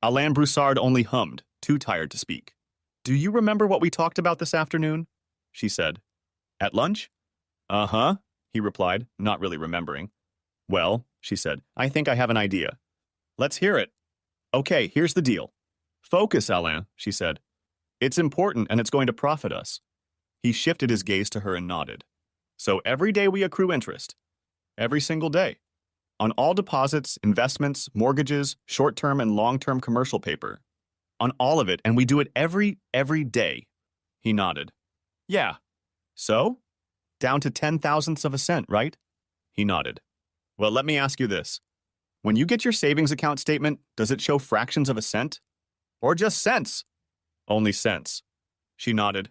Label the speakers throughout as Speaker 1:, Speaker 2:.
Speaker 1: Alain Broussard only hummed, too tired to speak. Do you remember what we talked about this afternoon? She said. At lunch? Uh-huh, he replied, not really remembering. Well, she said, I think I have an idea. Let's hear it. Okay, here's the deal. Focus, Alain, she said. It's important and it's going to profit us. He shifted his gaze to her and nodded. So every day we accrue interest. Every single day. On all deposits, investments, mortgages, short-term and long-term commercial paper. On all of it, and we do it every day. He nodded. Yeah. So? Down to 10,000ths of a cent, right? He nodded. Well, let me ask you this. When you get your savings account statement, does it show fractions of a cent? Or just cents? Only cents. She nodded.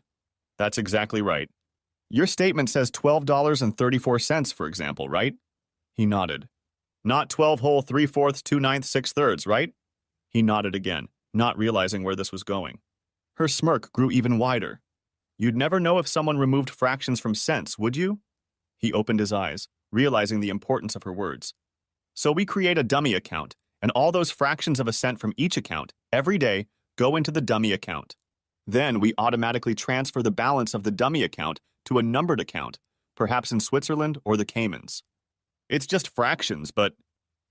Speaker 1: That's exactly right. Your statement says $12.34, for example, right? He nodded. Not 12 whole 3/4, 2/9, 6/3, right? He nodded again, not realizing where this was going. Her smirk grew even wider. You'd never know if someone removed fractions from cents, would you? He opened his eyes, realizing the importance of her words. So we create a dummy account, and all those fractions of a cent from each account, every day, go into the dummy account. Then we automatically transfer the balance of the dummy account to a numbered account, perhaps in Switzerland or the Caymans. It's just fractions, but...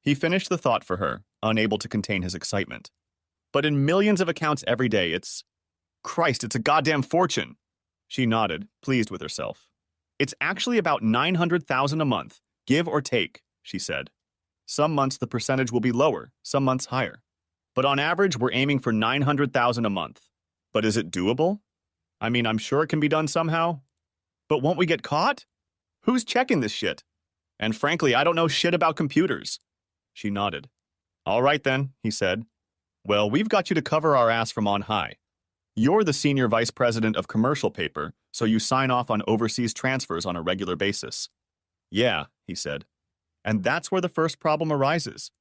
Speaker 1: He finished the thought for her, unable to contain his excitement. But in millions of accounts every day, it's... Christ, it's a goddamn fortune! She nodded, pleased with herself. It's actually about 900,000 a month, give or take, she said. Some months the percentage will be lower, some months higher. But on average, we're aiming for 900,000 a month. But is it doable? I mean, I'm sure it can be done somehow. But won't we get caught? Who's checking this shit? And frankly, I don't know shit about computers. She nodded. All right then, he said. Well, we've got you to cover our ass from on high. You're the senior vice president of commercial paper, so you sign off on overseas transfers on a regular basis. Yeah, he said. And that's where the first problem arises.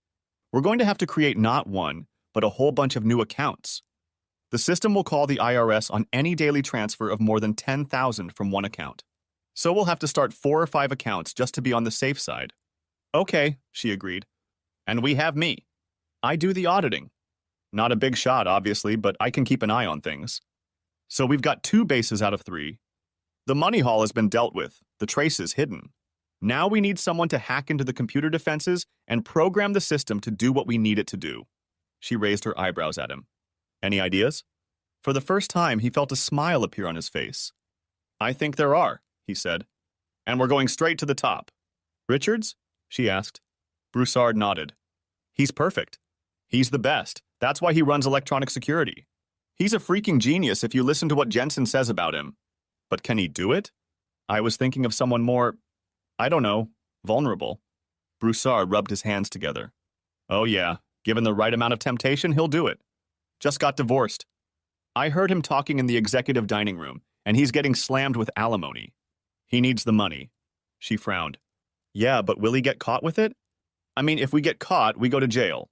Speaker 1: We're going to have to create not one, but a whole bunch of new accounts. The system will call the IRS on any daily transfer of more than 10,000 from one account. So we'll have to start 4 or 5 accounts just to be on the safe side. Okay, she agreed. And we have me. I do the auditing. Not a big shot, obviously, but I can keep an eye on things. So we've got 2 bases out of 3. The money haul has been dealt with, the trace is hidden. Now we need someone to hack into the computer defenses and program the system to do what we need it to do. She raised her eyebrows at him. Any ideas? For the first time, he felt a smile appear on his face. I think there are, he said. And we're going straight to the top. Richards? She asked. Broussard nodded. He's perfect. He's the best. That's why he runs electronic security. He's a freaking genius if you listen to what Jensen says about him. But can he do it? I was thinking of someone more, I don't know, vulnerable. Broussard rubbed his hands together. Oh yeah, given the right amount of temptation, he'll do it. Just got divorced. I heard him talking in the executive dining room, and he's getting slammed with alimony. He needs the money. She frowned. Yeah, but will he get caught with it? I mean, if we get caught, we go to jail.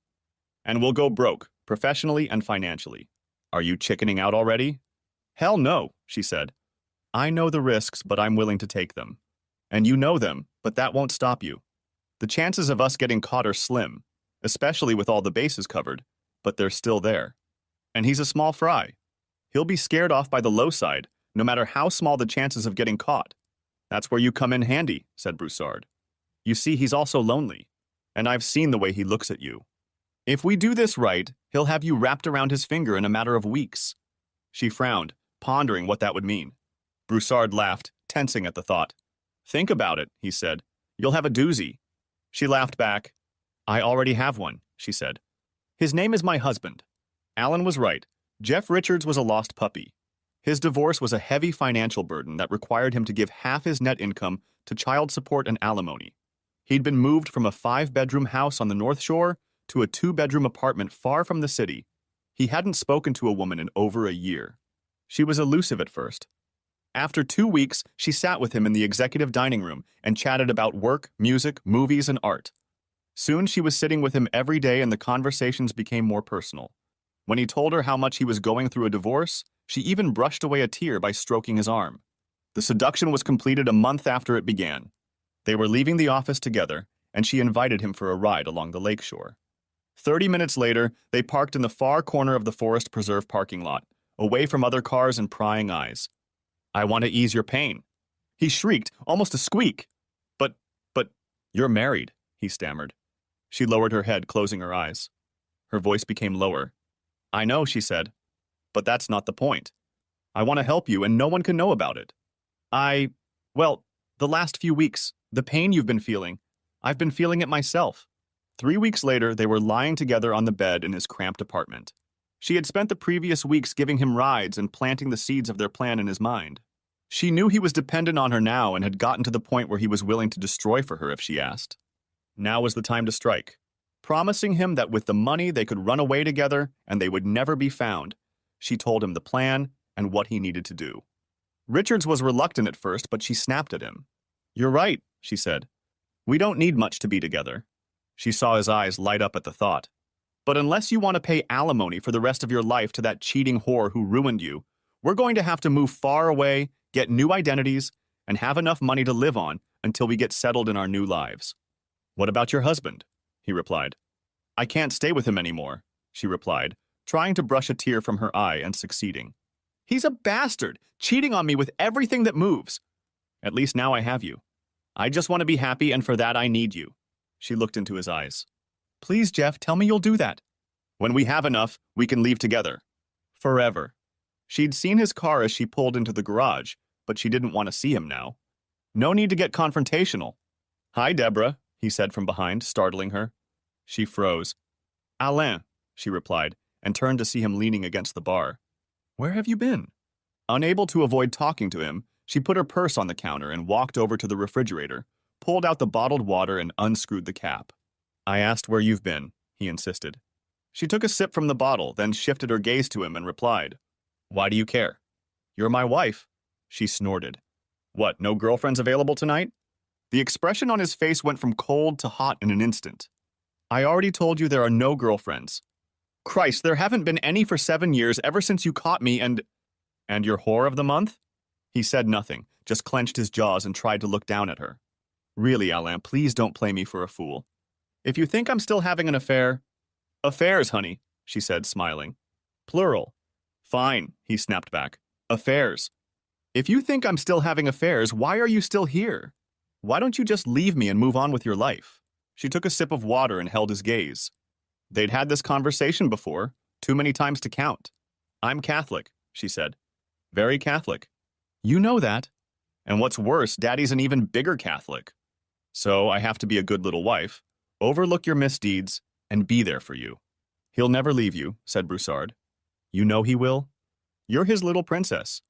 Speaker 1: And we'll go broke, professionally and financially. Are you chickening out already? Hell no, she said. I know the risks, but I'm willing to take them. And you know them, but that won't stop you. The chances of us getting caught are slim, especially with all the bases covered, but they're still there. And he's a small fry. He'll be scared off by the low side, no matter how small the chances of getting caught. That's where you come in handy, said Broussard. You see, he's also lonely, and I've seen the way he looks at you. If we do this right, he'll have you wrapped around his finger in a matter of weeks. She frowned, pondering what that would mean. Broussard laughed, tensing at the thought. Think about it, he said. You'll have a doozy. She laughed back. I already have one, she said. His name is my husband. Alan was right. Jeff Richards was a lost puppy. His divorce was a heavy financial burden that required him to give half his net income to child support and alimony. He'd been moved from a 5-bedroom house on the North Shore to a 2-bedroom apartment far from the city. He hadn't spoken to a woman in over a year. She was elusive at first. After 2 weeks, she sat with him in the executive dining room and chatted about work, music, movies, and art. Soon she was sitting with him every day and the conversations became more personal. When he told her how much he was going through a divorce, she even brushed away a tear by stroking his arm. The seduction was completed a month after it began. They were leaving the office together, and she invited him for a ride along the lakeshore. 30 minutes later, they parked in the far corner of the Forest Preserve parking lot, away from other cars and prying eyes. I want to ease your pain. He shrieked, almost a squeak. But, you're married, he stammered. She lowered her head, closing her eyes. Her voice became lower. I know, she said, but that's not the point. I want to help you, and no one can know about it. Well, the last few weeks, the pain you've been feeling, I've been feeling it myself. 3 weeks later, they were lying together on the bed in his cramped apartment. She had spent the previous weeks giving him rides and planting the seeds of their plan in his mind. She knew he was dependent on her now and had gotten to the point where he was willing to destroy for her if she asked. Now was the time to strike. Promising him that with the money they could run away together and they would never be found, she told him the plan and what he needed to do. Richards was reluctant at first, but she snapped at him. You're right, she said. We don't need much to be together. She saw his eyes light up at the thought. But unless you want to pay alimony for the rest of your life to that cheating whore who ruined you, we're going to have to move far away, get new identities, and have enough money to live on until we get settled in our new lives. What about your husband? He replied. I can't stay with him anymore, she replied, trying to brush a tear from her eye and succeeding. He's a bastard, cheating on me with everything that moves. At least now I have you. I just want to be happy, and for that I need you. She looked into his eyes. Please, Jeff, tell me you'll do that. When we have enough, we can leave together. Forever. She'd seen his car as she pulled into the garage, but she didn't want to see him now. No need to get confrontational. Hi, Deborah, he said from behind, startling her. She froze. Alain, she replied, and turned to see him leaning against the bar. Where have you been? Unable to avoid talking to him, she put her purse on the counter and walked over to the refrigerator, pulled out the bottled water and unscrewed the cap. I asked where you've been, he insisted. She took a sip from the bottle, then shifted her gaze to him and replied, Why do you care? You're my wife. She snorted. What, no girlfriends available tonight? The expression on his face went from cold to hot in an instant. I already told you there are no girlfriends. Christ, there haven't been any for 7 years ever since you caught me and your whore of the month? He said nothing, just clenched his jaws and tried to look down at her. Really, Alain, please don't play me for a fool. If you think I'm still having an affair... Affairs, honey, she said, smiling. Plural. Fine, he snapped back. Affairs. If you think I'm still having affairs, why are you still here? Why don't you just leave me and move on with your life? She took a sip of water and held his gaze. They'd had this conversation before, too many times to count. I'm Catholic, she said. Very Catholic. You know that. And what's worse, Daddy's an even bigger Catholic. So I have to be a good little wife, overlook your misdeeds, and be there for you. He'll never leave you, said Broussard. You know he will? You're his little princess.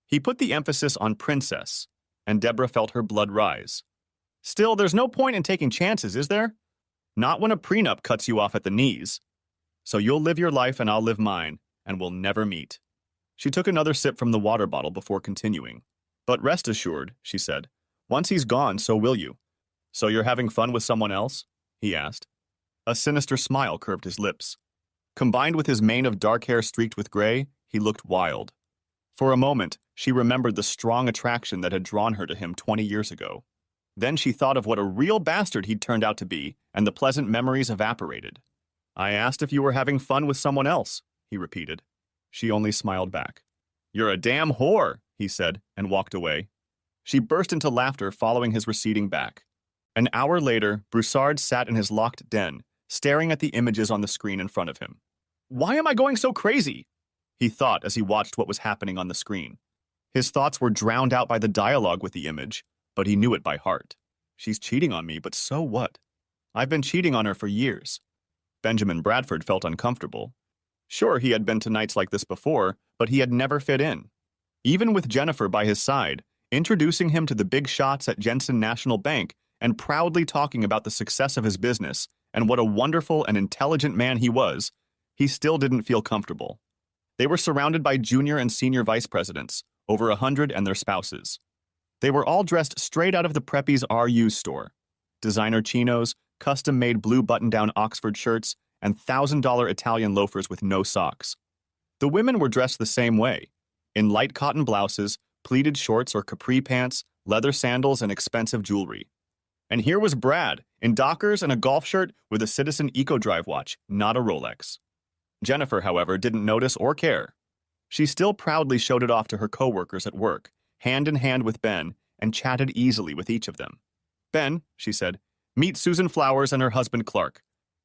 Speaker 1: He put the emphasis on princess, and Deborah felt her blood rise. Still, there's no point in taking chances, is there? Not when a prenup cuts you off at the knees. So you'll live your life and I'll live mine, and we'll never meet. She took another sip from the water bottle before continuing. But rest assured, she said, once he's gone, so will you. So you're having fun with someone else? He asked. A sinister smile curved his lips. Combined with his mane of dark hair streaked with gray, he looked wild. For a moment, she remembered the strong attraction that had drawn her to him 20 years ago. Then she thought of what a real bastard he'd turned out to be, and the pleasant memories evaporated. I asked if you were having fun with someone else, he repeated. She only smiled back. You're a damn whore, he said, and walked away. She burst into laughter following his receding back. An hour later, Broussard sat in his locked den, staring at the images on the screen in front of him. Why am I going so crazy? He thought as he watched what was happening on the screen. His thoughts were drowned out by the dialogue with the image, but he knew it by heart. She's cheating on me, but so what? I've been cheating on her for years. Benjamin Bradford felt uncomfortable. Sure, he had been to nights like this before, but he had never fit in. Even with Jennifer by his side, introducing him to the big shots at Jensen National Bank and proudly talking about the success of his business and what a wonderful and intelligent man he was, he still didn't feel comfortable. They were surrounded by junior and senior vice presidents, over 100 and their spouses. They were all dressed straight out of the Preppy's RU store. Designer chinos, custom-made blue button-down Oxford shirts, and $1,000 Italian loafers with no socks. The women were dressed the same way, in light cotton blouses, pleated shorts or capri pants, leather sandals, and expensive jewelry. And here was Brad, In Dockers and a golf shirt with a Citizen EcoDrive watch, not a Rolex. Jennifer, however, didn't notice or care. She still proudly showed it off to her coworkers at work, hand in hand with Ben, and chatted easily with each of them. Ben, she said, meet Susan Flowers and her husband Clark.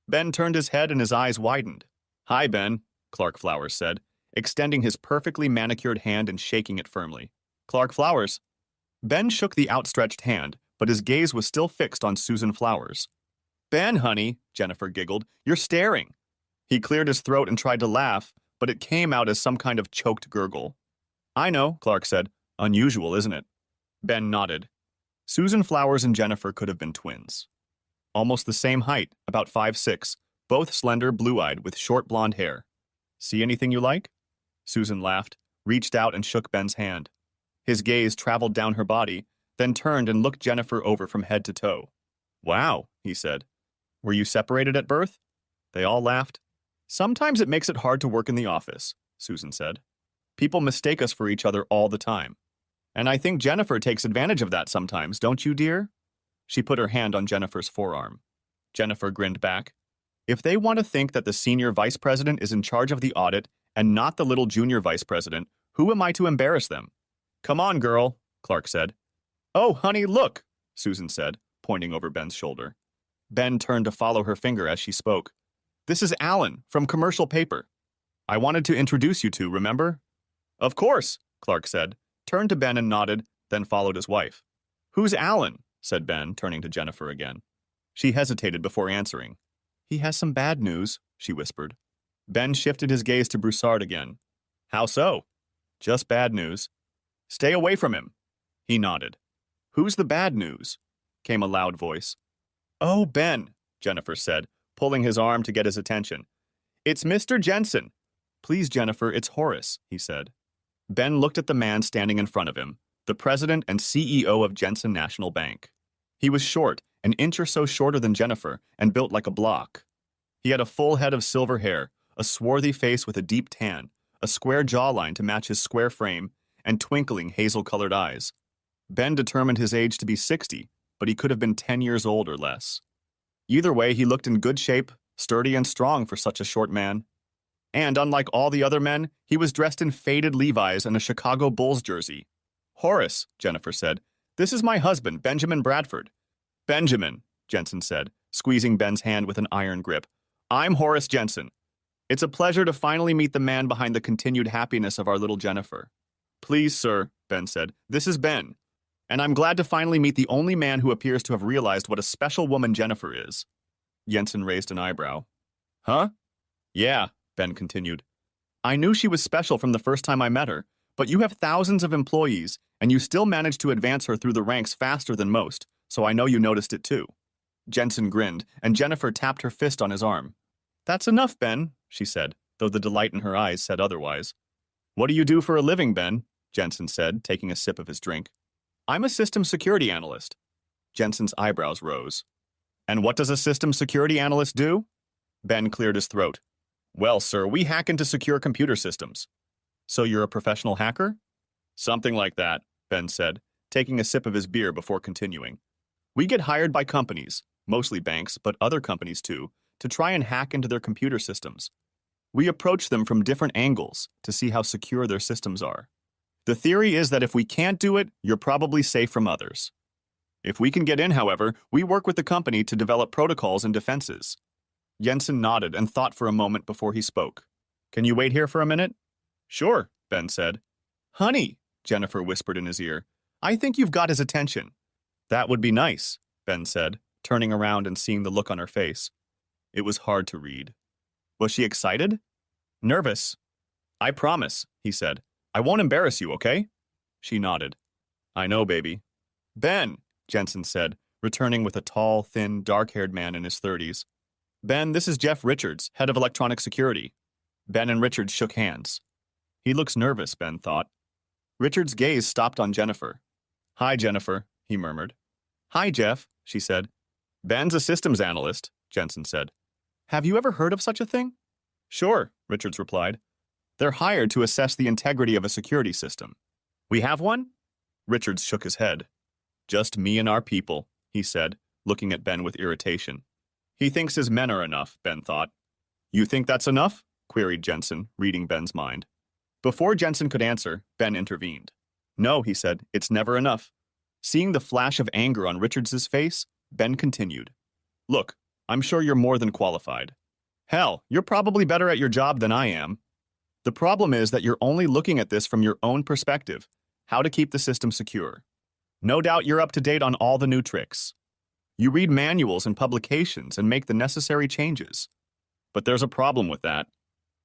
Speaker 1: Ben turned his head and his eyes widened. Hi, Ben, Clark Flowers said, extending his perfectly manicured hand and shaking it firmly. Clark Flowers. Ben shook the outstretched hand, but his gaze was still fixed on Susan Flowers. Ben, honey, Jennifer giggled, you're staring. He cleared his throat and tried to laugh, but it came out as some kind of choked gurgle. I know, Clark said. Unusual, isn't it? Ben nodded. Susan Flowers and Jennifer could have been twins. Almost the same height, about 5'6", both slender, blue-eyed, with short blonde hair. See anything you like? Susan laughed, reached out and shook Ben's hand. His gaze traveled down her body, then turned and looked Jennifer over from head to toe. Wow, he said. Were you separated at birth? They all laughed. Sometimes it makes it hard to work in the office, Susan said. People mistake us for each other all the time. And I think Jennifer takes advantage of that sometimes, don't you, dear? She put her hand on Jennifer's forearm. Jennifer grinned back. If they want to think that the senior vice president is in charge of the audit and not the little junior vice president, who am I to embarrass them? Come on, girl, Clark said. Oh, honey, look, Susan said, pointing over Ben's shoulder. Ben turned to follow her finger as she spoke. This is Alan, from Commercial Paper. I wanted to introduce you two, remember? Of course, Clark said, turned to Ben and nodded, then followed his wife. Who's Alan? Said Ben, turning to Jennifer again. She hesitated before answering. He has some bad news, she whispered. Ben shifted his gaze to Broussard again. How so? Just bad news. Stay away from him. He nodded. Who's the bad news? Came a loud voice. Oh, Ben, Jennifer said, pulling his arm to get his attention. It's Mr. Jensen. Please, Jennifer, it's Horace, he said. Ben looked at the man standing in front of him, the president and CEO of Jensen National Bank. He was short, an inch or so shorter than Jennifer, and built like a block. He had a full head of silver hair, a swarthy face with a deep tan, a square jawline to match his square frame, and twinkling hazel-colored eyes. Ben determined his age to be 60, but he could have been 10 years old or less. Either way, he looked in good shape, sturdy and strong for such a short man. And unlike all the other men, he was dressed in faded Levi's and a Chicago Bulls jersey. Horace, Jennifer said, this is my husband, Benjamin Bradford. Benjamin, Jensen said, squeezing Ben's hand with an iron grip. I'm Horace Jensen. It's a pleasure to finally meet the man behind the continued happiness of our little Jennifer. Please, sir, Ben said, this is Ben. And I'm glad to finally meet the only man who appears to have realized what a special woman Jennifer is. Jensen raised an eyebrow. Huh? Yeah, Ben continued. I knew she was special from the first time I met her, but you have thousands of employees, and you still managed to advance her through the ranks faster than most, so I know you noticed it too. Jensen grinned, and Jennifer tapped her fist on his arm. That's enough, Ben, she said, though the delight in her eyes said otherwise. What do you do for a living, Ben? Jensen said, taking a sip of his drink. I'm a systems security analyst. Jensen's eyebrows rose. And what does a systems security analyst do? Ben cleared his throat. Well, sir, we hack into secure computer systems. So you're a professional hacker? Something like that, Ben said, taking a sip of his beer before continuing. We get hired by companies, mostly banks, but other companies too, to try and hack into their computer systems. We approach them from different angles to see how secure their systems are. The theory is that if we can't do it, you're probably safe from others. If we can get in, however, we work with the company to develop protocols and defenses. Jensen nodded and thought for a moment before he spoke. Can you wait here for a minute? Sure, Ben said. Honey, Jennifer whispered in his ear, I think you've got his attention. That would be nice, Ben said, turning around and seeing the look on her face. It was hard to read. Was she excited? Nervous. I promise, he said. I won't embarrass you, okay? She nodded. I know, baby. Ben, Jensen said, returning with a tall, thin, dark-haired man in his 30s. Ben, this is Jeff Richards, head of electronic security. Ben and Richards shook hands. He looks nervous, Ben thought. Richards' gaze stopped on Jennifer. Hi, Jennifer, he murmured. Hi, Jeff, she said. Ben's a systems analyst, Jensen said. Have you ever heard of such a thing? Sure, Richards replied. They're hired to assess the integrity of a security system. We have one? Richards shook his head. Just me and our people, he said, looking at Ben with irritation. He thinks his men are enough, Ben thought. You think that's enough? Queried Jensen, reading Ben's mind. Before Jensen could answer, Ben intervened. No, he said, it's never enough. Seeing the flash of anger on Richards's face, Ben continued. Look, I'm sure you're more than qualified. Hell, you're probably better at your job than I am. The problem is that you're only looking at this from your own perspective, how to keep the system secure. No doubt you're up to date on all the new tricks. You read manuals and publications and make the necessary changes. But there's a problem with that.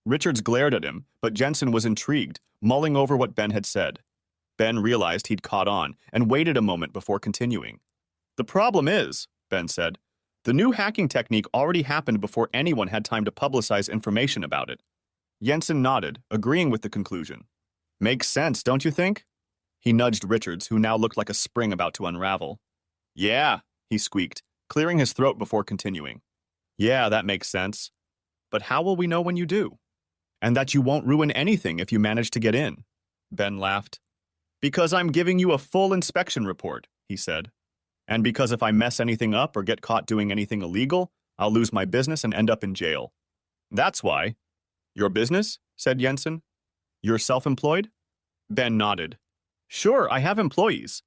Speaker 1: Richards glared at him, but Jensen was intrigued, mulling over what Ben had said. Ben realized he'd caught on and waited a moment before continuing. The problem is, Ben said, the new hacking technique already happened before anyone had time to publicize information about it. Jensen nodded, agreeing with the conclusion. Makes sense, don't you think? He nudged Richards, who now looked like a spring about to unravel. Yeah, he squeaked, clearing his throat before continuing. Yeah, that makes sense. But how will we know when you do? And that you won't ruin anything if you manage to get in. Ben laughed. Because I'm giving you a full inspection report, he said. And because if I mess anything up or get caught doing anything illegal, I'll lose my business and end up in jail. That's why. Your business? Said Jensen. You're self-employed? Ben nodded. Sure, I have employees.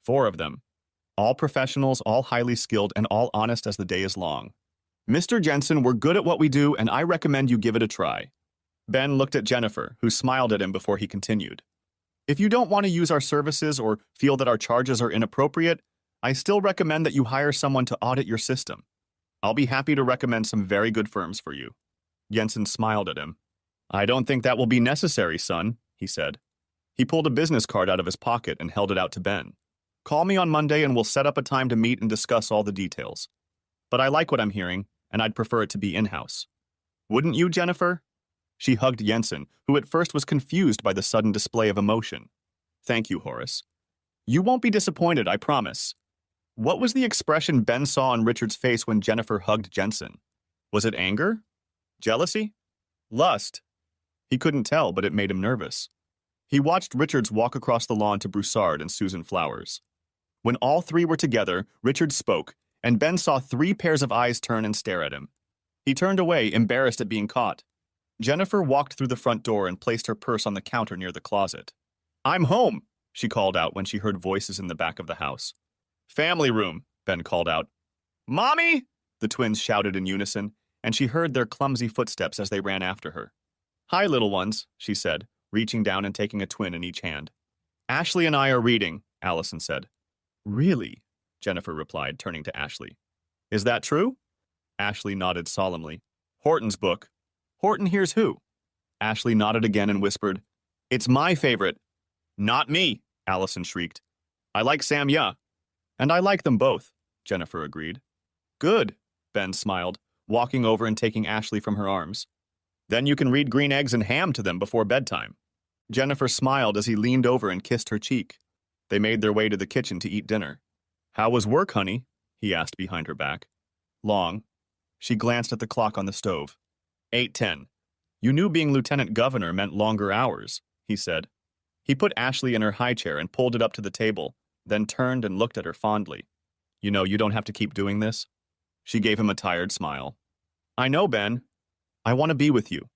Speaker 1: 4 of them. All professionals, all highly skilled, and all honest as the day is long. Mr. Jensen, we're good at what we do, and I recommend you give it a try. Ben looked at Jennifer, who smiled at him before he continued. If you don't want to use our services or feel that our charges are inappropriate, I still recommend that you hire someone to audit your system. I'll be happy to recommend some very good firms for you. Jensen smiled at him. I don't think that will be necessary, son, he said. He pulled a business card out of his pocket and held it out to Ben. Call me on Monday and we'll set up a time to meet and discuss all the details. But I like what I'm hearing, and I'd prefer it to be in-house. Wouldn't you, Jennifer? She hugged Jensen, who at first was confused by the sudden display of emotion. Thank you, Horace. You won't be disappointed, I promise. What was the expression Ben saw on Richard's face when Jennifer hugged Jensen? Was it anger? Jealousy? Lust? He couldn't tell, but it made him nervous. He watched Richards walk across the lawn to Broussard and Susan Flowers. When all 3 were together, Richards spoke, and Ben saw 3 pairs of eyes turn and stare at him. He turned away, embarrassed at being caught. Jennifer walked through the front door and placed her purse on the counter near the closet. I'm home, she called out when she heard voices in the back of the house. Family room, Ben called out. Mommy! The twins shouted in unison, and she heard their clumsy footsteps as they ran after her. Hi, little ones, she said, reaching down and taking a twin in each hand. Ashley and I are reading, Allison said. Really? Jennifer replied, turning to Ashley. Is that true? Ashley nodded solemnly. Horton's book. Horton hears who? Ashley nodded again and whispered, It's my favorite. Not me, Allison shrieked. I like Sam Ya. And I like them both, Jennifer agreed. Good, Ben smiled, walking over and taking Ashley from her arms. Then you can read Green Eggs and Ham to them before bedtime. Jennifer smiled as he leaned over and kissed her cheek. They made their way to the kitchen to eat dinner. How was work, honey? He asked behind her back. Long. She glanced at the clock on the stove. 8:10. You knew being lieutenant governor meant longer hours, he said. He put Ashley in her high chair and pulled it up to the table, then turned and looked at her fondly. You know, you don't have to keep doing this. She gave him a tired smile. I know, Ben. I want to be with you.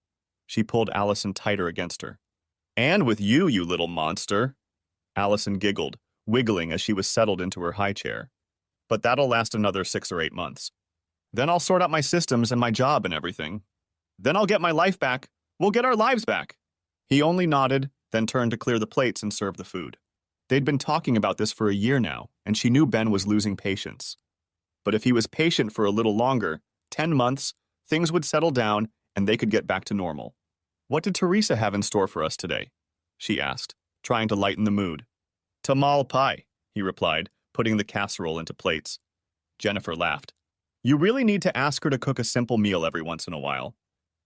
Speaker 1: She pulled Allison tighter against her. And with you, you little monster. Allison giggled, wiggling as she was settled into her high chair. But that'll last another 6 or 8 months. Then I'll sort out my systems and my job and everything. Then I'll get my life back. We'll get our lives back. He only nodded, then turned to clear the plates and serve the food. They'd been talking about this for a year now, and she knew Ben was losing patience. But if he was patient for a little longer, 10 months, things would settle down and they could get back to normal. What did Teresa have in store for us today? She asked, trying to lighten the mood. Tamal pie, he replied, putting the casserole into plates. Jennifer laughed. You really need to ask her to cook a simple meal every once in a while.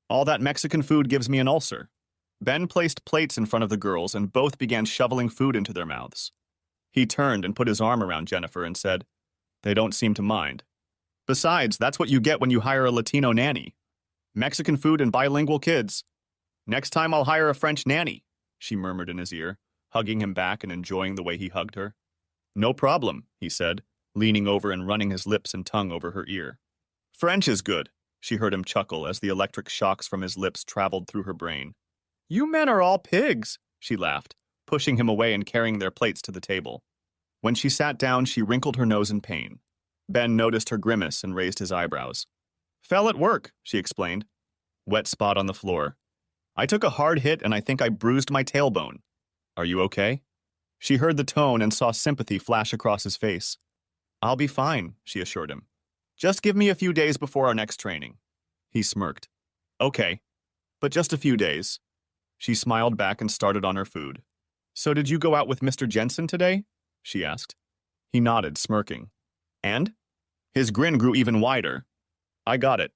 Speaker 1: All that Mexican food gives me an ulcer. Ben placed plates in front of the girls and both began shoveling food into their mouths. He turned and put his arm around Jennifer and said, They don't seem to mind. Besides, that's what you get when you hire a Latino nanny. Mexican food and bilingual kids. Next time I'll hire a French nanny, she murmured in his ear, hugging him back and enjoying the way he hugged her. No problem, he said, leaning over and running his lips and tongue over her ear. French is good, she heard him chuckle as the electric shocks from his lips traveled through her brain. You men are all pigs, she laughed, pushing him away and carrying their plates to the table. When she sat down, she wrinkled her nose in pain. Ben noticed her grimace and raised his eyebrows. Fell at work, she explained. Wet spot on the floor. I took a hard hit and I think I bruised my tailbone. Are you okay? She heard the tone and saw sympathy flash across his face. I'll be fine, she assured him. Just give me a few days before our next training. He smirked. Okay, but just a few days. She smiled back and started on her food. So did you go out with Mr. Jensen today? She asked. He nodded, smirking. And? His grin grew even wider. I got it.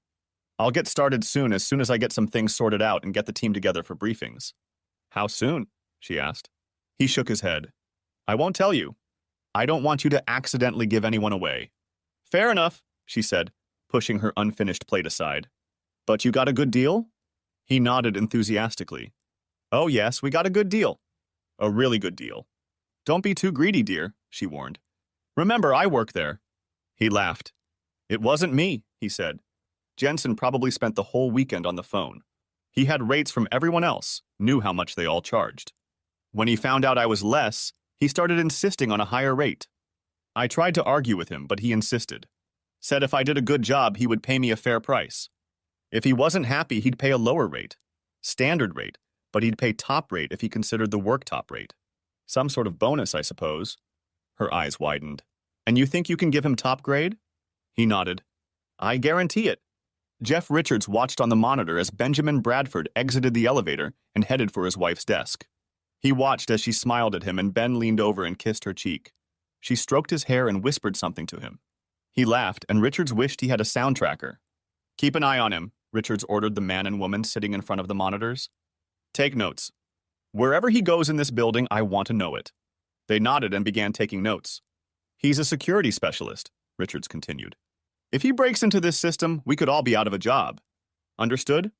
Speaker 1: I'll get started soon as I get some things sorted out and get the team together for briefings. How soon? She asked. He shook his head. I won't tell you. I don't want you to accidentally give anyone away. Fair enough, she said, pushing her unfinished plate aside. But you got a good deal? He nodded enthusiastically. Oh yes, we got a good deal. A really good deal. Don't be too greedy, dear, she warned. Remember, I work there. He laughed. It wasn't me, he said. Jensen probably spent the whole weekend on the phone. He had rates from everyone else, knew how much they all charged. When he found out I was less, he started insisting on a higher rate. I tried to argue with him, but he insisted. Said if I did a good job, he would pay me a fair price. If he wasn't happy, he'd pay a lower rate. Standard rate, but he'd pay top rate if he considered the work top rate. Some sort of bonus, I suppose. Her eyes widened. And you think you can give him top grade? He nodded. I guarantee it. Jeff Richards watched on the monitor as Benjamin Bradford exited the elevator and headed for his wife's desk. He watched as she smiled at him and Ben leaned over and kissed her cheek. She stroked his hair and whispered something to him. He laughed and Richards wished he had a sound tracker. Keep an eye on him, Richards ordered the man and woman sitting in front of the monitors. Take notes. Wherever he goes in this building, I want to know it. They nodded and began taking notes. He's a security specialist, Richards continued. If he breaks into this system, we could all be out of a job. Understood?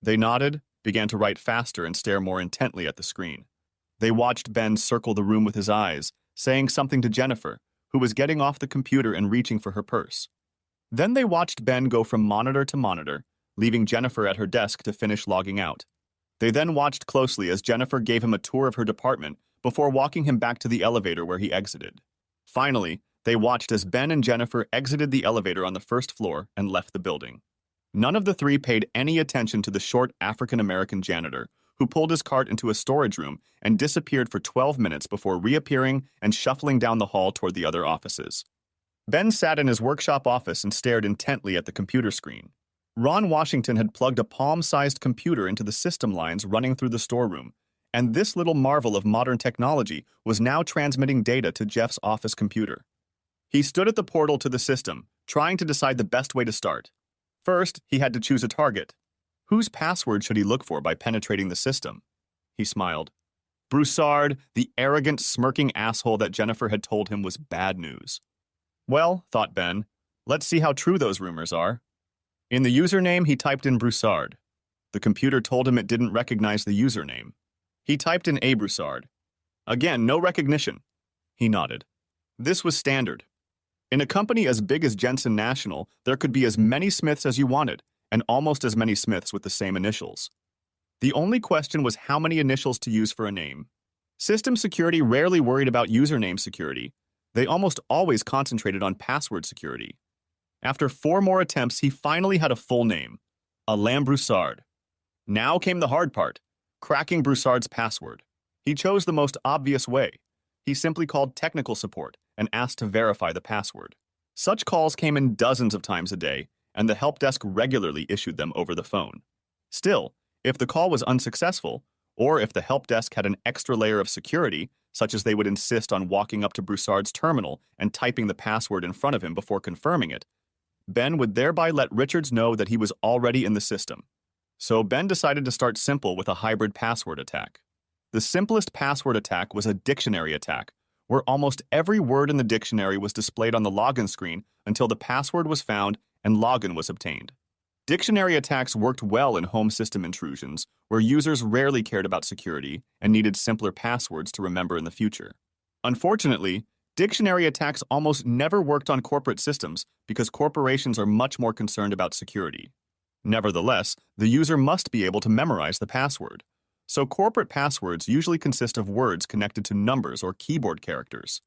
Speaker 1: They nodded, began to write faster and stare more intently at the screen. They watched Ben circle the room with his eyes, saying something to Jennifer, who was getting off the computer and reaching for her purse. Then they watched Ben go from monitor to monitor, leaving Jennifer at her desk to finish logging out. They then watched closely as Jennifer gave him a tour of her department before walking him back to the elevator where he exited. Finally, they watched as Ben and Jennifer exited the elevator on the first floor and left the building. None of the three paid any attention to the short African-American janitor, who pulled his cart into a storage room and disappeared for 12 minutes before reappearing and shuffling down the hall toward the other offices. Ben sat in his workshop office and stared intently at the computer screen. Ron Washington had plugged a palm-sized computer into the system lines running through the storeroom, and this little marvel of modern technology was now transmitting data to Jeff's office computer. He stood at the portal to the system, trying to decide the best way to start. First, he had to choose a target. Whose password should he look for by penetrating the system? He smiled. Broussard, the arrogant, smirking asshole that Jennifer had told him was bad news. Well, thought Ben, let's see how true those rumors are. In the username, he typed in Broussard. The computer told him it didn't recognize the username. He typed in A. Broussard. Again, no recognition. He nodded. This was standard. In a company as big as Jensen National, there could be as many Smiths as you wanted, and almost as many Smiths with the same initials. The only question was how many initials to use for a name. System security rarely worried about username security. They almost always concentrated on password security. After 4 more attempts, he finally had a full name, Alain Broussard. Now came the hard part, cracking Broussard's password. He chose the most obvious way. He simply called technical support and asked to verify the password. Such calls came in dozens of times a day, and the help desk regularly issued them over the phone. Still, if the call was unsuccessful, or if the help desk had an extra layer of security, such as they would insist on walking up to Broussard's terminal and typing the password in front of him before confirming it, Ben would thereby let Richards know that he was already in the system. So Ben decided to start simple with a hybrid password attack. The simplest password attack was a dictionary attack, where almost every word in the dictionary was displayed on the login screen until the password was found and login was obtained. Dictionary attacks worked well in home system intrusions, where users rarely cared about security and needed simpler passwords to remember in the future. Unfortunately, Dictionary attacks almost never worked on corporate systems because corporations are much more concerned about security. Nevertheless, the user must be able to memorize the password. So corporate passwords usually consist of words connected to numbers or keyboard characters.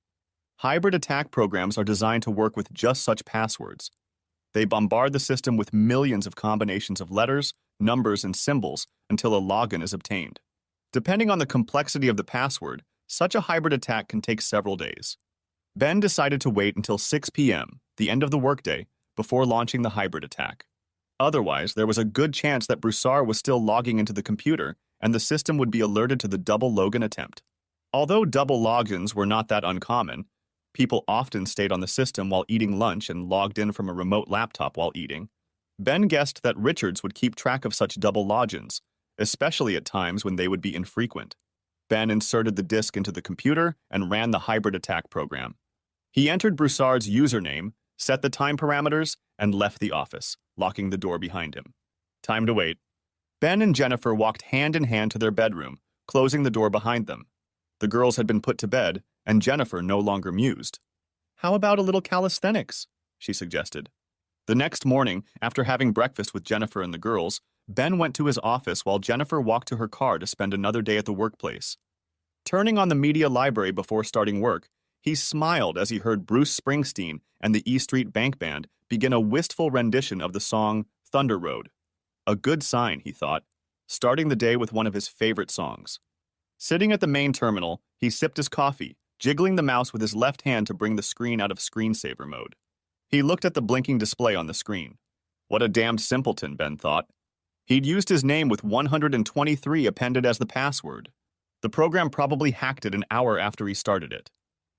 Speaker 1: Hybrid attack programs are designed to work with just such passwords. They bombard the system with millions of combinations of letters, numbers, and symbols until a login is obtained. Depending on the complexity of the password, such a hybrid attack can take several days. Ben decided to wait until 6 p.m., the end of the workday, before launching the hybrid attack. Otherwise, there was a good chance that Broussard was still logging into the computer and the system would be alerted to the double login attempt. Although double logins were not that uncommon, people often stayed on the system while eating lunch and logged in from a remote laptop while eating. Ben guessed that Richards would keep track of such double logins, especially at times when they would be infrequent. Ben inserted the disk into the computer and ran the hybrid attack program. He entered Broussard's username, set the time parameters, and left the office, locking the door behind him. Time to wait. Ben and Jennifer walked hand in hand to their bedroom, closing the door behind them. The girls had been put to bed, and Jennifer no longer mused. "How about a little calisthenics?" she suggested. The next morning, after having breakfast with Jennifer and the girls, Ben went to his office while Jennifer walked to her car to spend another day at the workplace. Turning on the media library before starting work, he smiled as he heard Bruce Springsteen and the E Street Bank Band begin a wistful rendition of the song Thunder Road. A good sign, he thought, starting the day with one of his favorite songs. Sitting at the main terminal, he sipped his coffee, jiggling the mouse with his left hand to bring the screen out of screensaver mode. He looked at the blinking display on the screen. What a damned simpleton, Ben thought. He'd used his name with 123 appended as the password. The program probably hacked it an hour after he started it.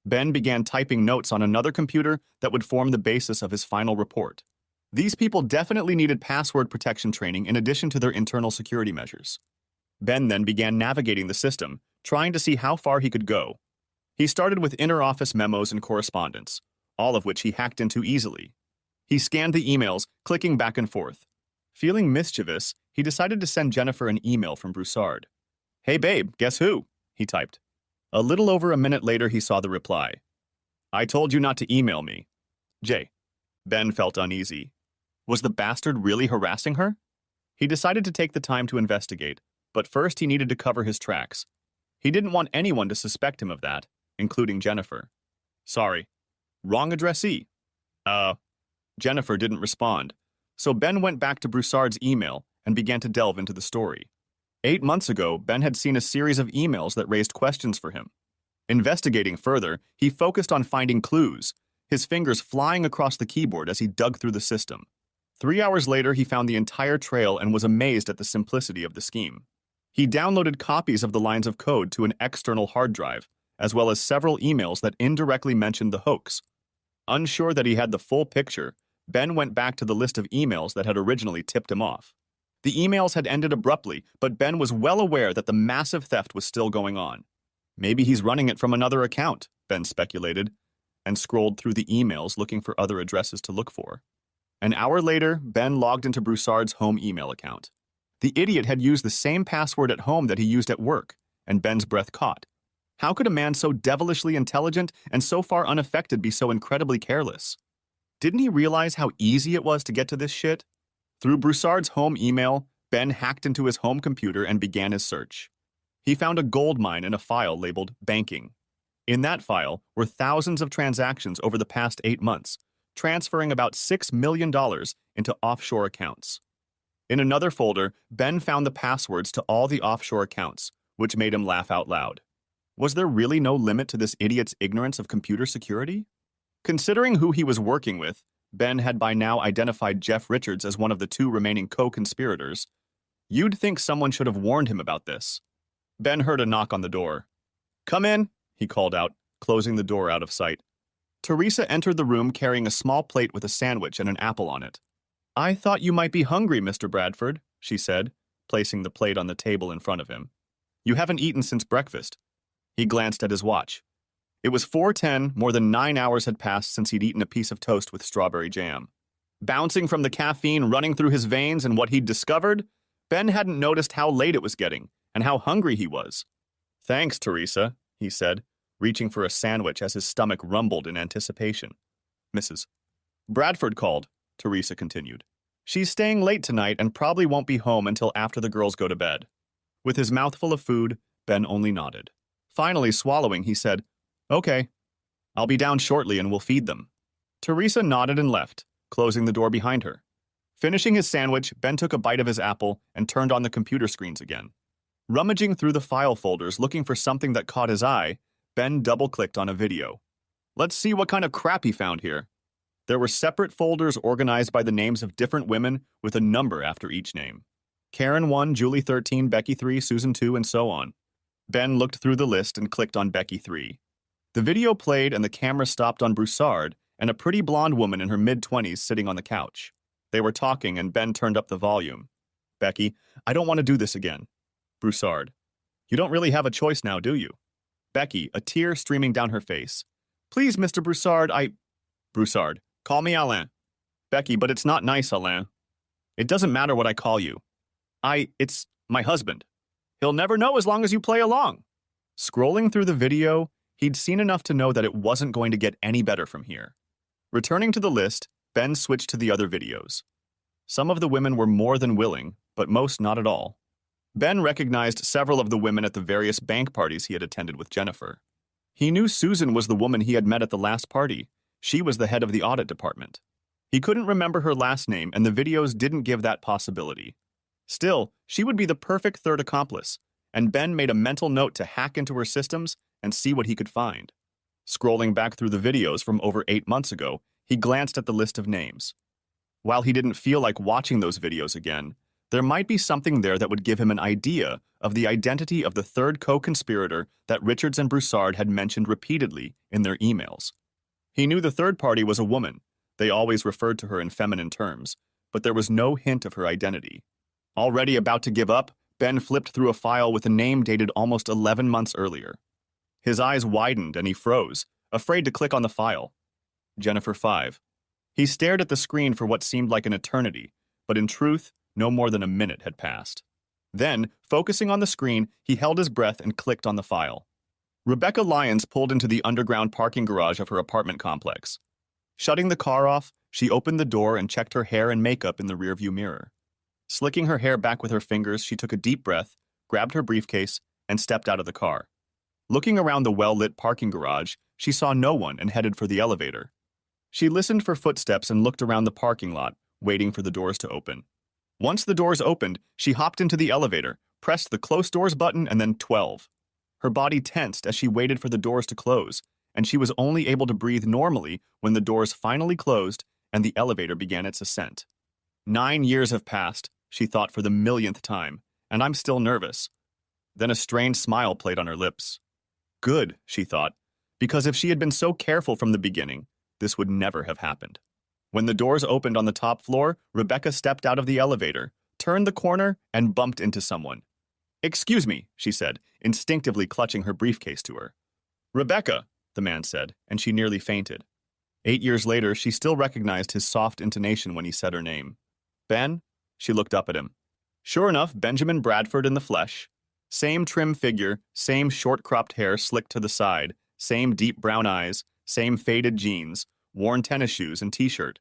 Speaker 1: Ben began typing notes on another computer that would form the basis of his final report. These people definitely needed password protection training in addition to their internal security measures. Ben then began navigating the system, trying to see how far he could go. He started with inter-office memos and correspondence, all of which he hacked into easily. He scanned the emails, clicking back and forth. Feeling mischievous, he decided to send Jennifer an email from Broussard. "Hey babe, guess who?" he typed. A little over a minute later, he saw the reply. "I told you not to email me. J." Ben felt uneasy. Was the bastard really harassing her? He decided to take the time to investigate, but first he needed to cover his tracks. He didn't want anyone to suspect him of that, including Jennifer. "Sorry. Wrong addressee." Jennifer didn't respond, so Ben went back to Broussard's email and began to delve into the story. 8 months ago, Ben had seen a series of emails that raised questions for him. Investigating further, he focused on finding clues, his fingers flying across the keyboard as he dug through the system. 3 hours later, he found the entire trail and was amazed at the simplicity of the scheme. He downloaded copies of the lines of code to an external hard drive, as well as several emails that indirectly mentioned the hoax. Unsure that he had the full picture, Ben went back to the list of emails that had originally tipped him off. The emails had ended abruptly, but Ben was well aware that the massive theft was still going on. Maybe he's running it from another account, Ben speculated, and scrolled through the emails looking for other addresses to look for. An hour later, Ben logged into Broussard's home email account. The idiot had used the same password at home that he used at work, and Ben's breath caught. How could a man so devilishly intelligent and so far unaffected be so incredibly careless? Didn't he realize how easy it was to get to this shit? Through Broussard's home email, Ben hacked into his home computer and began his search. He found a gold mine in a file labeled Banking. In that file were thousands of transactions over the past 8 months, transferring about $6 million into offshore accounts. In another folder, Ben found the passwords to all the offshore accounts, which made him laugh out loud. Was there really no limit to this idiot's ignorance of computer security? Considering who he was working with, Ben had by now identified Jeff Richards as one of the 2 remaining co-conspirators. You'd think someone should have warned him about this. Ben heard a knock on the door. "Come in," he called out, closing the door out of sight. Teresa entered the room carrying a small plate with a sandwich and an apple on it. "I thought you might be hungry, Mr. Bradford," she said, placing the plate on the table in front of him. "You haven't eaten since breakfast." He glanced at his watch. It was 4:10, more than 9 hours had passed since he'd eaten a piece of toast with strawberry jam. Bouncing from the caffeine running through his veins and what he'd discovered, Ben hadn't noticed how late it was getting and how hungry he was. "Thanks, Teresa," he said, reaching for a sandwich as his stomach rumbled in anticipation. Mrs. Bradford called, Teresa continued. She's staying late tonight and probably won't be home until after the girls go to bed. With his mouth full of food, Ben only nodded. Finally swallowing, he said, Okay, I'll be down shortly and we'll feed them. Teresa nodded and left, closing the door behind her. Finishing his sandwich, Ben took a bite of his apple and turned on the computer screens again. Rummaging through the file folders looking for something that caught his eye, Ben double-clicked on a video. Let's see what kind of crap he found here. There were separate folders organized by the names of different women with a number after each name. Karen 1, Julie 13, Becky 3, Susan 2, and so on. Ben looked through the list and clicked on Becky 3. The video played and the camera stopped on Broussard and a pretty blonde woman in her mid-20s sitting on the couch. They were talking and Ben turned up the volume. Becky, I don't want to do this again. Broussard, you don't really have a choice now, do you? Becky, a tear streaming down her face. Please, Mr. Broussard, Broussard, call me Alain. Becky, but it's not nice, Alain. It doesn't matter what I call you. It's my husband. He'll never know as long as you play along. Scrolling through the video, he'd seen enough to know that it wasn't going to get any better from here. Returning to the list, Ben switched to the other videos. Some of the women were more than willing, but most not at all. Ben recognized several of the women at the various bank parties he had attended with Jennifer. He knew Susan was the woman he had met at the last party. She was the head of the audit department. He couldn't remember her last name, and the videos didn't give that possibility. Still, she would be the perfect third accomplice, and Ben made a mental note to hack into her systems and see what he could find. Scrolling back through the videos from over 8 months ago, he glanced at the list of names. While he didn't feel like watching those videos again, there might be something there that would give him an idea of the identity of the third co-conspirator that Richards and Broussard had mentioned repeatedly in their emails. He knew the third party was a woman. They always referred to her in feminine terms, but there was no hint of her identity. Already about to give up, Ben flipped through a file with a name dated almost 11 months earlier. His eyes widened and he froze, afraid to click on the file. Jennifer 5. He stared at the screen for what seemed like an eternity, but in truth, no more than a minute had passed. Then, focusing on the screen, he held his breath and clicked on the file. Rebecca Lyons pulled into the underground parking garage of her apartment complex. Shutting the car off, she opened the door and checked her hair and makeup in the rearview mirror. Slicking her hair back with her fingers, she took a deep breath, grabbed her briefcase, and stepped out of the car. Looking around the well-lit parking garage, she saw no one and headed for the elevator. She listened for footsteps and looked around the parking lot, waiting for the doors to open. Once the doors opened, she hopped into the elevator, pressed the close doors button, and then 12. Her body tensed as she waited for the doors to close, and she was only able to breathe normally when the doors finally closed and the elevator began its ascent. 9 years have passed, she thought for the millionth time, and I'm still nervous. Then a strange smile played on her lips. Good, she thought, because if she had been so careful from the beginning, this would never have happened. When the doors opened on the top floor, Rebecca stepped out of the elevator, turned the corner, and bumped into someone. Excuse me, she said, instinctively clutching her briefcase to her. Rebecca, the man said, and she nearly fainted. 8 years later, she still recognized his soft intonation when he said her name. Ben? She looked up at him. Sure enough, Benjamin Bradford in the flesh. Same trim figure, same short-cropped hair slicked to the side, same deep brown eyes, same faded jeans, worn tennis shoes and t-shirt.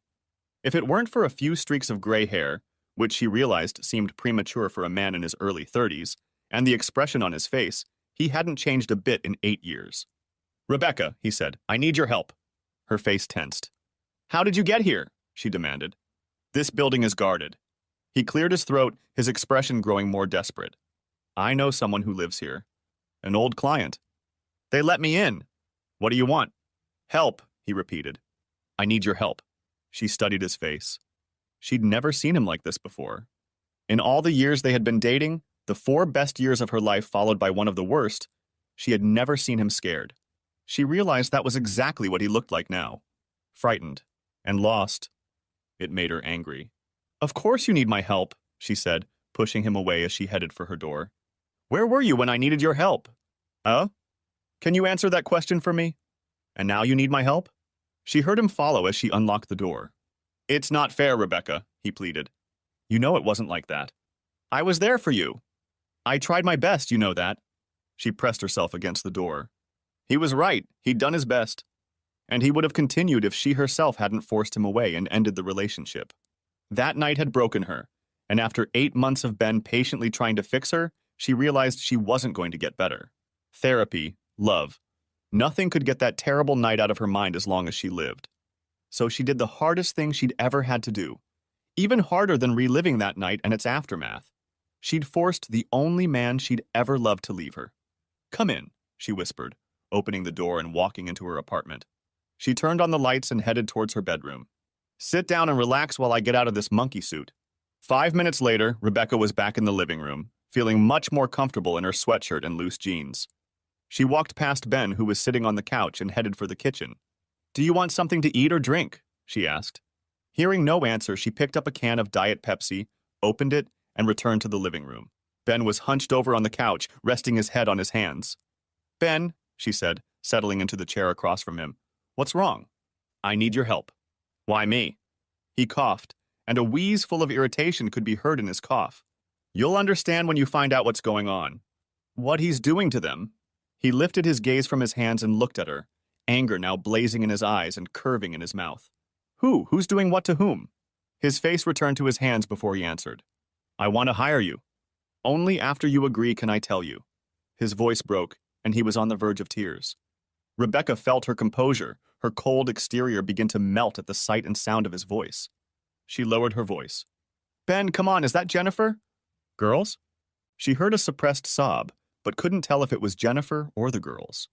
Speaker 1: If it weren't for a few streaks of gray hair, which she realized seemed premature for a man in his early 30s, and the expression on his face, he hadn't changed a bit in 8 years. Rebecca, he said, I need your help. Her face tensed. How did you get here? She demanded. This building is guarded. He cleared his throat, his expression growing more desperate. I know someone who lives here. An old client. They let me in. What do you want? Help, he repeated. I need your help. She studied his face. She'd never seen him like this before. In all the years they had been dating, the 4 best years of her life followed by one of the worst, she had never seen him scared. She realized that was exactly what he looked like now. Frightened. And lost. It made her angry. Of course you need my help, she said, pushing him away as she headed for her door. Where were you when I needed your help? Can you answer that question for me? And now you need my help? She heard him follow as she unlocked the door. It's not fair, Rebecca, he pleaded. You know it wasn't like that. I was there for you. I tried my best, you know that. She pressed herself against the door. He was right. He'd done his best. And he would have continued if she herself hadn't forced him away and ended the relationship. That night had broken her, and after 8 months of Ben patiently trying to fix her, she realized she wasn't going to get better. Therapy, love. Nothing could get that terrible night out of her mind as long as she lived. So she did the hardest thing she'd ever had to do. Even harder than reliving that night and its aftermath. She'd forced the only man she'd ever loved to leave her. "Come in," she whispered, opening the door and walking into her apartment. She turned on the lights and headed towards her bedroom. "Sit down and relax while I get out of this monkey suit." 5 minutes later, Rebecca was back in the living room, feeling much more comfortable in her sweatshirt and loose jeans. She walked past Ben, who was sitting on the couch, and headed for the kitchen. "Do you want something to eat or drink?" she asked. Hearing no answer, she picked up a can of Diet Pepsi, opened it, and returned to the living room. Ben was hunched over on the couch, resting his head on his hands. "Ben," she said, settling into the chair across from him, "what's wrong?" "I need your help." "Why me?" He coughed, and a wheeze full of irritation could be heard in his cough. "You'll understand when you find out what's going on." "What he's doing to them." He lifted his gaze from his hands and looked at her, anger now blazing in his eyes and curving in his mouth. Who's doing what to whom?" His face returned to his hands before he answered. "I want to hire you. Only after you agree can I tell you." His voice broke, and he was on the verge of tears. Rebecca felt her composure, her cold exterior begin to melt at the sight and sound of his voice. She lowered her voice. "Ben, come on, is that Jennifer?" "Girls?" She heard a suppressed sob, but couldn't tell if it was Jennifer or the girls.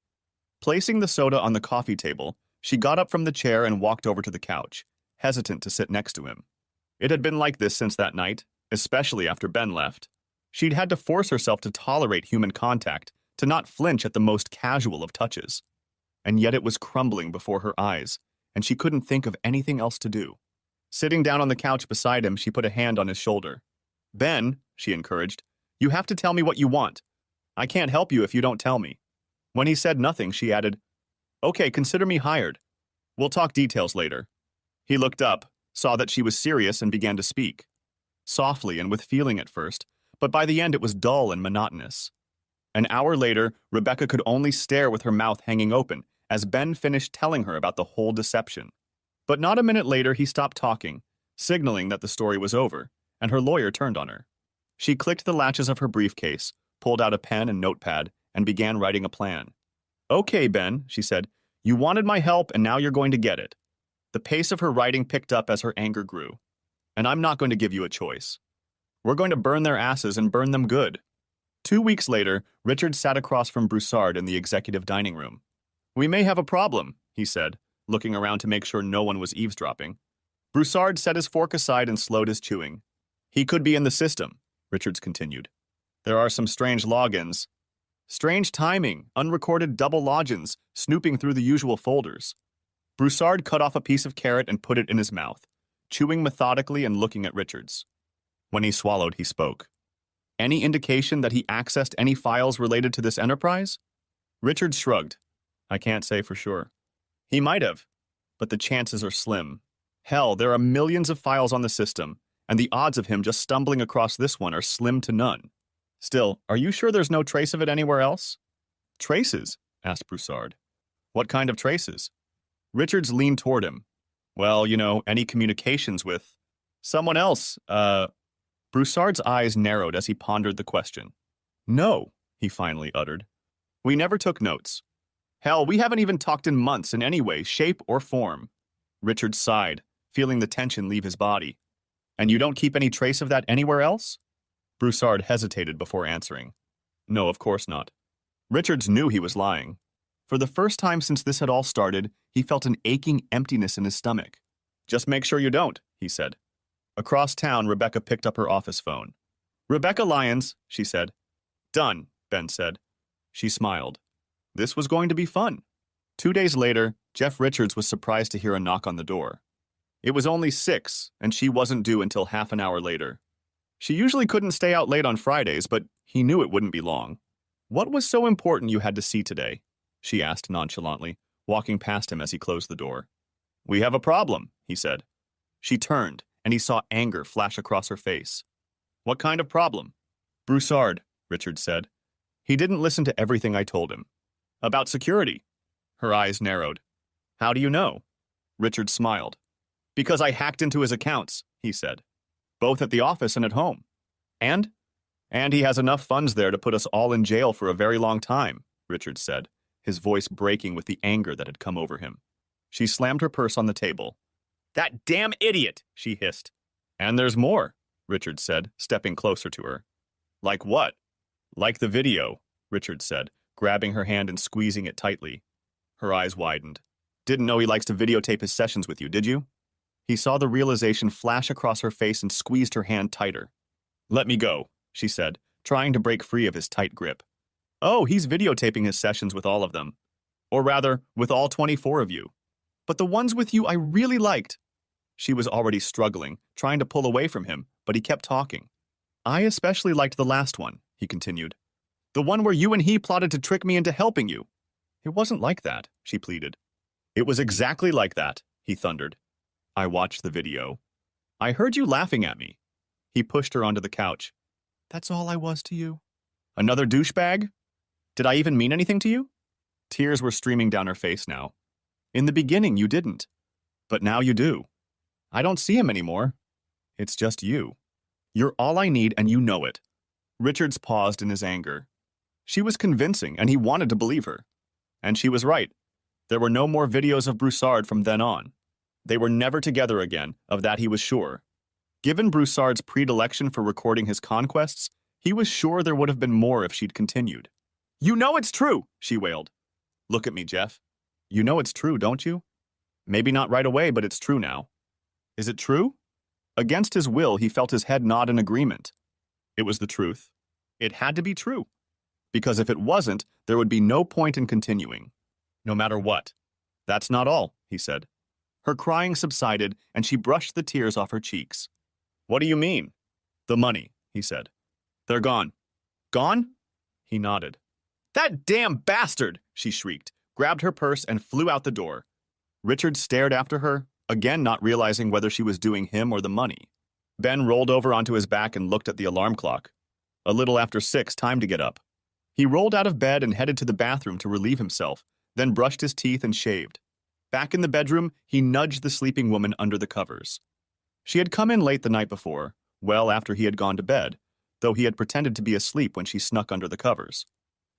Speaker 1: Placing the soda on the coffee table, she got up from the chair and walked over to the couch, hesitant to sit next to him. It had been like this since that night, especially after Ben left. She'd had to force herself to tolerate human contact, to not flinch at the most casual of touches. And yet it was crumbling before her eyes, and she couldn't think of anything else to do. Sitting down on the couch beside him, she put a hand on his shoulder. "Ben," she encouraged, "you have to tell me what you want. I can't help you if you don't tell me." When he said nothing, she added, "Okay, consider me hired. We'll talk details later." He looked up, saw that she was serious, and began to speak. Softly and with feeling at first, but by the end it was dull and monotonous. An hour later, Rebecca could only stare with her mouth hanging open as Ben finished telling her about the whole deception. But not a minute later, he stopped talking, signaling that the story was over, and her lawyer turned on her. She clicked the latches of her briefcase, pulled out a pen and notepad, and began writing a plan. "Okay, Ben," she said, "you wanted my help, and now you're going to get it." The pace of her writing picked up as her anger grew. "And I'm not going to give you a choice. We're going to burn their asses and burn them good." 2 weeks later, Richard sat across from Broussard in the executive dining room. "We may have a problem," he said, looking around to make sure no one was eavesdropping. Broussard set his fork aside and slowed his chewing. "He could be in the system," Richards continued. "There are some strange logins. Strange timing, unrecorded double logins, snooping through the usual folders." Broussard cut off a piece of carrot and put it in his mouth, chewing methodically and looking at Richards. When he swallowed, he spoke. "Any indication that he accessed any files related to this enterprise?" Richards shrugged. "I can't say for sure. He might have, but the chances are slim. Hell, there are millions of files on the system, and the odds of him just stumbling across this one are slim to none. Still, are you sure there's no trace of it anywhere else?" "Traces?" asked Broussard. "What kind of traces?" Richards leaned toward him. "Well, any communications with someone else, Broussard's eyes narrowed as he pondered the question. "No," he finally uttered. "We never took notes. Hell, we haven't even talked in months in any way, shape, or form." Richards sighed, feeling the tension leave his body. "And you don't keep any trace of that anywhere else?" Broussard hesitated before answering. "No, of course not." Richards knew he was lying. For the first time since this had all started, he felt an aching emptiness in his stomach. "Just make sure you don't," he said. Across town, Rebecca picked up her office phone. "Rebecca Lyons," she said. "Done," Ben said. She smiled. This was going to be fun. 2 days later, Jeff Richards was surprised to hear a knock on the door. It was only 6, and she wasn't due until half an hour later. She usually couldn't stay out late on Fridays, but he knew it wouldn't be long. "What was so important you had to see today?" she asked nonchalantly, walking past him as he closed the door. "We have a problem," he said. She turned, and he saw anger flash across her face. "What kind of problem?" "Broussard," Richard said. "He didn't listen to everything I told him. About security," Her eyes narrowed. How do you know? Richard smiled. Because I hacked into his accounts, he said. Both at the office and at home. And? And he has enough funds there to put us all in jail for a very long time, Richard said, his voice breaking with the anger that had come over him. She slammed her purse on the table. That damn idiot, she hissed. And there's more, Richard said, stepping closer to her. Like what? Like the video, Richard said, grabbing her hand and squeezing it tightly. Her eyes widened. Didn't know he likes to videotape his sessions with you, did you? He saw the realization flash across her face and squeezed her hand tighter. Let me go, she said, trying to break free of his tight grip. Oh, he's videotaping his sessions with all of them. Or rather, with all 24 of you. But the ones with you I really liked. She was already struggling, trying to pull away from him, but he kept talking. I especially liked the last one, he continued. The one where you and he plotted to trick me into helping you. It wasn't like that, she pleaded. It was exactly like that, he thundered. I watched the video. I heard you laughing at me. He pushed her onto the couch. That's all I was to you. Another douchebag? Did I even mean anything to you? Tears were streaming down her face now. In the beginning, you didn't. But now you do. I don't see him anymore. It's just you. You're all I need, and you know it. Richards paused in his anger. She was convincing, and he wanted to believe her. And she was right. There were no more videos of Broussard from then on. They were never together again, of that he was sure. Given Broussard's predilection for recording his conquests, he was sure there would have been more if she'd continued. You know it's true, she wailed. Look at me, Jeff. You know it's true, don't you? Maybe not right away, but it's true now. Is it true? Against his will, he felt his head nod in agreement. It was the truth. It had to be true. Because if it wasn't, there would be no point in continuing. No matter what. That's not all, he said. Her crying subsided, and she brushed the tears off her cheeks. What do you mean? The money, he said. They're gone. Gone? He nodded. That damn bastard, she shrieked, grabbed her purse and flew out the door. Richard stared after her, again not realizing whether she was doing him or the money. Ben rolled over onto his back and looked at the alarm clock. A little after 6, time to get up. He rolled out of bed and headed to the bathroom to relieve himself, then brushed his teeth and shaved. Back in the bedroom, he nudged the sleeping woman under the covers. She had come in late the night before, well after he had gone to bed, though he had pretended to be asleep when she snuck under the covers.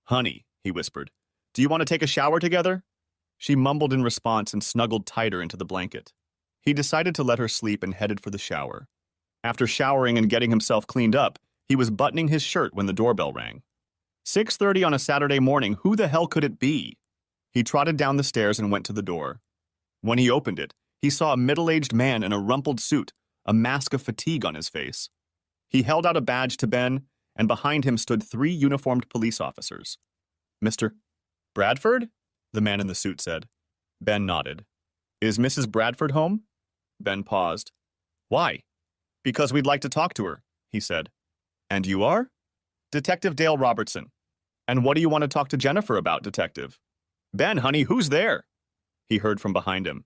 Speaker 1: Honey, he whispered, do you want to take a shower together? She mumbled in response and snuggled tighter into the blanket. He decided to let her sleep and headed for the shower. After showering and getting himself cleaned up, he was buttoning his shirt when the doorbell rang. 6:30 on a Saturday morning, who the hell could it be? He trotted down the stairs and went to the door. When he opened it, he saw a middle-aged man in a rumpled suit, a mask of fatigue on his face. He held out a badge to Ben, and behind him stood 3 uniformed police officers. Mr. Bradford? The man in the suit said. Ben nodded. Is Mrs. Bradford home? Ben paused. Why? Because we'd like to talk to her, he said. And you are? Detective Dale Robertson. And what do you want to talk to Jennifer about, Detective? Ben, honey, who's there? He heard from behind him.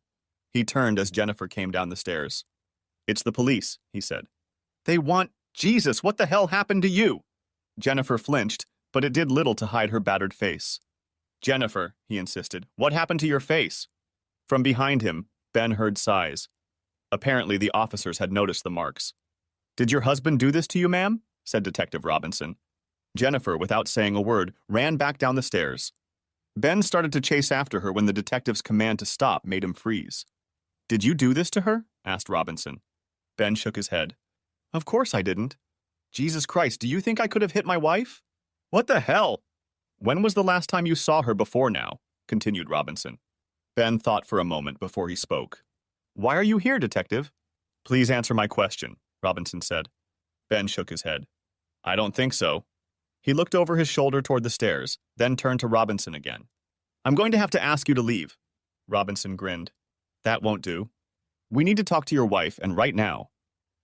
Speaker 1: He turned as Jennifer came down the stairs. It's the police, he said. They want... Jesus, what the hell happened to you? Jennifer flinched, but it did little to hide her battered face. Jennifer, he insisted, what happened to your face? From behind him, Ben heard sighs. Apparently, the officers had noticed the marks. Did your husband do this to you, ma'am? Said Detective Robinson. Jennifer, without saying a word, ran back down the stairs. Ben started to chase after her when the detective's command to stop made him freeze. Did you do this to her? Asked Robinson. Ben shook his head. Of course I didn't. Jesus Christ, do you think I could have hit my wife? What the hell? When was the last time you saw her before now? Continued Robinson. Ben thought for a moment before he spoke. Why are you here, Detective? Please answer my question, Robinson said. Ben shook his head. I don't think so. He looked over his shoulder toward the stairs, then turned to Robinson again. I'm going to have to ask you to leave. Robinson grinned. That won't do. We need to talk to your wife, and right now.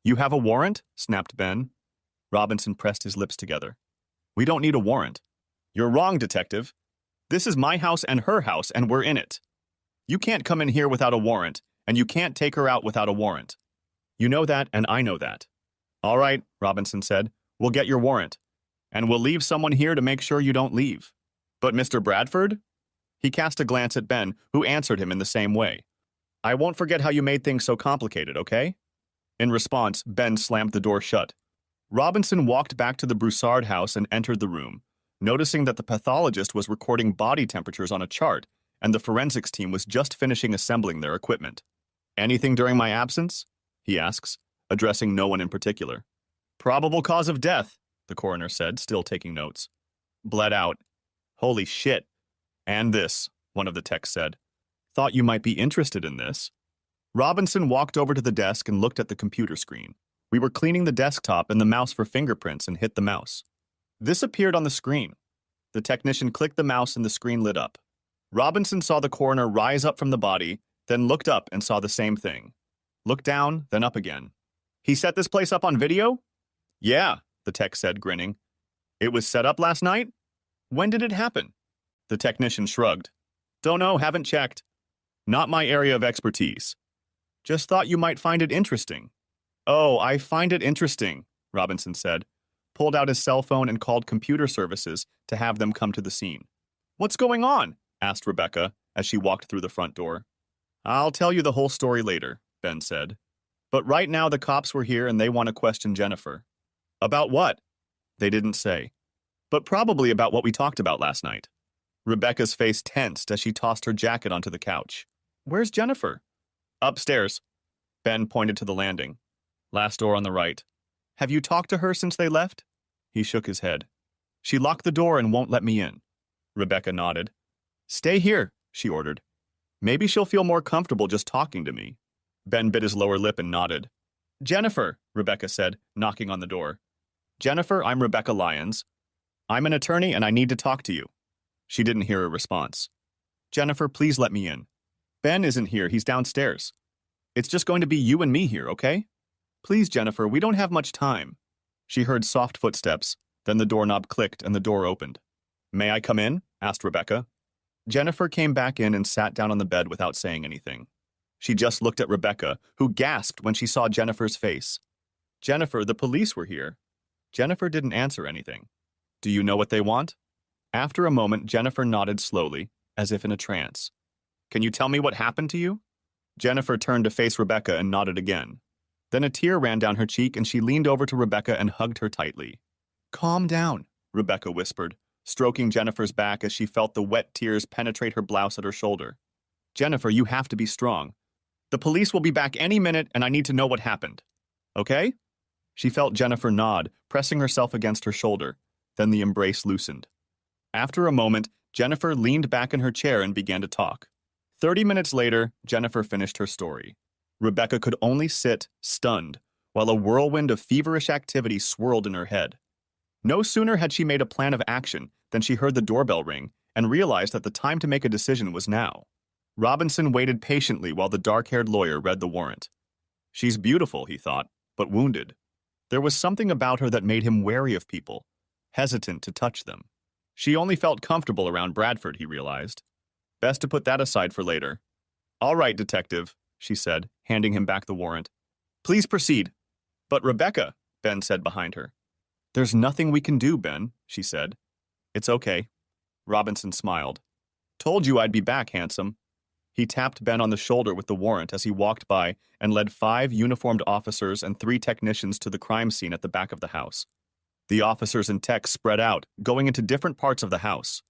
Speaker 1: You have a warrant? Snapped Ben. Robinson pressed his lips together. We don't need a warrant. You're wrong, Detective. This is my house and her house, and we're in it. You can't come in here without a warrant, and you can't take her out without a warrant. You know that, and I know that. All right, Robinson said. We'll get your warrant. And we'll leave someone here to make sure you don't leave. But Mr. Bradford? He cast a glance at Ben, who answered him in the same way. I won't forget how you made things so complicated, okay? In response, Ben slammed the door shut. Robinson walked back to the Broussard house and entered the room, noticing that the pathologist was recording body temperatures on a chart and the forensics team was just finishing assembling their equipment. Anything during my absence? He asks, addressing no one in particular. Probable cause of death, the coroner said, still taking notes. Bled out. Holy shit. And this, one of the techs said. Thought you might be interested in this. Robinson walked over to the desk and looked at the computer screen. We were cleaning the desktop and the mouse for fingerprints and hit the mouse. This appeared on the screen. The technician clicked the mouse and the screen lit up. Robinson saw the coroner rise up from the body, then looked up and saw the same thing. Looked down, then up again. He set this place up on video? Yeah, the tech said, grinning. It was set up last night? When did it happen? The technician shrugged. Don't know, haven't checked. Not my area of expertise. Just thought you might find it interesting. Oh, I find it interesting, Robinson said, pulled out his cell phone and called computer services to have them come to the scene. What's going on? Asked Rebecca as she walked through the front door. I'll tell you the whole story later, Ben said. But right now the cops were here and they want to question Jennifer. About what? They didn't say. But probably about what we talked about last night. Rebecca's face tensed as she tossed her jacket onto the couch. Where's Jennifer? Upstairs. Ben pointed to the landing. Last door on the right. Have you talked to her since they left? He shook his head. She locked the door and won't let me in. Rebecca nodded. Stay here, she ordered. Maybe she'll feel more comfortable just talking to me. Ben bit his lower lip and nodded. Jennifer, Rebecca said, knocking on the door. Jennifer, I'm Rebecca Lyons. I'm an attorney and I need to talk to you. She didn't hear a response. Jennifer, please let me in. Ben isn't here, he's downstairs. It's just going to be you and me here, okay? Please, Jennifer, we don't have much time. She heard soft footsteps, then the doorknob clicked and the door opened. May I come in? Asked Rebecca. Jennifer came back in and sat down on the bed without saying anything. She just looked at Rebecca, who gasped when she saw Jennifer's face. Jennifer, the police were here. Jennifer didn't answer anything. Do you know what they want? After a moment, Jennifer nodded slowly, as if in a trance. Can you tell me what happened to you? Jennifer turned to face Rebecca and nodded again. Then a tear ran down her cheek and she leaned over to Rebecca and hugged her tightly. Calm down, Rebecca whispered, stroking Jennifer's back as she felt the wet tears penetrate her blouse at her shoulder. Jennifer, you have to be strong. The police will be back any minute and I need to know what happened. Okay? She felt Jennifer nod, pressing herself against her shoulder. Then the embrace loosened. After a moment, Jennifer leaned back in her chair and began to talk. 30 minutes later, Jennifer finished her story. Rebecca could only sit, stunned, while a whirlwind of feverish activity swirled in her head. No sooner had she made a plan of action than she heard the doorbell ring and realized that the time to make a decision was now. Robinson waited patiently while the dark-haired lawyer read the warrant. She's beautiful, he thought, but wounded. There was something about her that made him wary of people, hesitant to touch them. She only felt comfortable around Bradford, he realized. Best to put that aside for later. All right, detective, she said, handing him back the warrant. Please proceed. But Rebecca, Ben said behind her. There's nothing we can do, Ben, she said. It's okay. Robinson smiled. Told you I'd be back, handsome. He tapped Ben on the shoulder with the warrant as he walked by and led 5 uniformed officers and 3 technicians to the crime scene at the back of the house. The officers and techs spread out, going into different parts of the house.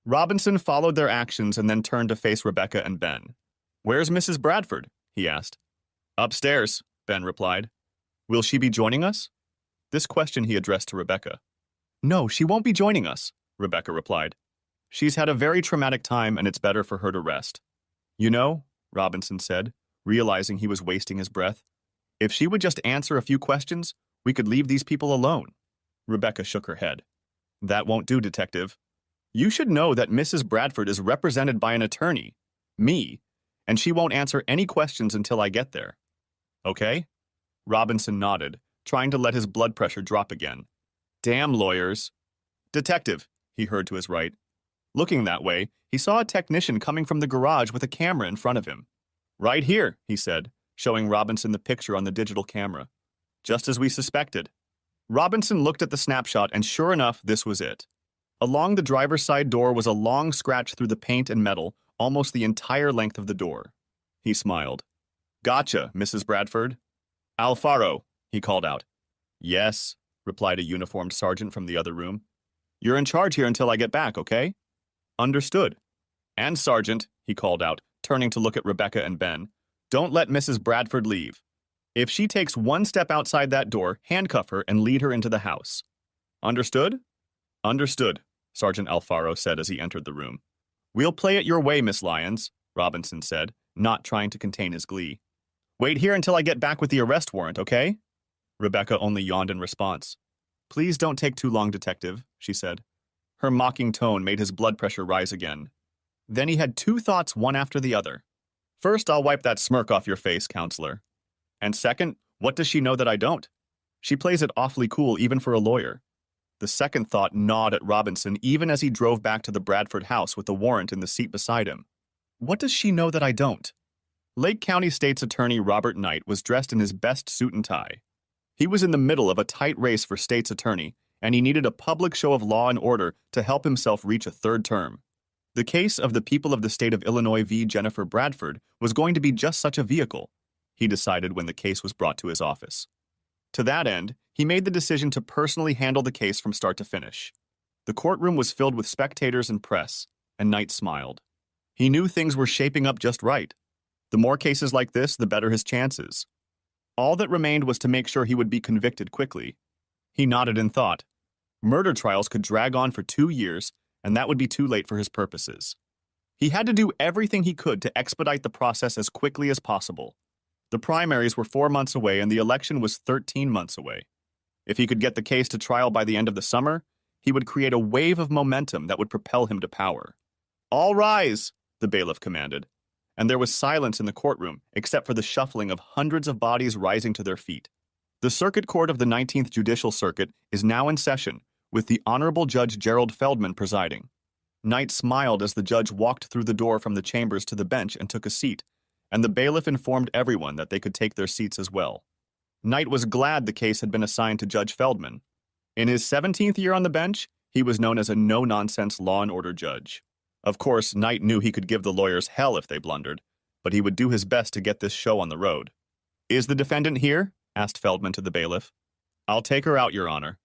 Speaker 1: Robinson followed their actions and then turned to face Rebecca and Ben. Where's Mrs. Bradford? He asked. Upstairs, Ben replied. Will she be joining us? This question he addressed to Rebecca. No, she won't be joining us, Rebecca replied. She's had a very traumatic time and it's better for her to rest. You know, Robinson said, realizing he was wasting his breath, if she would just answer a few questions, we could leave these people alone. Rebecca shook her head. That won't do, detective. You should know that Mrs. Bradford is represented by an attorney, me, and she won't answer any questions until I get there. Okay? Robinson nodded, trying to let his blood pressure drop again. Damn lawyers. Detective, he heard to his right. Looking that way, he saw a technician coming from the garage with a camera in front of him. Right here, he said, showing Robinson the picture on the digital camera. Just as we suspected. Robinson looked at the snapshot and sure enough, this was it. Along the driver's side door was a long scratch through the paint and metal, almost the entire length of the door. He smiled. Gotcha, Mrs. Bradford. Alfaro, he called out. Yes, replied a uniformed sergeant from the other room. You're in charge here until I get back, okay? Understood. And Sergeant, he called out, turning to look at Rebecca and Ben, don't let Mrs. Bradford leave. If she takes one step outside that door, handcuff her and lead her into the house. Understood? Understood, Sergeant Alfaro said as he entered the room. We'll play it your way, Miss Lyons, Robinson said, not trying to contain his glee. Wait here until I get back with the arrest warrant, okay? Rebecca only yawned in response. Please don't take too long, Detective, she said. Her mocking tone made his blood pressure rise again. Then he had two thoughts, one after the other. First, I'll wipe that smirk off your face, counselor. And second, what does she know that I don't? She plays it awfully cool even for a lawyer. The second thought gnawed at Robinson even as he drove back to the Bradford house with the warrant in the seat beside him. What does she know that I don't? Lake County State's Attorney Robert Knight was dressed in his best suit and tie. He was in the middle of a tight race for state's attorney, and he needed a public show of law and order to help himself reach a third term. The case of the people of the state of Illinois v. Jennifer Bradford was going to be just such a vehicle, he decided when the case was brought to his office. To that end, he made the decision to personally handle the case from start to finish. The courtroom was filled with spectators and press, and Knight smiled. He knew things were shaping up just right. The more cases like this, the better his chances. All that remained was to make sure he would be convicted quickly. He nodded in thought. Murder trials could drag on for 2 years, and that would be too late for his purposes. He had to do everything he could to expedite the process as quickly as possible. The primaries were 4 months away, and the election was 13 months away. If he could get the case to trial by the end of the summer, he would create a wave of momentum that would propel him to power. All rise, the bailiff commanded, and there was silence in the courtroom except for the shuffling of hundreds of bodies rising to their feet. The Circuit Court of the 19th Judicial Circuit is now in session, with the Honorable Judge Gerald Feldman presiding. Knight smiled as the judge walked through the door from the chambers to the bench and took a seat, and the bailiff informed everyone that they could take their seats as well. Knight was glad the case had been assigned to Judge Feldman. In his 17th year on the bench, he was known as a no-nonsense law and order judge. Of course, Knight knew he could give the lawyers hell if they blundered, but he would do his best to get this show on the road. Is the defendant here? Asked Feldman to the bailiff. I'll take her out, Your Honor.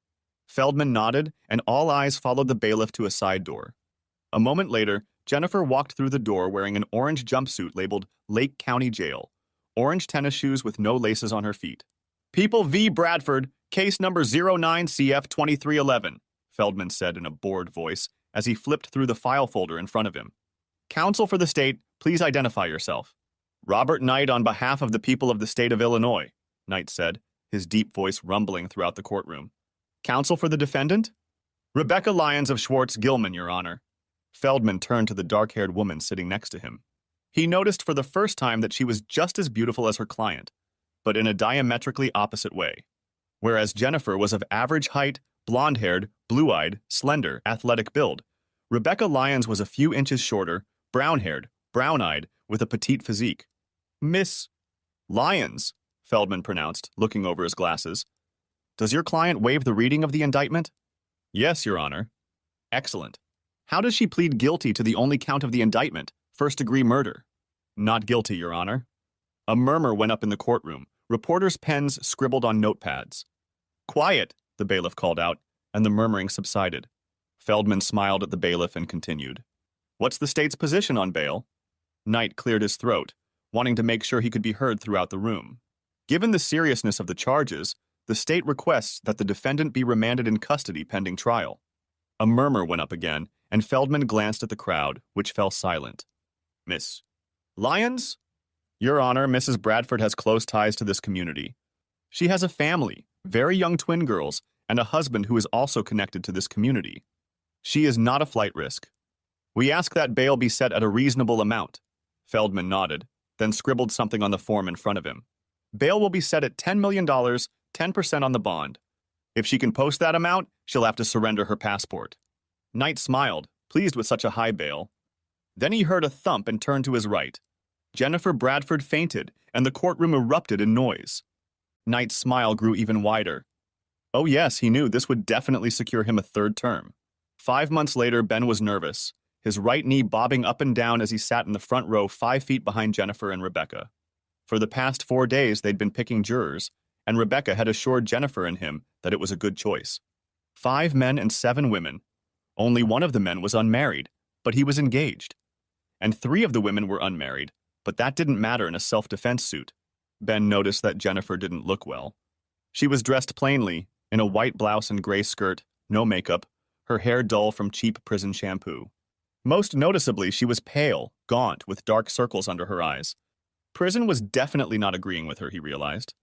Speaker 1: Feldman nodded, and all eyes followed the bailiff to a side door. A moment later, Jennifer walked through the door wearing an orange jumpsuit labeled Lake County Jail, orange tennis shoes with no laces on her feet. People v. Bradford, case number 09CF2311, Feldman said in a bored voice as he flipped through the file folder in front of him. Counsel for the state, please identify yourself. Robert Knight on behalf of the people of the state of Illinois, Knight said, his deep voice rumbling throughout the courtroom. Counsel for the defendant? Rebecca Lyons of Schwartz-Gilman, Your Honor. Feldman turned to the dark-haired woman sitting next to him. He noticed for the first time that she was just as beautiful as her client, but in a diametrically opposite way. Whereas Jennifer was of average height, blonde-haired, blue-eyed, slender, athletic build, Rebecca Lyons was a few inches shorter, brown-haired, brown-eyed, with a petite physique. Miss Lyons, Feldman pronounced, looking over his glasses. Does your client waive the reading of the indictment? Yes, Your Honor. Excellent. How does she plead guilty to the only count of the indictment, first-degree murder? Not guilty, Your Honor. A murmur went up in the courtroom. Reporters' pens scribbled on notepads. Quiet, the bailiff called out, and the murmuring subsided. Feldman smiled at the bailiff and continued. What's the state's position on bail? Knight cleared his throat, wanting to make sure he could be heard throughout the room. Given the seriousness of the charges, the state requests that the defendant be remanded in custody pending trial. A murmur went up again, and Feldman glanced at the crowd, which fell silent. Miss Lyons? Your Honor, Mrs. Bradford has close ties to this community. She has a family, very young twin girls, and a husband who is also connected to this community. She is not a flight risk. We ask that bail be set at a reasonable amount. Feldman nodded, then scribbled something on the form in front of him. Bail will be set at $10 million, 10% on the bond. If she can post that amount, she'll have to surrender her passport. Knight smiled, pleased with such a high bail. Then he heard a thump and turned to his right. Jennifer Bradford fainted, and the courtroom erupted in noise. Knight's smile grew even wider. Oh yes, he knew this would definitely secure him a third term. 5 months later, Ben was nervous, his right knee bobbing up and down as he sat in the front row 5 feet behind Jennifer and Rebecca. For the past 4 days, they'd been picking jurors, and Rebecca had assured Jennifer and him that it was a good choice. 5 men and 7 women. Only one of the men was unmarried, but he was engaged. And 3 of the women were unmarried, but that didn't matter in a self-defense suit. Ben noticed that Jennifer didn't look well. She was dressed plainly, in a white blouse and gray skirt, no makeup, her hair dull from cheap prison shampoo. Most noticeably, she was pale, gaunt, with dark circles under her eyes. Prison was definitely not agreeing with her, he realized.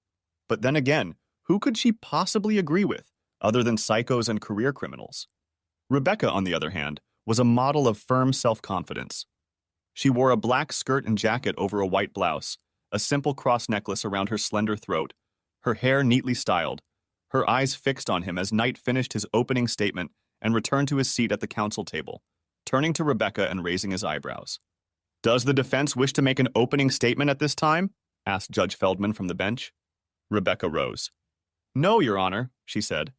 Speaker 1: But then again, who could she possibly agree with, other than psychos and career criminals? Rebecca, on the other hand, was a model of firm self-confidence. She wore a black skirt and jacket over a white blouse, a simple cross necklace around her slender throat, her hair neatly styled, her eyes fixed on him as Knight finished his opening statement and returned to his seat at the counsel table, turning to Rebecca and raising his eyebrows. "Does the defense wish to make an opening statement at this time?" asked Judge Feldman from the bench. Rebecca rose. "No, Your Honor," she said.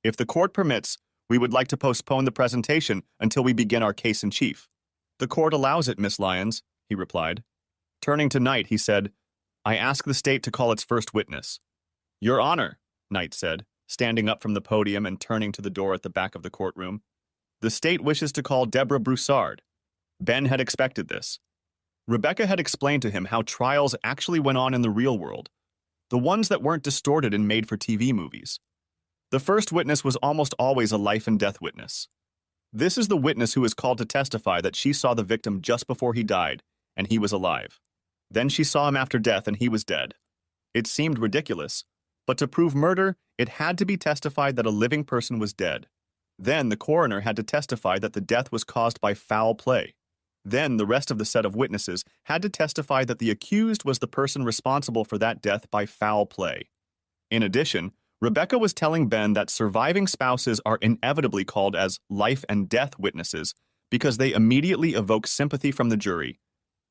Speaker 1: "If the court permits, we would like to postpone the presentation until we begin our case in chief." "The court allows it, Miss Lyons," he replied. Turning to Knight, he said, "I ask the state to call its first witness." "Your Honor," Knight said, standing up from the podium and turning to the door at the back of the courtroom. "The state wishes to call Deborah Broussard." Ben had expected this. Rebecca had explained to him how trials actually went on in the real world, the ones that weren't distorted and made for TV movies. The first witness was almost always a life and death witness. This is the witness who is called to testify that she saw the victim just before he died, and he was alive. Then she saw him after death, and he was dead. It seemed ridiculous, but to prove murder, it had to be testified that a living person was dead. Then the coroner had to testify that the death was caused by foul play. Then the rest of the set of witnesses had to testify that the accused was the person responsible for that death by foul play. In addition, Rebecca was telling Ben that surviving spouses are inevitably called as life and death witnesses because they immediately evoke sympathy from the jury,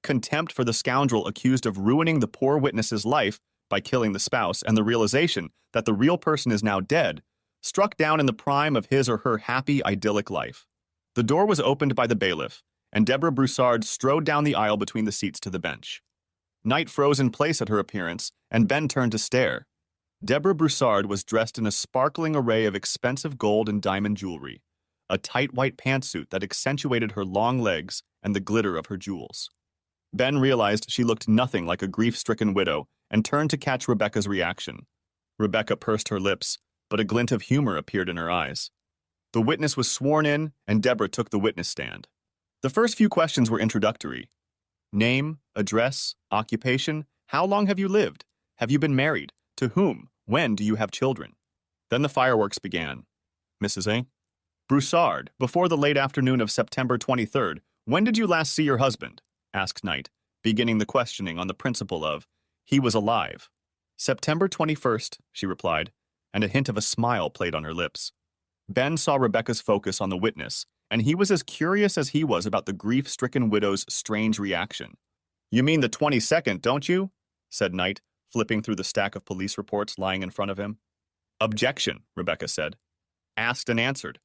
Speaker 1: contempt for the scoundrel accused of ruining the poor witness's life by killing the spouse, and the realization that the real person is now dead, struck down in the prime of his or her happy, idyllic life. The door was opened by the bailiff, and Deborah Broussard strode down the aisle between the seats to the bench. Knight froze in place at her appearance, and Ben turned to stare. Deborah Broussard was dressed in a sparkling array of expensive gold and diamond jewelry, a tight white pantsuit that accentuated her long legs and the glitter of her jewels. Ben realized she looked nothing like a grief-stricken widow and turned to catch Rebecca's reaction. Rebecca pursed her lips, but a glint of humor appeared in her eyes. The witness was sworn in, and Deborah took the witness stand. The first few questions were introductory. Name, address, occupation, how long have you lived? Have you been married? To whom? When do you have children? Then the fireworks began. Mrs. A. Broussard, before the late afternoon of September 23rd, when did you last see your husband? Asked Knight, beginning the questioning on the principle of, he was alive. September 21st, she replied, and a hint of a smile played on her lips. Ben saw Rebecca's focus on the witness, and he was as curious as he was about the grief-stricken widow's strange reaction. You mean the 22nd, don't you? Said Knight, flipping through the stack of police reports lying in front of him. Objection, Rebecca said. Asked and answered.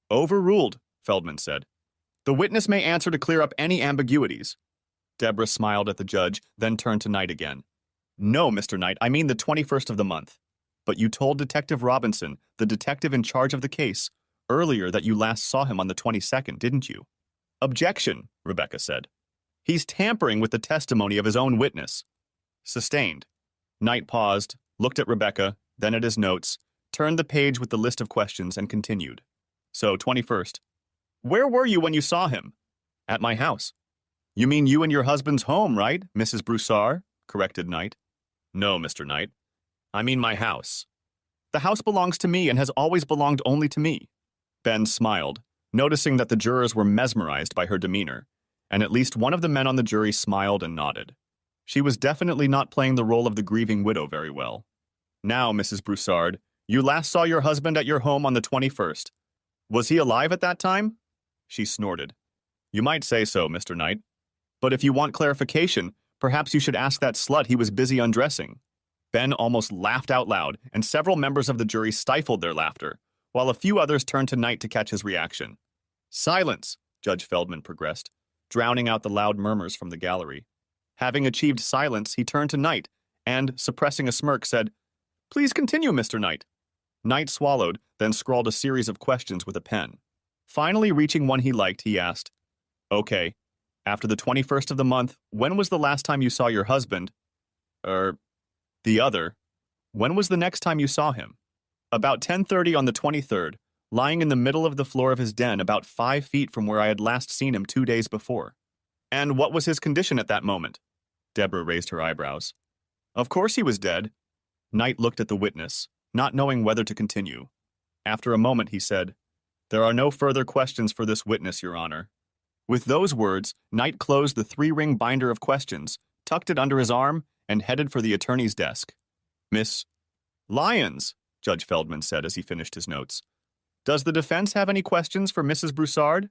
Speaker 1: Overruled, Feldman said. The witness may answer to clear up any ambiguities. Deborah smiled at the judge, then turned to Knight again. No, Mr. Knight, I mean the 21st of the month. But you told Detective Robinson, the detective in charge of the case, earlier that you last saw him on the 22nd, didn't you? Objection, Rebecca said. He's tampering with the testimony of his own witness. Sustained. Knight paused, looked at Rebecca, then at his notes, turned the page with the list of questions, and continued. So, 21st. Where were you when you saw him? At my house. You mean you and your husband's home, right, Mrs. Broussard? Corrected Knight. No, Mr. Knight. I mean my house. The house belongs to me and has always belonged only to me. Ben smiled, noticing that the jurors were mesmerized by her demeanor, and at least one of the men on the jury smiled and nodded. She was definitely not playing the role of the grieving widow very well. Now, Mrs. Broussard, you last saw your husband at your home on the 21st. Was he alive at that time? She snorted. You might say so, Mr. Knight. But if you want clarification, perhaps you should ask that slut he was busy undressing. Ben almost laughed out loud, and several members of the jury stifled their laughter, while a few others turned to Knight to catch his reaction. Silence, Judge Feldman progressed, drowning out the loud murmurs from the gallery. Having achieved silence, he turned to Knight and, suppressing a smirk, said, "Please continue, Mr. Knight." Knight swallowed, then scrawled a series of questions with a pen. Finally reaching one he liked, he asked, "Okay, after the 21st of the month, when was the last time you saw your husband? The other. When was the next time you saw him?" "About 10:30 on the 23rd, lying in the middle of the floor of his den about 5 feet from where I had last seen him 2 days before." "And what was his condition at that moment?" Deborah raised her eyebrows. "Of course he was dead." Knight looked at the witness, not knowing whether to continue. After a moment, he said, "There are no further questions for this witness, Your Honor." With those words, Knight closed the 3-ring binder of questions, tucked it under his arm, and headed for the attorney's desk. "Miss Lyons," Judge Feldman said as he finished his notes, "does the defense have any questions for Mrs. Broussard?"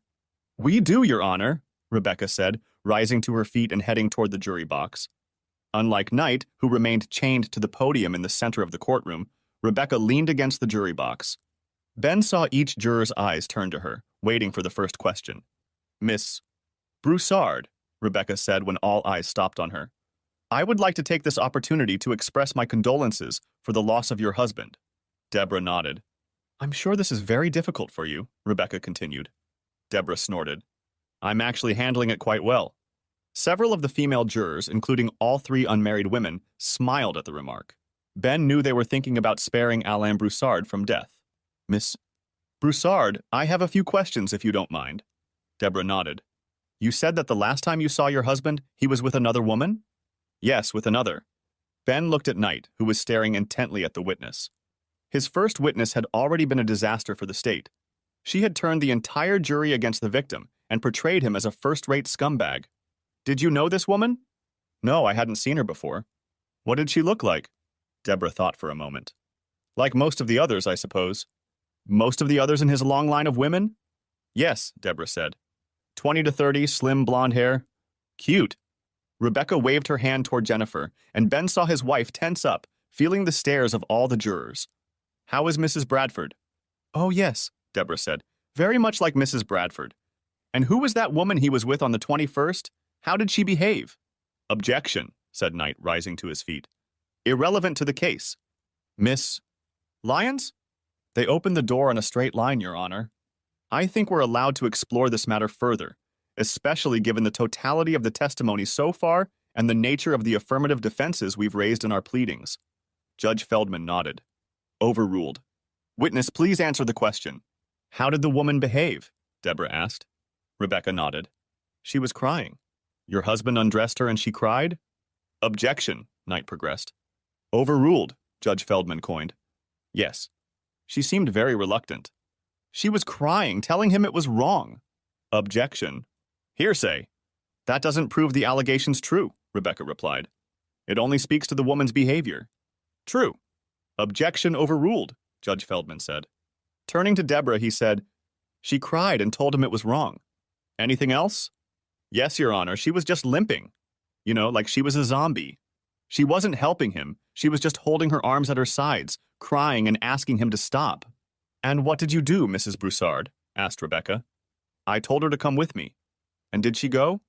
Speaker 1: "We do, Your Honor," Rebecca said, rising to her feet and heading toward the jury box. Unlike Knight, who remained chained to the podium in the center of the courtroom, Rebecca leaned against the jury box. Ben saw each juror's eyes turn to her, waiting for the first question. "Miss Broussard," Rebecca said when all eyes stopped on her, "I would like to take this opportunity to express my condolences for the loss of your husband." Deborah nodded. "I'm sure this is very difficult for you," Rebecca continued. Deborah snorted. "I'm actually handling it quite well." Several of the female jurors, including all 3 unmarried women, smiled at the remark. Ben knew they were thinking about sparing Alain Broussard from death. "Miss Broussard, I have a few questions if you don't mind." Deborah nodded. "You said that the last time you saw your husband, he was with another woman?" "Yes, with another." Ben looked at Knight, who was staring intently at the witness. His first witness had already been a disaster for the state. She had turned the entire jury against the victim and portrayed him as a first-rate scumbag. "Did you know this woman?" "No, I hadn't seen her before." "What did she look like?" Deborah thought for a moment. "Like most of the others, I suppose." "Most of the others in his long line of women?" "Yes," Deborah said. 20 to 30, slim blonde hair. Cute." Rebecca waved her hand toward Jennifer, and Ben saw his wife tense up, feeling the stares of all the jurors. "How is Mrs. Bradford?" "Oh, yes," Deborah said. "Very much like Mrs. Bradford." "And who was that woman he was with on the 21st? How did she behave?" "Objection," said Knight, rising to his feet. "Irrelevant to the case." "Miss Lyons?" "They opened the door on a straight line, Your Honor." "I think we're allowed to explore this matter further, especially given the totality of the testimony so far and the nature of the affirmative defenses we've raised in our pleadings." Judge Feldman nodded. "Overruled." "Witness, please answer the question." "How did the woman behave?" Deborah asked. Rebecca nodded. "She was crying." "Your husband undressed her and she cried?" "Objection," Knight progressed. "Overruled," Judge Feldman coined. "Yes." "She seemed very reluctant." "She was crying, telling him it was wrong." "Objection." "Hearsay." "That doesn't prove the allegation's true," Rebecca replied. "It only speaks to the woman's behavior." "True." "Objection overruled," Judge Feldman said. Turning to Deborah, he said, "She cried and told him it was wrong." "Anything else?" "Yes, Your Honor, she was just limping. You know, like she was a zombie. She wasn't helping him, she was just holding her arms at her sides, crying and asking him to stop." "And what did you do, Mrs. Broussard?" asked Rebecca. "I told her to come with me." "And did she go?"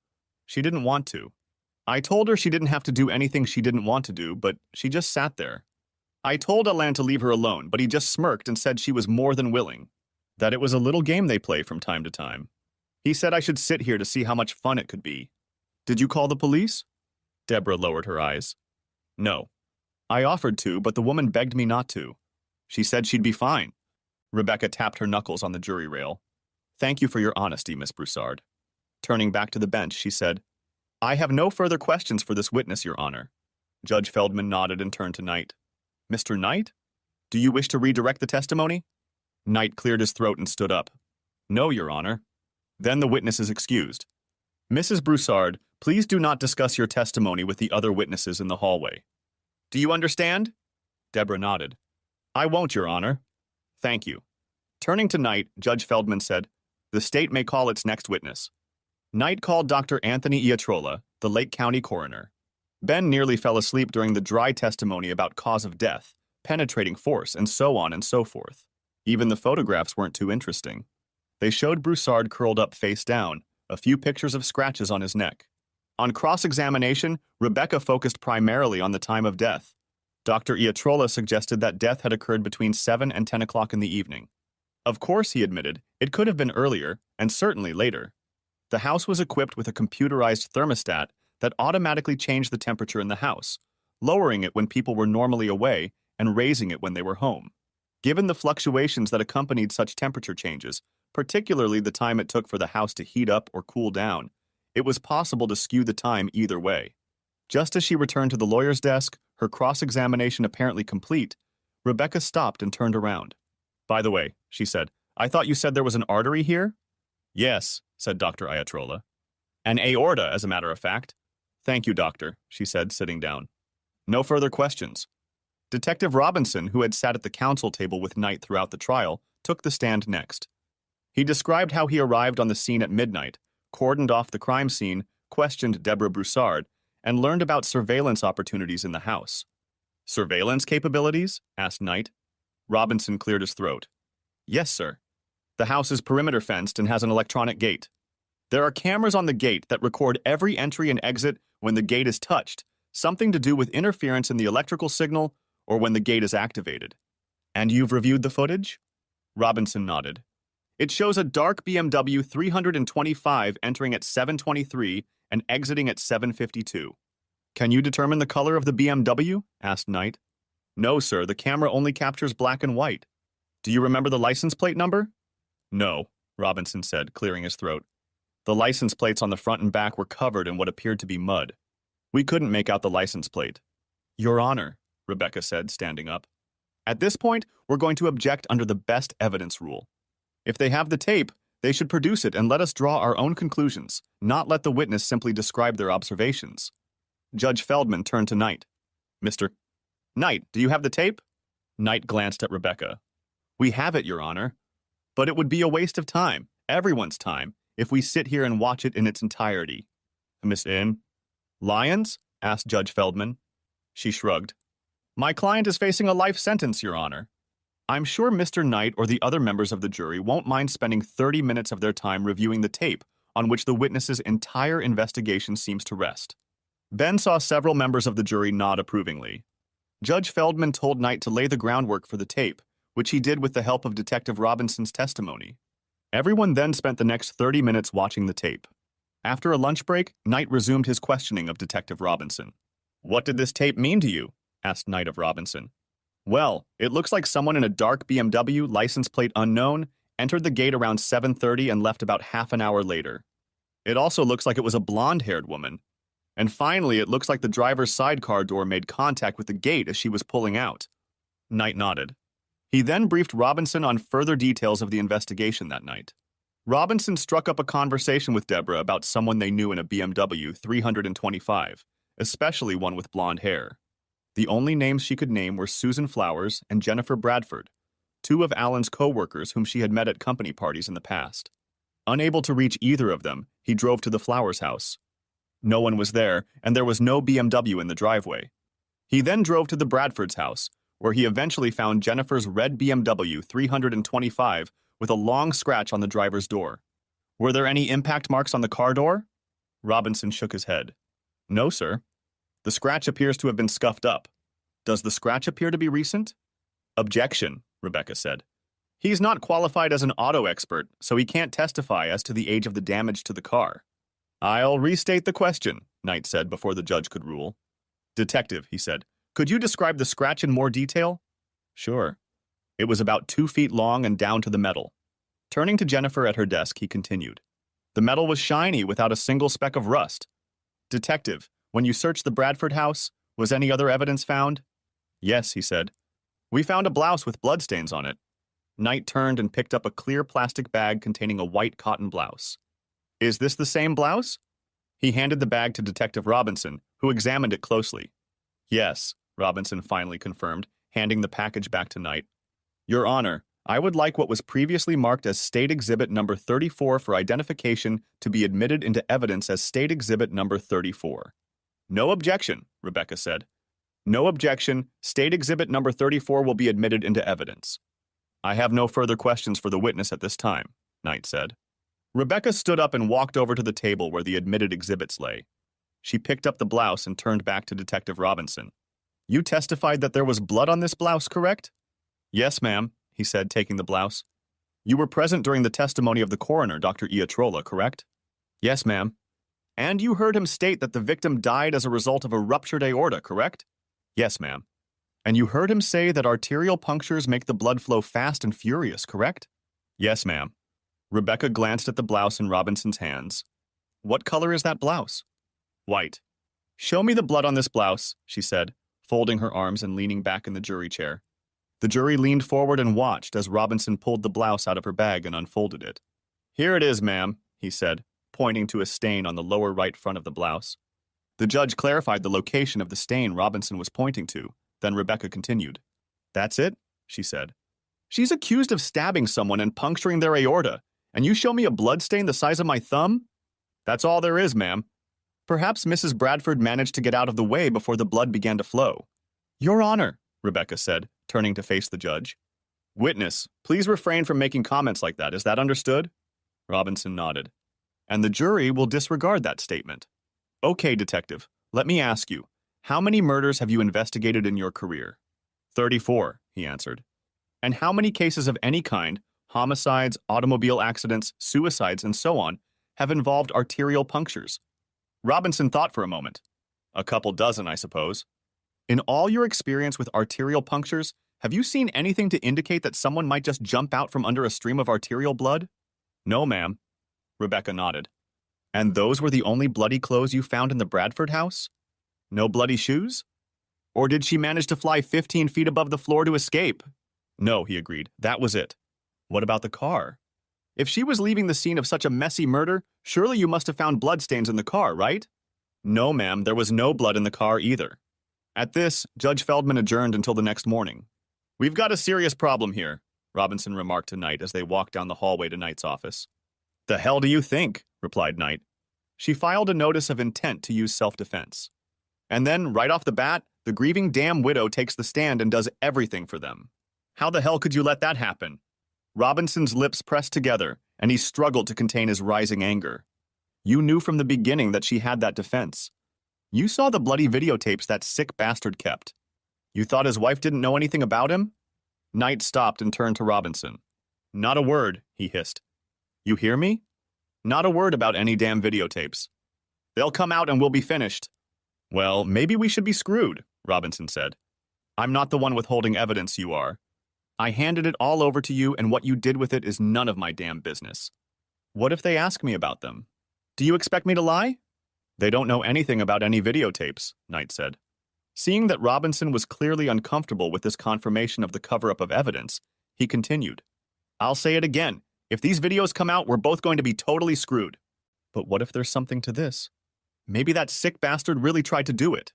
Speaker 1: "She didn't want to." "I told her she didn't have to do anything she didn't want to do, but she just sat there." "I told Alain to leave her alone, but he just smirked and said she was more than willing. That it was a little game they play from time to time. He said I should sit here to see how much fun it could be." "Did you call the police?" Deborah lowered her eyes. "No. I offered to, but the woman begged me not to. She said she'd be fine." Rebecca tapped her knuckles on the jury rail. "Thank you for your honesty, Miss Broussard." Turning back to the bench, she said, "I have no further questions for this witness, Your Honor." Judge Feldman nodded and turned to Knight. "Mr. Knight? Do you wish to redirect the testimony?" Knight cleared his throat and stood up. "No, Your Honor." "Then the witness is excused. Mrs. Broussard, please do not discuss your testimony with the other witnesses in the hallway." "Do you understand?" Deborah nodded. "I won't, Your Honor." "Thank you." Turning to Knight, Judge Feldman said, "The state may call its next witness." Knight called Dr. Anthony Iatrola, the Lake County coroner. Ben nearly fell asleep during the dry testimony about cause of death, penetrating force, and so on and so forth. Even the photographs weren't too interesting. They showed Broussard curled up face down, a few pictures of scratches on his neck. On cross-examination, Rebecca focused primarily on the time of death. Dr. Iatrola suggested that death had occurred between 7 and 10 o'clock in the evening. Of course, he admitted, it could have been earlier, and certainly later. The house was equipped with a computerized thermostat that automatically changed the temperature in the house, lowering it when people were normally away and raising it when they were home. Given the fluctuations that accompanied such temperature changes, particularly the time it took for the house to heat up or cool down, it was possible to skew the time either way. Just as she returned to the lawyer's desk, her cross-examination apparently complete, Rebecca stopped and turned around. "By the way," she said, "I thought you said there was an artery here?" "Yes," said Dr. Iatrola. "An aorta, as a matter of fact." "Thank you, doctor," she said, sitting down. No further questions. Detective Robinson, who had sat at the counsel table with Knight throughout the trial, took the stand next. He described how he arrived on the scene at midnight, cordoned off the crime scene, questioned Deborah Broussard, and learned about surveillance opportunities in the house. "Surveillance capabilities?" asked Knight. Robinson cleared his throat. "Yes, sir. The house is perimeter fenced and has an electronic gate. There are cameras on the gate that record every entry and exit when the gate is touched, something to do with interference in the electrical signal or when the gate is activated." "And you've reviewed the footage?" Robinson nodded. "It shows a dark BMW 325 entering at 7:23 and exiting at 7:52. "Can you determine the color of the BMW?" asked Knight. "No, sir. The camera only captures black and white." "Do you remember the license plate number?" "No," Robinson said, clearing his throat. "The license plates on the front and back were covered in what appeared to be mud. We couldn't make out the license plate." "Your Honor," Rebecca said, standing up. "At this point, we're going to object under the best evidence rule. If they have the tape, they should produce it and let us draw our own conclusions, not let the witness simply describe their observations." Judge Feldman turned to Knight. "Mr. Knight, do you have the tape?" Knight glanced at Rebecca. "We have it, Your Honor. But it would be a waste of time, everyone's time, if we sit here and watch it in its entirety." "Miss Lyons?" asked Judge Feldman. She shrugged. "My client is facing a life sentence, Your Honor. I'm sure Mr. Knight or the other members of the jury won't mind spending 30 minutes of their time reviewing the tape on which the witness's entire investigation seems to rest." Ben saw several members of the jury nod approvingly. Judge Feldman told Knight to lay the groundwork for the tape, which he did with the help of Detective Robinson's testimony. Everyone then spent the next 30 minutes watching the tape. After a lunch break, Knight resumed his questioning of Detective Robinson. "What did this tape mean to you?" asked Knight of Robinson. "Well, it looks like someone in a dark BMW, license plate unknown, entered the gate around 7:30 and left about half an hour later. It also looks like it was a blonde-haired woman. And finally, it looks like the driver's sidecar door made contact with the gate as she was pulling out." Knight nodded. He then briefed Robinson on further details of the investigation that night. Robinson struck up a conversation with Deborah about someone they knew in a BMW 325, especially one with blonde hair. The only names she could name were Susan Flowers and Jennifer Bradford, two of Alan's co-workers whom she had met at company parties in the past. Unable to reach either of them, he drove to the Flowers house. No one was there, and there was no BMW in the driveway. He then drove to the Bradford's house, where he eventually found Jennifer's red BMW 325 with a long scratch on the driver's door. "Were there any impact marks on the car door?" Robinson shook his head. "No, sir. The scratch appears to have been scuffed up. Does the scratch appear to be recent?" "Objection," Rebecca said. "He's not qualified as an auto expert, so he can't testify as to the age of the damage to the car." "I'll restate the question," Knight said before the judge could rule. "Detective," he said, "could you describe the scratch in more detail?" "Sure. It was about 2 feet long and down to the metal." Turning to Jennifer at her desk, he continued. "The metal was shiny without a single speck of rust." "Detective, when you searched the Bradford house, was any other evidence found?" "Yes," he said. "We found a blouse with bloodstains on it." Knight turned and picked up a clear plastic bag containing a white cotton blouse. "Is this the same blouse?" He handed the bag to Detective Robinson, who examined it closely. "Yes," Robinson finally confirmed, handing the package back to Knight. "Your Honor, I would like what was previously marked as State Exhibit Number 34 for identification to be admitted into evidence as State Exhibit Number 34. "No objection," Rebecca said. "No objection. State Exhibit Number 34 will be admitted into evidence." "I have no further questions for the witness at this time." Knight said. Rebecca stood up and walked over to the table where the admitted exhibits lay. She picked up the blouse and turned back to Detective Robinson. You testified that there was blood on this blouse, correct? Yes, ma'am, he said, taking the blouse. You were present during the testimony of the coroner, Dr. Iatrola, correct? Yes, ma'am. And you heard him state that the victim died as a result of a ruptured aorta, correct? Yes, ma'am. And you heard him say that arterial punctures make the blood flow fast and furious, correct? Yes, ma'am. Rebecca glanced at the blouse in Robinson's hands. What color is that blouse? White. Show me the blood on this blouse, she said, folding her arms and leaning back in the jury chair. The jury leaned forward and watched as Robinson pulled the blouse out of her bag and unfolded it. Here it is, ma'am, he said, pointing to a stain on the lower right front of the blouse. The judge clarified the location of the stain Robinson was pointing to. Then Rebecca continued. That's it, she said. She's accused of stabbing someone and puncturing their aorta, and you show me a blood stain the size of my thumb? That's all there is, ma'am. Perhaps Mrs. Bradford managed to get out of the way before the blood began to flow. Your Honor, Rebecca said, turning to face the judge. Witness, please refrain from making comments like that. Is that understood? Robinson nodded. And the jury will disregard that statement. Okay, detective, let me ask you, how many murders have you investigated in your career? 34, he answered. And how many cases of any kind, homicides, automobile accidents, suicides, and so on, have involved arterial punctures? Robinson thought for a moment. A couple dozen, I suppose. In all your experience with arterial punctures, have you seen anything to indicate that someone might just jump out from under a stream of arterial blood? No, ma'am. Rebecca nodded. And those were the only bloody clothes you found in the Bradford house? No bloody shoes? Or did she manage to fly 15 feet above the floor to escape? No, he agreed. That was it. What about the car? If she was leaving the scene of such a messy murder, surely you must have found bloodstains in the car, right? No, ma'am, there was no blood in the car either. At this, Judge Feldman adjourned until the next morning. We've got a serious problem here, Robinson remarked to Knight as they walked down the hallway to Knight's office. The hell do you think? Replied Knight. She filed a notice of intent to use self-defense. And then, right off the bat, the grieving damn widow takes the stand and does everything for them. How the hell could you let that happen? Robinson's lips pressed together, and he struggled to contain his rising anger. You knew from the beginning that she had that defense. You saw the bloody videotapes that sick bastard kept. You thought his wife didn't know anything about him? Knight stopped and turned to Robinson. Not a word, he hissed. You hear me? Not a word about any damn videotapes. They'll come out and we'll be finished. Well, maybe we should be screwed, Robinson said. I'm not the one withholding evidence, you are. I handed it all over to you, and what you did with it is none of my damn business. What if they ask me about them? Do you expect me to lie? They don't know anything about any videotapes, Knight said. Seeing that Robinson was clearly uncomfortable with this confirmation of the cover-up of evidence, he continued. I'll say it again. If these videos come out, we're both going to be totally screwed. But what if there's something to this? Maybe that sick bastard really tried to do it.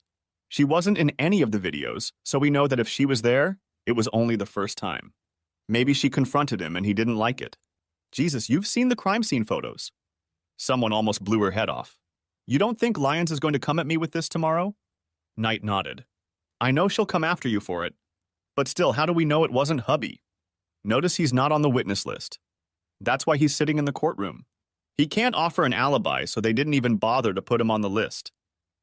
Speaker 1: She wasn't in any of the videos, so we know that if she was there, it was only the first time. Maybe she confronted him and he didn't like it. Jesus, you've seen the crime scene photos. Someone almost blew her head off. You don't think Lyons is going to come at me with this tomorrow? Knight nodded. I know she'll come after you for it. But still, how do we know it wasn't hubby? Notice he's not on the witness list. That's why he's sitting in the courtroom. He can't offer an alibi, so they didn't even bother to put him on the list.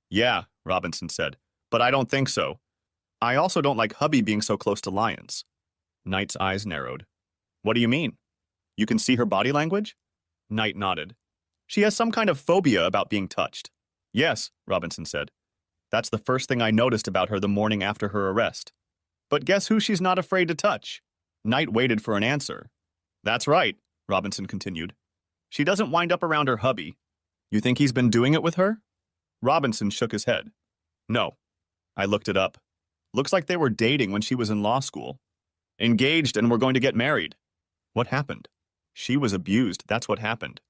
Speaker 1: Yeah, Robinson said, but I don't think so. I also don't like hubby being so close to Lyons. Knight's eyes narrowed. What do you mean? You can see her body language? Knight nodded. She has some kind of phobia about being touched. Yes, Robinson said. That's the first thing I noticed about her the morning after her arrest. But guess who she's not afraid to touch? Knight waited for an answer. That's right, Robinson continued. She doesn't wind up around her hubby. You think he's been doing it with her? Robinson shook his head. No. I looked it up. Looks like they were dating when she was in law school. Engaged and were going to get married. What happened? She was abused, that's what happened.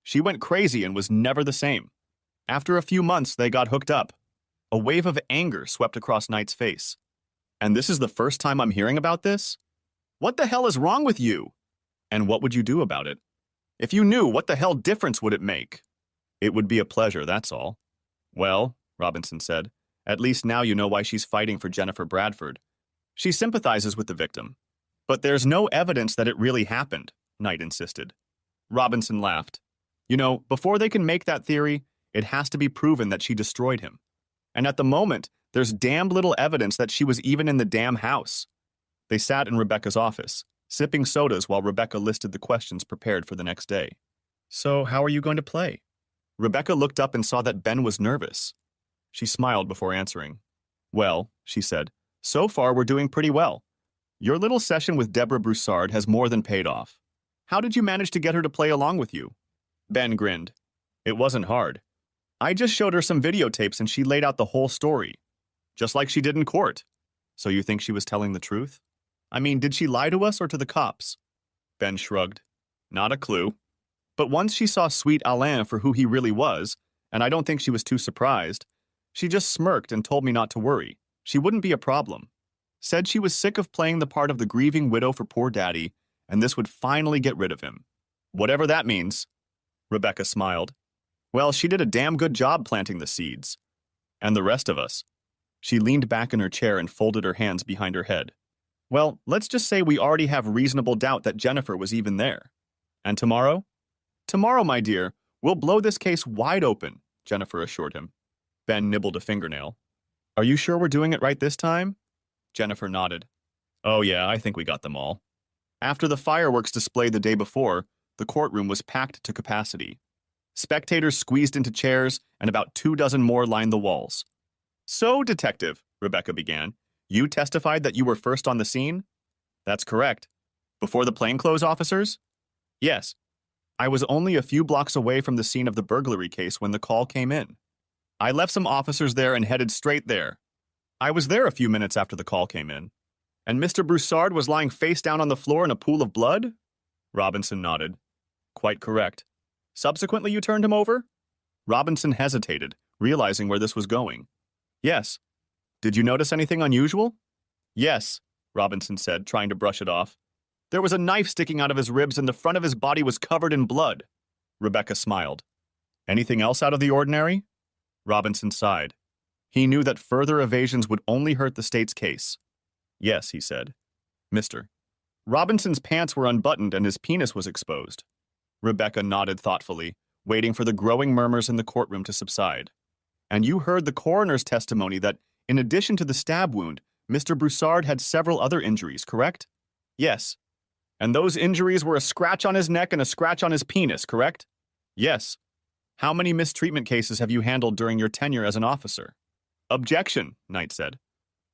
Speaker 1: She went crazy and was never the same. After a few months, they got hooked up. A wave of anger swept across Knight's face. And this is the first time I'm hearing about this? What the hell is wrong with you? And what would you do about it? If you knew, what the hell difference would it make? It would be a pleasure, that's all. Well, Robinson said, at least now you know why she's fighting for Jennifer Bradford. She sympathizes with the victim. But there's no evidence that it really happened, Knight insisted. Robinson laughed. You know, before they can make that theory, it has to be proven that she destroyed him. And at the moment, there's damned little evidence that she was even in the damn house. They sat in Rebecca's office, sipping sodas while Rebecca listed the questions prepared for the next day. So, how are you going to play? Rebecca looked up and saw that Ben was nervous. She smiled before answering. Well, she said, so far we're doing pretty well. Your little session with Deborah Broussard has more than paid off. How did you manage to get her to play along with you? Ben grinned. It wasn't hard. I just showed her some videotapes and she laid out the whole story, just like she did in court. So you think she was telling the truth? I mean, did she lie to us or to the cops? Ben shrugged. Not a clue. But once she saw sweet Alain for who he really was, and I don't think she was too surprised, she just smirked and told me not to worry. She wouldn't be a problem. Said she was sick of playing the part of the grieving widow for poor daddy, and this would finally get rid of him. Whatever that means. Rebecca smiled. Well, she did a damn good job planting the seeds. And the rest of us. She leaned back in her chair and folded her hands behind her head. Well, let's just say we already have reasonable doubt that Jennifer was even there. And tomorrow? Tomorrow, my dear, we'll blow this case wide open, Jennifer assured him. Ben nibbled a fingernail. Are you sure we're doing it right this time? Jennifer nodded. Oh yeah, I think we got them all. After the fireworks display the day before, the courtroom was packed to capacity. Spectators squeezed into chairs, and about 24 more lined the walls. So, Detective, Rebecca began, you testified that you were first on the scene? That's correct. Before the plainclothes officers? Yes. I was only a few blocks away from the scene of the burglary case when the call came in. I left some officers there and headed straight there. I was there a few minutes after the call came in. And Mr. Broussard was lying face down on the floor in a pool of blood? Robinson nodded. Quite correct. Subsequently, you turned him over? Robinson hesitated, realizing where this was going. Yes. Did you notice anything unusual? Yes, Robinson said, trying to brush it off. There was a knife sticking out of his ribs and the front of his body was covered in blood. Rebecca smiled. Anything else out of the ordinary? Robinson sighed. He knew that further evasions would only hurt the state's case. Yes, he said. Mister. Robinson's pants were unbuttoned and his penis was exposed. Rebecca nodded thoughtfully, waiting for the growing murmurs in the courtroom to subside. And you heard the coroner's testimony that, in addition to the stab wound, Mr. Broussard had several other injuries, correct? Yes. And those injuries were a scratch on his neck and a scratch on his penis, correct? Yes. How many mistreatment cases have you handled during your tenure as an officer? Objection, Knight said.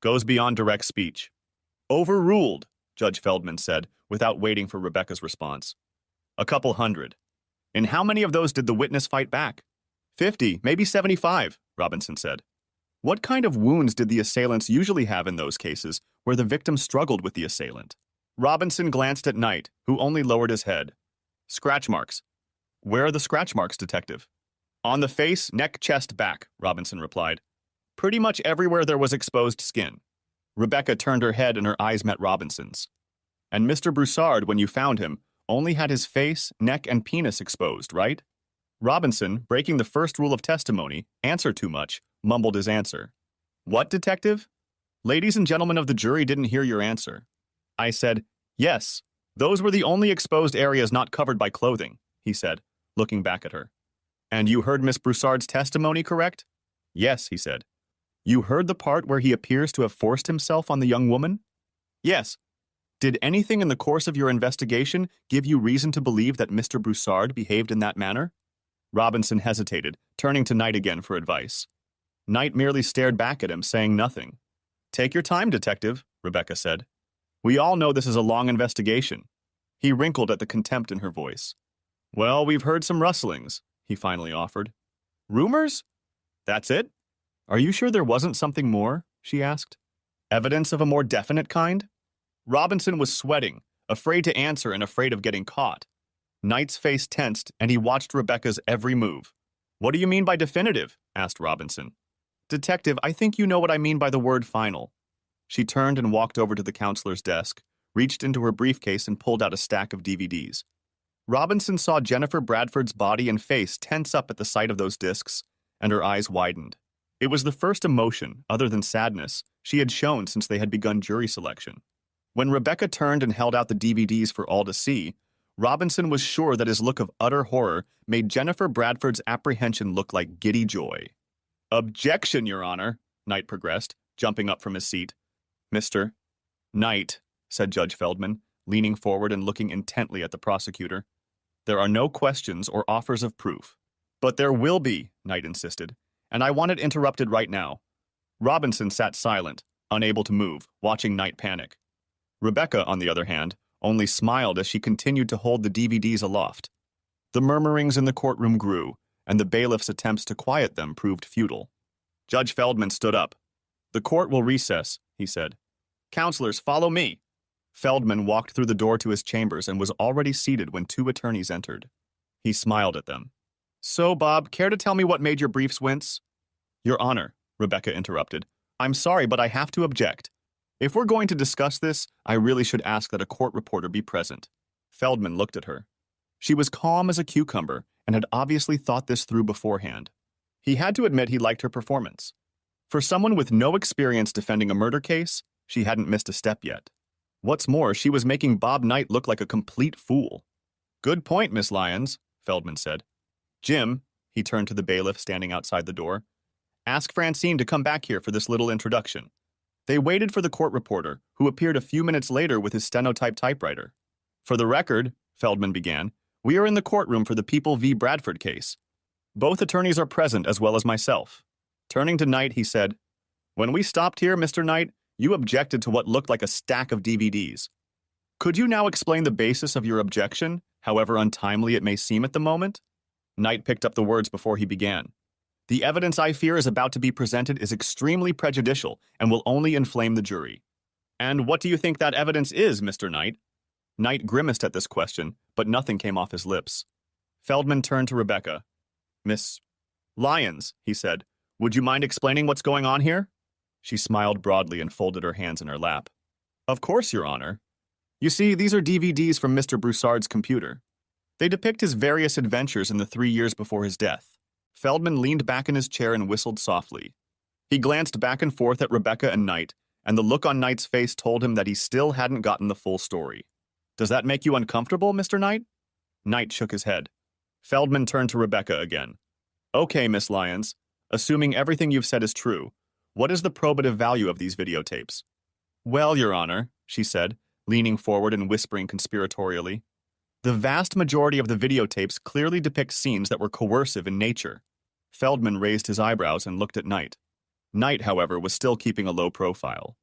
Speaker 1: Goes beyond direct speech. Overruled, Judge Feldman said, without waiting for Rebecca's response. A couple hundred. In how many of those did the witness fight back? 50, maybe 75, Robinson said. What kind of wounds did the assailants usually have in those cases where the victim struggled with the assailant? Robinson glanced at Knight, who only lowered his head. Scratch marks. Where are the scratch marks, Detective? On the face, neck, chest, back, Robinson replied. Pretty much everywhere there was exposed skin. Rebecca turned her head and her eyes met Robinson's. And Mr. Broussard, when you found him, only had his face, neck, and penis exposed, right? Robinson, breaking the first rule of testimony, answer too much, mumbled his answer. What, Detective? Ladies and gentlemen of the jury didn't hear your answer. I said, yes, those were the only exposed areas not covered by clothing, he said, looking back at her. And you heard Miss Broussard's testimony, correct? Yes, he said. You heard the part where he appears to have forced himself on the young woman? Yes. Did anything in the course of your investigation give you reason to believe that Mr. Broussard behaved in that manner? Robinson hesitated, turning to Knight again for advice. Knight merely stared back at him, saying nothing. Take your time, Detective, Rebecca said. We all know this is a long investigation. He wrinkled at the contempt in her voice. Well, we've heard some rustlings, he finally offered. Rumors? That's it? Are you sure there wasn't something more? She asked. Evidence of a more definite kind? Robinson was sweating, afraid to answer and afraid of getting caught. Knight's face tensed, and he watched Rebecca's every move. What do you mean by definitive? Asked Robinson. Detective, I think you know what I mean by the word final. She turned and walked over to the counselor's desk, reached into her briefcase and pulled out a stack of DVDs. Robinson saw Jennifer Bradford's body and face tense up at the sight of those discs, and her eyes widened. It was the first emotion, other than sadness, she had shown since they had begun jury selection. When Rebecca turned and held out the DVDs for all to see, Robinson was sure that his look of utter horror made Jennifer Bradford's apprehension look like giddy joy. "Objection, Your Honor," Knight progressed, jumping up from his seat. "Mr. Knight," said Judge Feldman, leaning forward and looking intently at the prosecutor. "There are no questions or offers of proof." "But there will be," Knight insisted, "and I want it interrupted right now." Robinson sat silent, unable to move, watching Knight panic. Rebecca, on the other hand, only smiled as she continued to hold the DVDs aloft. The murmurings in the courtroom grew, and the bailiff's attempts to quiet them proved futile. Judge Feldman stood up. "The court will recess," he said. "Counselors, follow me." Feldman walked through the door to his chambers and was already seated when two attorneys entered. He smiled at them. "So, Bob, care to tell me what made your briefs wince?" "Your Honor," Rebecca interrupted, "I'm sorry, but I have to object. If we're going to discuss this, I really should ask that a court reporter be present." Feldman looked at her. She was calm as a cucumber and had obviously thought this through beforehand. He had to admit he liked her performance. For someone with no experience defending a murder case, she hadn't missed a step yet. What's more, she was making Bob Knight look like a complete fool. "Good point, Miss Lyons," Feldman said. "Jim," he turned to the bailiff standing outside the door, "ask Francine to come back here for this little introduction." They waited for the court reporter, who appeared a few minutes later with his stenotype typewriter. "For the record," Feldman began, "we are in the courtroom for the People v. Bradford case. Both attorneys are present as well as myself." Turning to Knight, he said, "When we stopped here, Mr. Knight, you objected to what looked like a stack of DVDs. Could you now explain the basis of your objection, however untimely it may seem at the moment?" Knight picked up the words before he began. "The evidence I fear is about to be presented is extremely prejudicial and will only inflame the jury." "And what do you think that evidence is, Mr. Knight?" Knight grimaced at this question, but nothing came off his lips. Feldman turned to Rebecca. "Miss Lyons," he said, "would you mind explaining what's going on here?" She smiled broadly and folded her hands in her lap. "Of course, Your Honor. You see, these are DVDs from Mr. Broussard's computer. They depict his various adventures in the 3 years before his death." Feldman leaned back in his chair and whistled softly. He glanced back and forth at Rebecca and Knight, and the look on Knight's face told him that he still hadn't gotten the full story. "Does that make you uncomfortable, Mr. Knight?" Knight shook his head. Feldman turned to Rebecca again. "Okay, Miss Lyons, assuming everything you've said is true, what is the probative value of these videotapes?" "Well, Your Honor," she said, leaning forward and whispering conspiratorially, "the vast majority of the videotapes clearly depict scenes that were coercive in nature." Feldman raised his eyebrows and looked at Knight. Knight, however, was still keeping a low profile.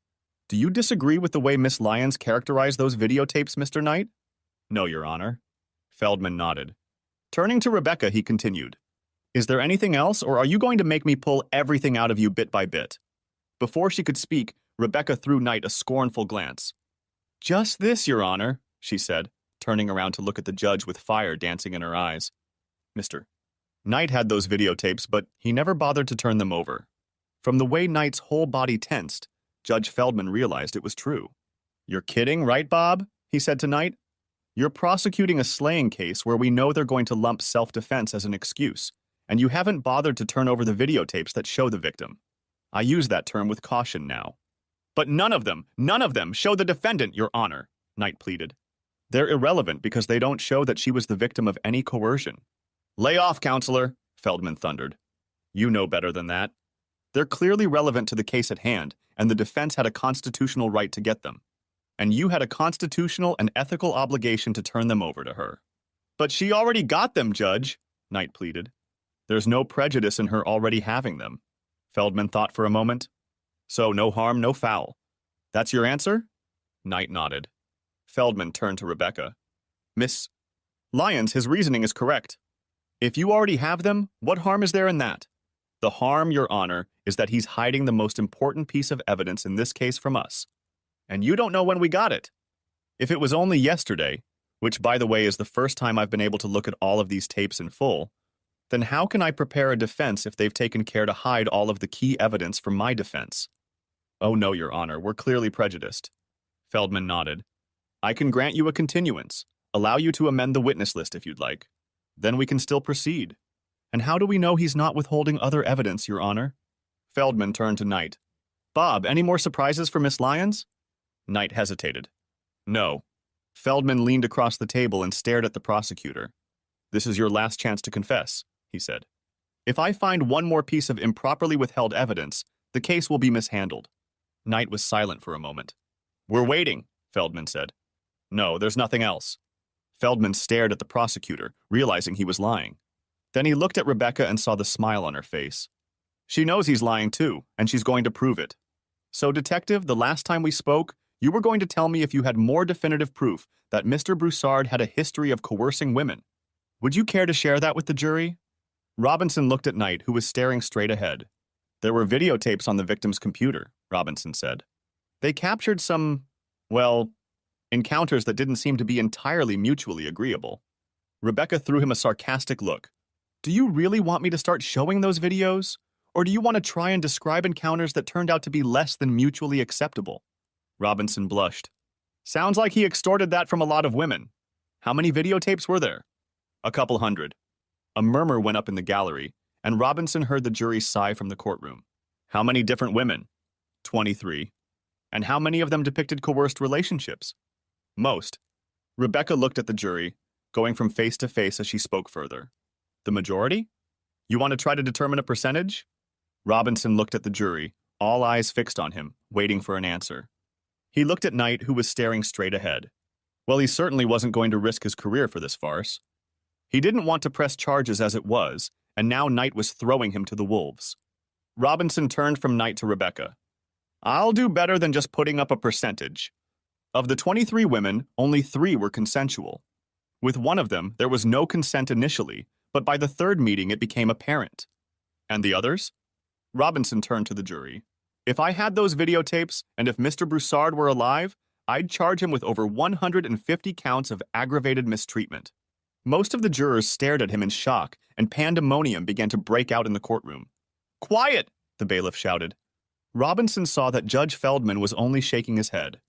Speaker 1: "Do you disagree with the way Miss Lyons characterized those videotapes, Mr. Knight?" "No, Your Honor." Feldman nodded. Turning to Rebecca, he continued, "Is there anything else, or are you going to make me pull everything out of you bit by bit?" Before she could speak, Rebecca threw Knight a scornful glance. "Just this, Your Honor," she said, turning around to look at the judge with fire dancing in her eyes. "Mr. Knight had those videotapes, but he never bothered to turn them over." From the way Knight's whole body tensed, Judge Feldman realized it was true. "You're kidding, right, Bob?" he said to Knight. "You're prosecuting a slaying case where we know they're going to lump self-defense as an excuse, and you haven't bothered to turn over the videotapes that show the victim. I use that term with caution now." "But none of them show the defendant, Your Honor," Knight pleaded. "They're irrelevant because they don't show that she was the victim of any coercion." "Lay off, counselor," Feldman thundered. "You know better than that. They're clearly relevant to the case at hand, and the defense had a constitutional right to get them. And you had a constitutional and ethical obligation to turn them over to her." "But she already got them, Judge," Knight pleaded. "There's no prejudice in her already having them." Feldman thought for a moment. "So no harm, no foul. That's your answer?" Knight nodded. Feldman turned to Rebecca. "Miss Lyons, his reasoning is correct. If you already have them, what harm is there in that?" "The harm, Your Honor, is that he's hiding the most important piece of evidence in this case from us. And you don't know when we got it. If it was only yesterday, which by the way is the first time I've been able to look at all of these tapes in full, then how can I prepare a defense if they've taken care to hide all of the key evidence from my defense?" "Oh no, Your Honor, we're clearly prejudiced." Feldman nodded. "I can grant you a continuance, allow you to amend the witness list if you'd like. Then we can still proceed. And how do we know he's not withholding other evidence, Your Honor?" Feldman turned to Knight. "Bob, any more surprises for Miss Lyons?" Knight hesitated. "No." Feldman leaned across the table and stared at the prosecutor. "This is your last chance to confess," he said. "If I find one more piece of improperly withheld evidence, the case will be mishandled." Knight was silent for a moment. "We're waiting," Feldman said. "No, there's nothing else." Feldman stared at the prosecutor, realizing he was lying. Then he looked at Rebecca and saw the smile on her face. She knows he's lying too, and she's going to prove it. "So, Detective, the last time we spoke, you were going to tell me if you had more definitive proof that Mr. Broussard had a history of coercing women. Would you care to share that with the jury?" Robinson looked at Knight, who was staring straight ahead. "There were videotapes on the victim's computer," Robinson said. "They captured some, well, encounters that didn't seem to be entirely mutually agreeable." Rebecca threw him a sarcastic look. "Do you really want me to start showing those videos? Or do you want to try and describe encounters that turned out to be less than mutually acceptable?" Robinson blushed. "Sounds like he extorted that from a lot of women. How many videotapes were there?" "A couple hundred." A murmur went up in the gallery, and Robinson heard the jury sigh from the courtroom. "How many different women?" 23. "And how many of them depicted coerced relationships?" "Most." Rebecca looked at the jury, going from face to face as she spoke further. "The majority? You want to try to determine a percentage?" Robinson looked at the jury, all eyes fixed on him, waiting for an answer. He looked at Knight, who was staring straight ahead. Well, he certainly wasn't going to risk his career for this farce. He didn't want to press charges as it was, and now Knight was throwing him to the wolves. Robinson turned from Knight to Rebecca. "I'll do better than just putting up a percentage. Of the 23 women, only 3 were consensual. With one of them, there was no consent initially, but by the third meeting it became apparent. And the others?" Robinson turned to the jury. "If I had those videotapes, and if Mr. Broussard were alive, I'd charge him with over 150 counts of aggravated mistreatment." Most of the jurors stared at him in shock, and pandemonium began to break out in the courtroom. "Quiet!" the bailiff shouted. Robinson saw that Judge Feldman was only shaking his head.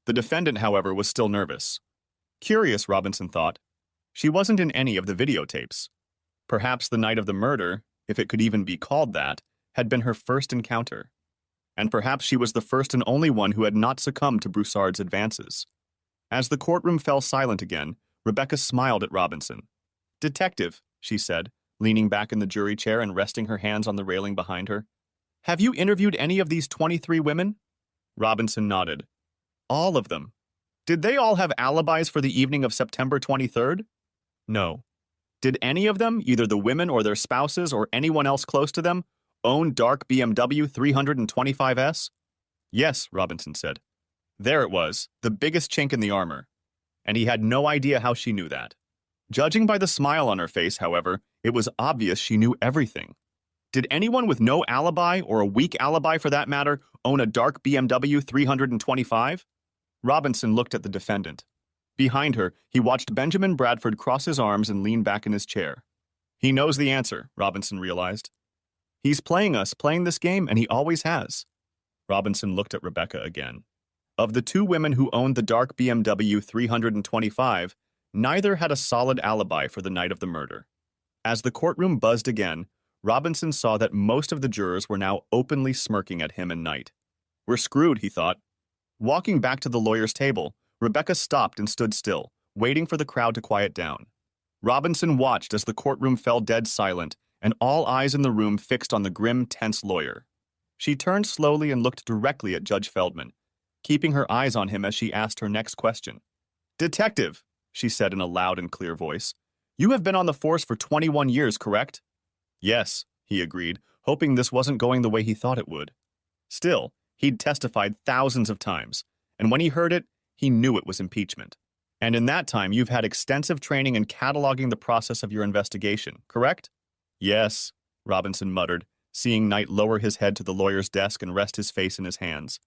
Speaker 1: The defendant, however, was still nervous. Curious, Robinson thought. She wasn't in any of the videotapes. Perhaps the night of the murder, if it could even be called that, had been her first encounter. And perhaps she was the first and only one who had not succumbed to Broussard's advances. As the courtroom fell silent again, Rebecca smiled at Robinson. "Detective," she said, leaning back in the jury chair and resting her hands on the railing behind her, "have you interviewed any of these 23 women?" Robinson nodded. "All of them. Did they all have alibis for the evening of September 23rd? No. Did any of them, either the women or their spouses or anyone else close to them, own dark BMW 325S? Yes, Robinson said. There it was, the biggest chink in the armor. And he had no idea how she knew that. Judging by the smile on her face, however, it was obvious she knew everything. Did anyone with no alibi, or a weak alibi for that matter, own a dark BMW 325? Robinson looked at the defendant. Behind her, he watched Benjamin Bradford cross his arms and lean back in his chair. He knows the answer, Robinson realized. He's playing this game, and he always has. Robinson looked at Rebecca again. Of the 2 women who owned the dark BMW 325, neither had a solid alibi for the night of the murder. As the courtroom buzzed again, Robinson saw that most of the jurors were now openly smirking at him and Knight. We're screwed, he thought. Walking back to the lawyer's table, Rebecca stopped and stood still, waiting for the crowd to quiet down. Robinson watched as the courtroom fell dead silent, and all eyes in the room fixed on the grim, tense lawyer. She turned slowly and looked directly at Judge Feldman, keeping her eyes on him as she asked her next question. Detective, she said in a loud and clear voice, you have been on the force for 21 years, correct? Yes, he agreed, hoping this wasn't going the way he thought it would. Still, he'd testified thousands of times, and when he heard it, he knew it was impeachment. And in that time, you've had extensive training in cataloging the process of your investigation, correct? Yes, Robinson muttered, seeing Knight lower his head to the lawyer's desk and rest his face in his hands.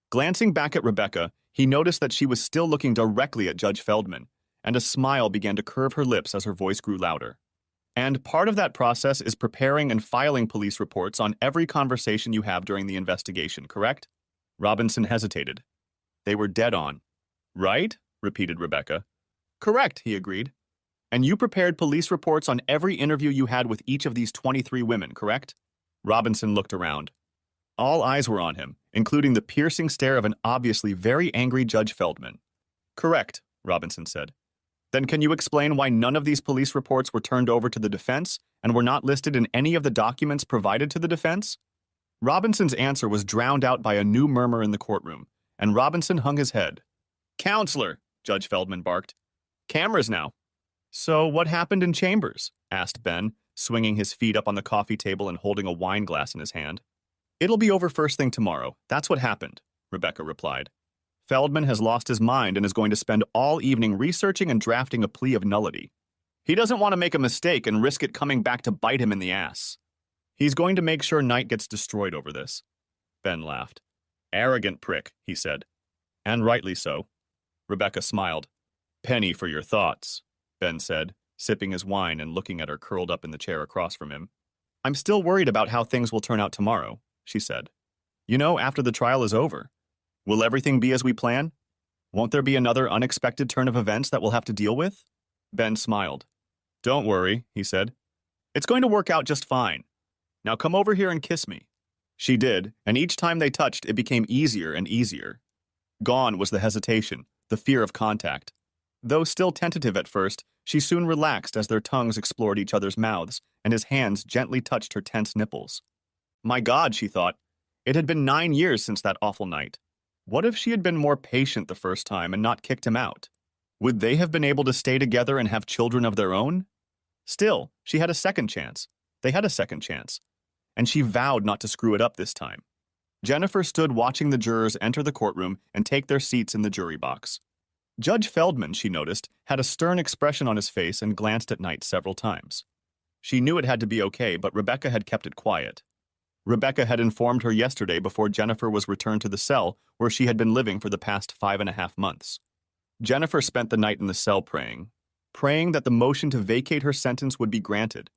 Speaker 1: Glancing back at Rebecca, he noticed that she was still looking directly at Judge Feldman, and a smile began to curve her lips as her voice grew louder. And part of that process is preparing and filing police reports on every conversation you have during the investigation, correct? Robinson hesitated. They were dead on. Right? Repeated Rebecca. Correct, he agreed. And you prepared police reports on every interview you had with each of these 23 women, correct? Robinson looked around. All eyes were on him, including the piercing stare of an obviously very angry Judge Feldman. Correct, Robinson said. Then can you explain why none of these police reports were turned over to the defense and were not listed in any of the documents provided to the defense? Robinson's answer was drowned out by a new murmur in the courtroom, and Robinson hung his head. Counselor, Judge Feldman barked. Cameras now. So what happened in chambers? Asked Ben, swinging his feet up on the coffee table and holding a wine glass in his hand. It'll be over first thing tomorrow. That's what happened, Rebecca replied. Feldman has lost his mind and is going to spend all evening researching and drafting a plea of nullity. He doesn't want to make a mistake and risk it coming back to bite him in the ass. He's going to make sure Knight gets destroyed over this. Ben laughed. Arrogant prick, he said. And rightly so. Rebecca smiled. Penny for your thoughts, Ben said, sipping his wine and looking at her curled up in the chair across from him. I'm still worried about how things will turn out tomorrow, she said. You know, after the trial is over. Will everything be as we plan? Won't there be another unexpected turn of events that we'll have to deal with? Ben smiled. Don't worry, he said. It's going to work out just fine. Now come over here and kiss me. She did, and each time they touched, it became easier and easier. Gone was the hesitation, the fear of contact. Though still tentative at first, she soon relaxed as their tongues explored each other's mouths, and his hands gently touched her tense nipples. My God, she thought. It had been 9 years since that awful night. What if she had been more patient the first time and not kicked him out? Would they have been able to stay together and have children of their own? Still, she had a second chance. They had a second chance. And she vowed not to screw it up this time. Jennifer stood watching the jurors enter the courtroom and take their seats in the jury box. Judge Feldman, she noticed, had a stern expression on his face and glanced at Knight several times. She knew it had to be okay, but Rebecca had kept it quiet. Rebecca had informed her yesterday before Jennifer was returned to the cell where she had been living for the past 5.5 months. Jennifer spent the night in the cell praying that the motion to vacate her sentence would be granted,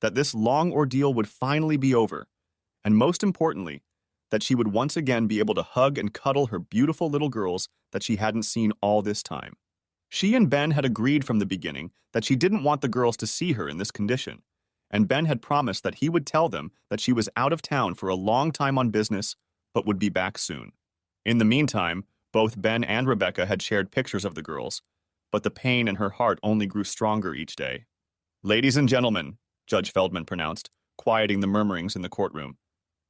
Speaker 1: that this long ordeal would finally be over, and most importantly, that she would once again be able to hug and cuddle her beautiful little girls that she hadn't seen all this time. She and Ben had agreed from the beginning that she didn't want the girls to see her in this condition, and Ben had promised that he would tell them that she was out of town for a long time on business, but would be back soon. In the meantime, both Ben and Rebecca had shared pictures of the girls, but the pain in her heart only grew stronger each day. Ladies and gentlemen, Judge Feldman pronounced, quieting the murmurings in the courtroom.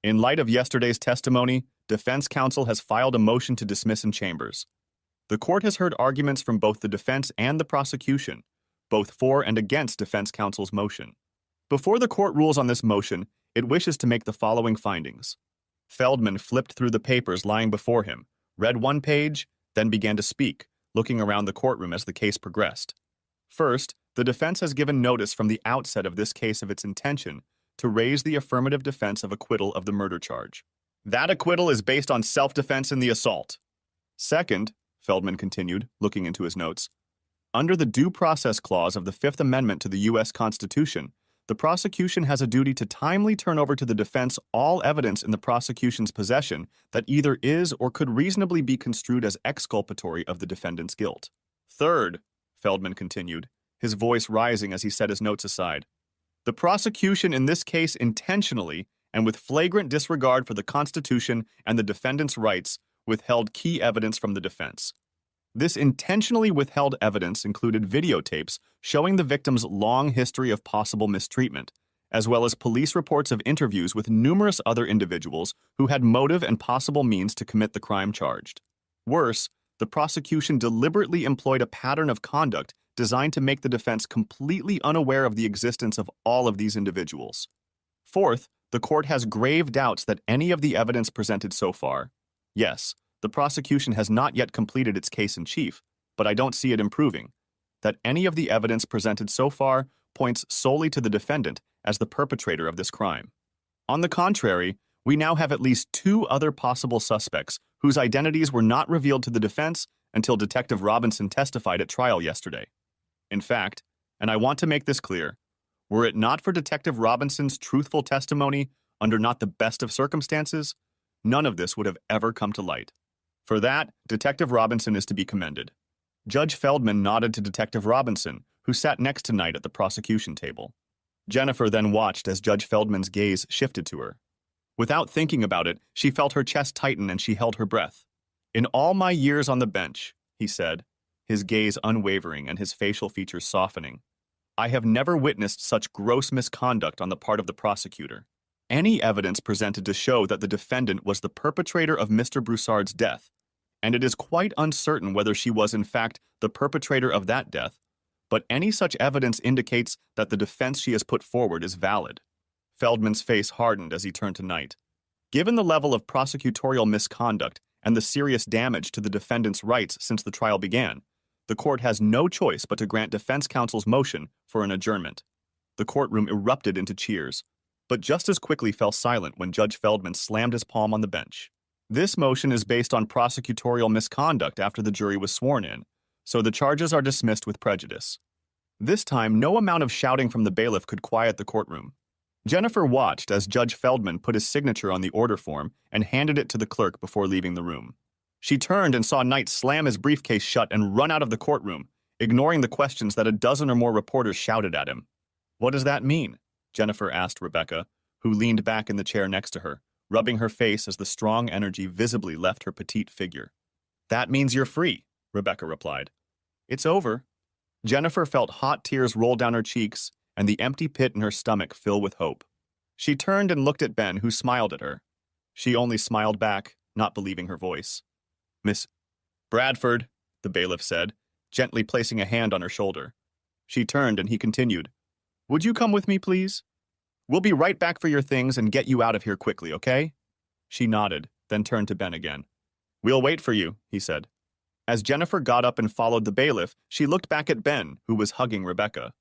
Speaker 1: In light of yesterday's testimony, defense counsel has filed a motion to dismiss in chambers. The court has heard arguments from both the defense and the prosecution, both for and against defense counsel's motion. Before the court rules on this motion, it wishes to make the following findings. Feldman flipped through the papers lying before him, read one page, then began to speak, looking around the courtroom as the case progressed. First, the defense has given notice from the outset of this case of its intention to raise the affirmative defense of acquittal of the murder charge. That acquittal is based on self-defense in the assault. Second, Feldman continued, looking into his notes, under the Due Process Clause of the Fifth Amendment to the U.S. Constitution, the prosecution has a duty to timely turn over to the defense all evidence in the prosecution's possession that either is or could reasonably be construed as exculpatory of the defendant's guilt. Third, Feldman continued, his voice rising as he set his notes aside, the prosecution in this case intentionally and with flagrant disregard for the Constitution and the defendant's rights withheld key evidence from the defense. This intentionally withheld evidence included videotapes showing the victim's long history of possible mistreatment, as well as police reports of interviews with numerous other individuals who had motive and possible means to commit the crime charged. Worse, the prosecution deliberately employed a pattern of conduct designed to make the defense completely unaware of the existence of all of these individuals. Fourth, the court has grave doubts that any of the evidence presented so far, yes, the prosecution has not yet completed its case in chief, but I don't see it improving, that any of the evidence presented so far points solely to the defendant as the perpetrator of this crime. On the contrary, we now have at least 2 other possible suspects whose identities were not revealed to the defense until Detective Robinson testified at trial yesterday. In fact, and I want to make this clear, were it not for Detective Robinson's truthful testimony under not the best of circumstances, none of this would have ever come to light. For that, Detective Robinson is to be commended. Judge Feldman nodded to Detective Robinson, who sat next to Knight at the prosecution table. Jennifer then watched as Judge Feldman's gaze shifted to her. Without thinking about it, she felt her chest tighten and she held her breath. In all my years on the bench, he said, his gaze unwavering and his facial features softening. I have never witnessed such gross misconduct on the part of the prosecutor. Any evidence presented to show that the defendant was the perpetrator of Mr. Broussard's death, and it is quite uncertain whether she was in fact the perpetrator of that death, but any such evidence indicates that the defense she has put forward is valid. Feldman's face hardened as he turned to Knight. Given the level of prosecutorial misconduct and the serious damage to the defendant's rights since the trial began, the court has no choice but to grant defense counsel's motion for an adjournment. The courtroom erupted into cheers, but just as quickly fell silent when Judge Feldman slammed his palm on the bench. This motion is based on prosecutorial misconduct after the jury was sworn in, so the charges are dismissed with prejudice. This time, no amount of shouting from the bailiff could quiet the courtroom. Jennifer watched as Judge Feldman put his signature on the order form and handed it to the clerk before leaving the room. She turned and saw Knight slam his briefcase shut and run out of the courtroom, ignoring the questions that a dozen or more reporters shouted at him. "What does that mean?" Jennifer asked Rebecca, who leaned back in the chair next to her, rubbing her face as the strong energy visibly left her petite figure. "That means you're free," Rebecca replied. "It's over." Jennifer felt hot tears roll down her cheeks and the empty pit in her stomach fill with hope. She turned and looked at Ben, who smiled at her. She only smiled back, not believing her voice. "Miss Bradford," the bailiff said, gently placing a hand on her shoulder. She turned and he continued, "Would you come with me, please? We'll be right back for your things and get you out of here quickly, okay?" She nodded, then turned to Ben again. "We'll wait for you," he said. As Jennifer got up and followed the bailiff, she looked back at Ben, who was hugging Rebecca.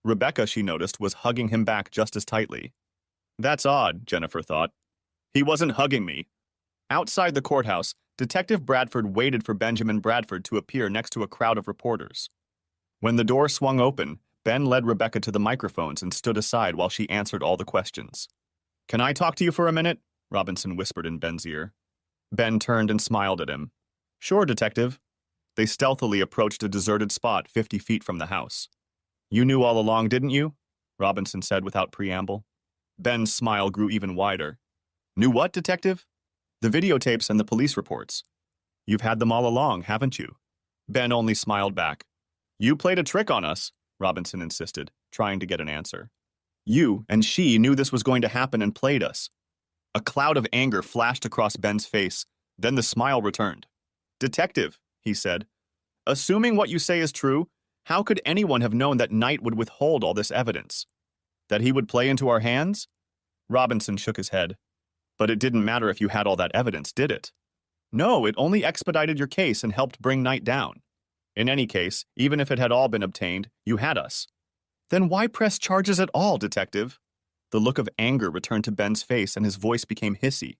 Speaker 1: Rebecca, she noticed, was hugging him back just as tightly. That's odd, Jennifer thought. He wasn't hugging me. Outside the courthouse, Detective Bradford waited for Benjamin Bradford to appear next to a crowd of reporters. When the door swung open, Ben led Rebecca to the microphones and stood aside while she answered all the questions. "Can I talk to you for a minute?" Robinson whispered in Ben's ear. Ben turned and smiled at him. "Sure, Detective." They stealthily approached a deserted spot 50 feet from the house. "You knew all along, didn't you?" Robinson said without preamble. Ben's smile grew even wider. "Knew what, Detective?" "The videotapes and the police reports." "You've had them all along, haven't you?" Ben only smiled back. "You played a trick on us," Robinson insisted, trying to get an answer. "You and she knew this was going to happen and played us." A cloud of anger flashed across Ben's face, then the smile returned. "Detective," he said, "assuming what you say is true, how could anyone have known that Knight would withhold all this evidence? That he would play into our hands?" Robinson shook his head. "But it didn't matter if you had all that evidence, did it?" "No, it only expedited your case and helped bring Knight down. In any case, even if it had all been obtained, you had us." "Then why press charges at all, Detective?" The look of anger returned to Ben's face and his voice became hissy.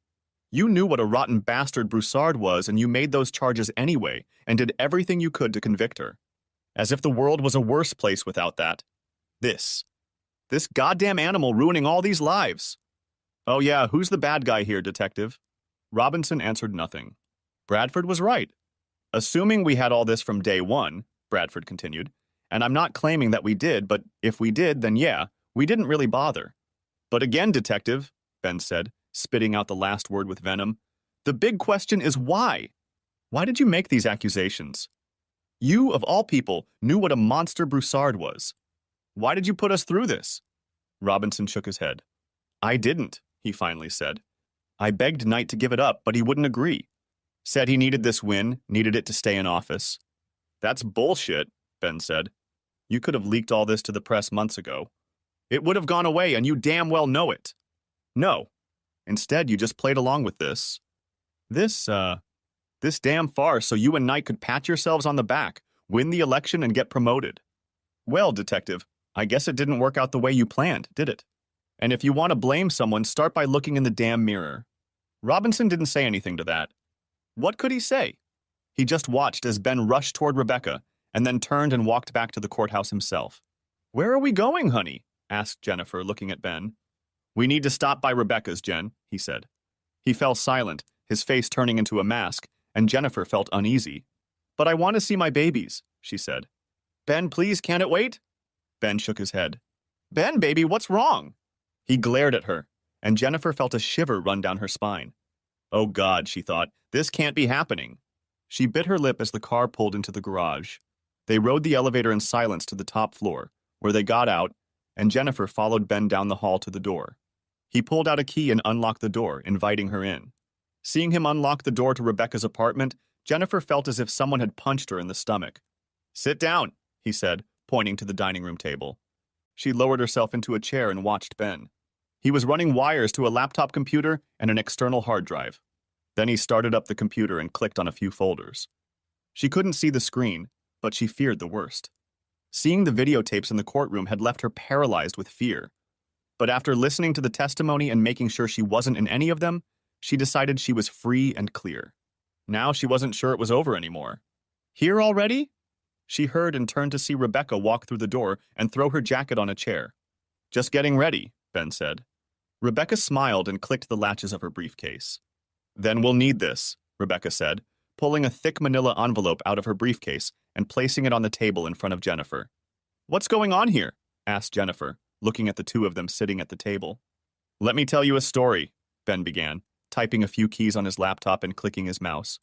Speaker 1: "You knew what a rotten bastard Broussard was and you made those charges anyway and did everything you could to convict her. As if the world was a worse place without that. This goddamn animal ruining all these lives." "Oh yeah, who's the bad guy here, Detective?" Robinson answered nothing. "Bradford was right. Assuming we had all this from day one," Bradford continued, "and I'm not claiming that we did, but if we did, then yeah, we didn't really bother. But again, Detective," Ben said, spitting out the last word with venom, "the big question is why? Why did you make these accusations? You, of all people, knew what a monster Broussard was. Why did you put us through this?" Robinson shook his head. "I didn't," he finally said. "I begged Knight to give it up, but he wouldn't agree. Said he needed this win, needed it to stay in office." "That's bullshit," Ben said. "You could have leaked all this to the press months ago. It would have gone away, and you damn well know it. No. Instead, you just played along with this. This damn farce so you and Knight could pat yourselves on the back, win the election, and get promoted. Well, Detective, I guess it didn't work out the way you planned, did it? And if you want to blame someone, start by looking in the damn mirror." Robinson didn't say anything to that. What could he say? He just watched as Ben rushed toward Rebecca, and then turned and walked back to the courthouse himself. "Where are we going, honey?" asked Jennifer, looking at Ben. "We need to stop by Rebecca's, Jen," he said. He fell silent, his face turning into a mask, and Jennifer felt uneasy. "But I want to see my babies," she said. "Ben, please, can't it wait?" Ben shook his head. "Ben, baby, what's wrong?" He glared at her, and Jennifer felt a shiver run down her spine. "Oh God," she thought, "this can't be happening." She bit her lip as the car pulled into the garage. They rode the elevator in silence to the top floor, where they got out, and Jennifer followed Ben down the hall to the door. He pulled out a key and unlocked the door, inviting her in. Seeing him unlock the door to Rebecca's apartment, Jennifer felt as if someone had punched her in the stomach. "Sit down," he said, pointing to the dining room table. She lowered herself into a chair and watched Ben. He was running wires to a laptop computer and an external hard drive. Then he started up the computer and clicked on a few folders. She couldn't see the screen, but she feared the worst. Seeing the videotapes in the courtroom had left her paralyzed with fear. But after listening to the testimony and making sure she wasn't in any of them, she decided she was free and clear. Now she wasn't sure it was over anymore. "Here already?" She heard and turned to see Rebecca walk through the door and throw her jacket on a chair. "Just getting ready," Ben said. Rebecca smiled and clicked the latches of her briefcase. "Then we'll need this," Rebecca said, pulling a thick manila envelope out of her briefcase and placing it on the table in front of Jennifer. "What's going on here?" asked Jennifer, looking at the two of them sitting at the table. "Let me tell you a story," Ben began, typing a few keys on his laptop and clicking his mouse.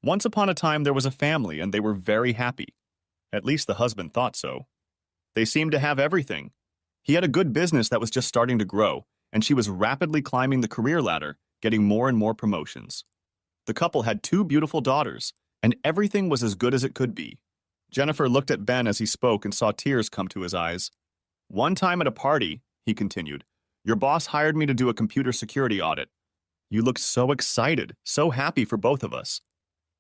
Speaker 1: "Once upon a time there was a family and they were very happy. At least the husband thought so. They seemed to have everything. He had a good business that was just starting to grow, and she was rapidly climbing the career ladder, getting more and more promotions. The couple had 2 beautiful daughters, and everything was as good as it could be." Jennifer looked at Ben as he spoke and saw tears come to his eyes. "One time at a party," he continued, "your boss hired me to do a computer security audit. You looked so excited, so happy for both of us.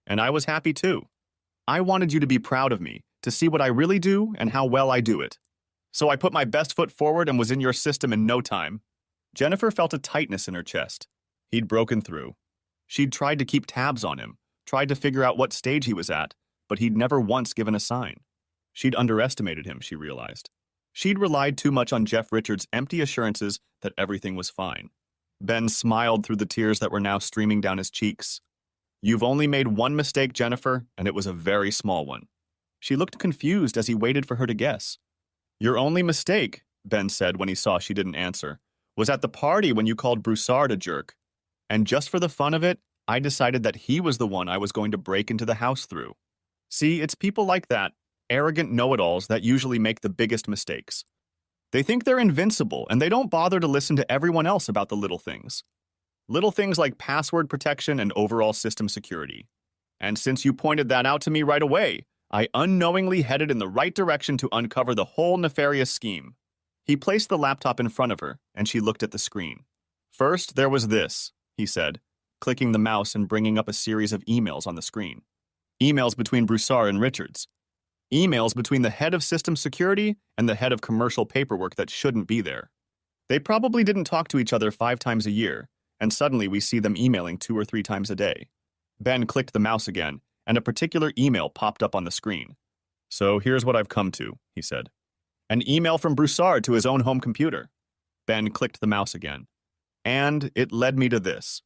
Speaker 1: And I was happy too. I wanted you to be proud of me, to see what I really do and how well I do it. So I put my best foot forward and was in your system in no time." Jennifer felt a tightness in her chest. He'd broken through. She'd tried to keep tabs on him, tried to figure out what stage he was at, but he'd never once given a sign. She'd underestimated him, she realized. She'd relied too much on Jeff Richards' empty assurances that everything was fine. Ben smiled through the tears that were now streaming down his cheeks. "You've only made one mistake, Jennifer, and it was a very small one." She looked confused as he waited for her to guess. "Your only mistake," Ben said when he saw she didn't answer, "was at the party when you called Broussard a jerk. And just for the fun of it, I decided that he was the one I was going to break into the house through. See, it's people like that, arrogant know-it-alls, that usually make the biggest mistakes. They think they're invincible, and they don't bother to listen to everyone else about the little things. Little things like password protection and overall system security. And since you pointed that out to me right away, I unknowingly headed in the right direction to uncover the whole nefarious scheme." He placed the laptop in front of her, and she looked at the screen. "First, there was this," he said, clicking the mouse and bringing up a series of emails on the screen. Emails between Broussard and Richards. Emails between the head of system security and the head of commercial paperwork that shouldn't be there. They probably didn't talk to each other 5 times a year, and suddenly we see them emailing 2 or 3 times a day. Ben clicked the mouse again, and a particular email popped up on the screen. "So here's what I've come to," he said. An email from Broussard to his own home computer. Ben clicked the mouse again. "And it led me to this."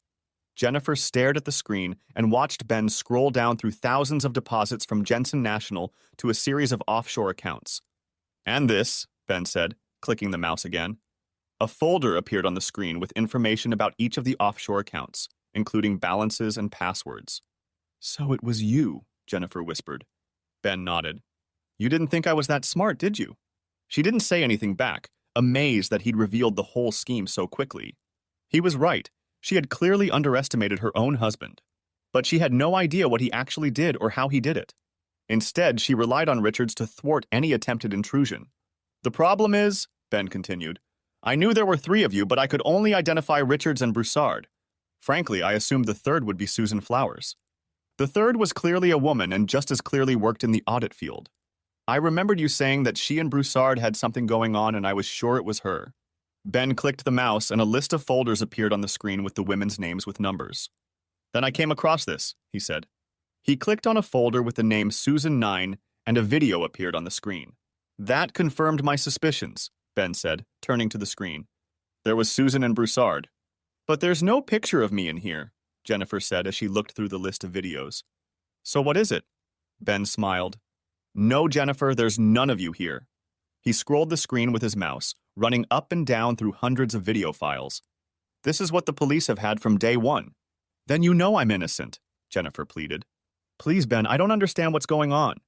Speaker 1: Jennifer stared at the screen and watched Ben scroll down through thousands of deposits from Jensen National to a series of offshore accounts. "And this," Ben said, clicking the mouse again. A folder appeared on the screen with information about each of the offshore accounts, including balances and passwords. "So it was you," Jennifer whispered. Ben nodded. "You didn't think I was that smart, did you?" She didn't say anything back, amazed that he'd revealed the whole scheme so quickly. He was right. She had clearly underestimated her own husband. But she had no idea what he actually did or how he did it. Instead, she relied on Richards to thwart any attempted intrusion. "The problem is," Ben continued, "I knew there were 3 of you, but I could only identify Richards and Broussard. Frankly, I assumed the third would be Susan Flowers. The third was clearly a woman and just as clearly worked in the audit field. I remembered you saying that she and Broussard had something going on, and I was sure it was her." Ben clicked the mouse, and a list of folders appeared on the screen with the women's names with numbers. "Then I came across this," he said. He clicked on a folder with the name Susan 9, and a video appeared on the screen. "That confirmed my suspicions," Ben said, turning to the screen. "There was Susan and Broussard." "But there's no picture of me in here," Jennifer said as she looked through the list of videos. "So what is it?" Ben smiled. "No, Jennifer, there's none of you here." He scrolled the screen with his mouse, running up and down through hundreds of video files. "This is what the police have had from day one." "Then you know I'm innocent," Jennifer pleaded. "Please, Ben, I don't understand what's going on."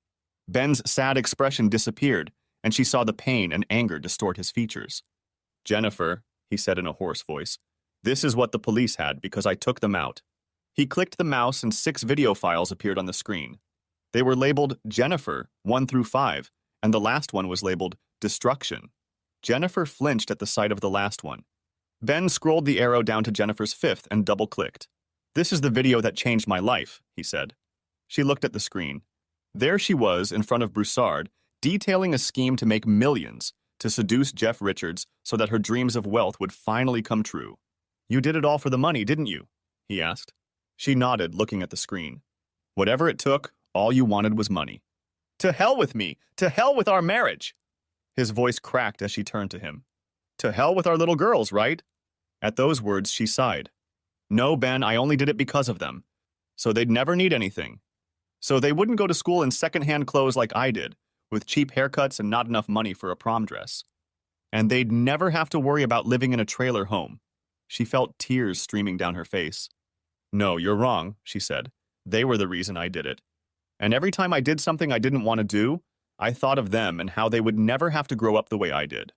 Speaker 1: Ben's sad expression disappeared, and she saw the pain and anger distort his features. Jennifer, he said in a hoarse voice, this is what the police had because I took them out. He clicked the mouse and 6 video files appeared on the screen. They were labeled Jennifer 1 through 5, and the last one was labeled Destruction. Jennifer flinched at the sight of the last one. Ben scrolled the arrow down to Jennifer's 5th and double-clicked. This is the video that changed my life, he said. She looked at the screen. There she was in front of Broussard, detailing a scheme to make millions, to seduce Jeff Richards so that her dreams of wealth would finally come true. You did it all for the money, didn't you? He asked. She nodded, looking at the screen. Whatever it took, all you wanted was money. To hell with me! To hell with our marriage! His voice cracked as she turned to him. To hell with our little girls, right? At those words, she sighed. No, Ben, I only did it because of them. So they'd never need anything. So they wouldn't go to school in second-hand clothes like I did, with cheap haircuts and not enough money for a prom dress. And they'd never have to worry about living in a trailer home. She felt tears streaming down her face. No, you're wrong, she said. They were the reason I did it. And every time I did something I didn't want to do, I thought of them and how they would never have to grow up the way I did.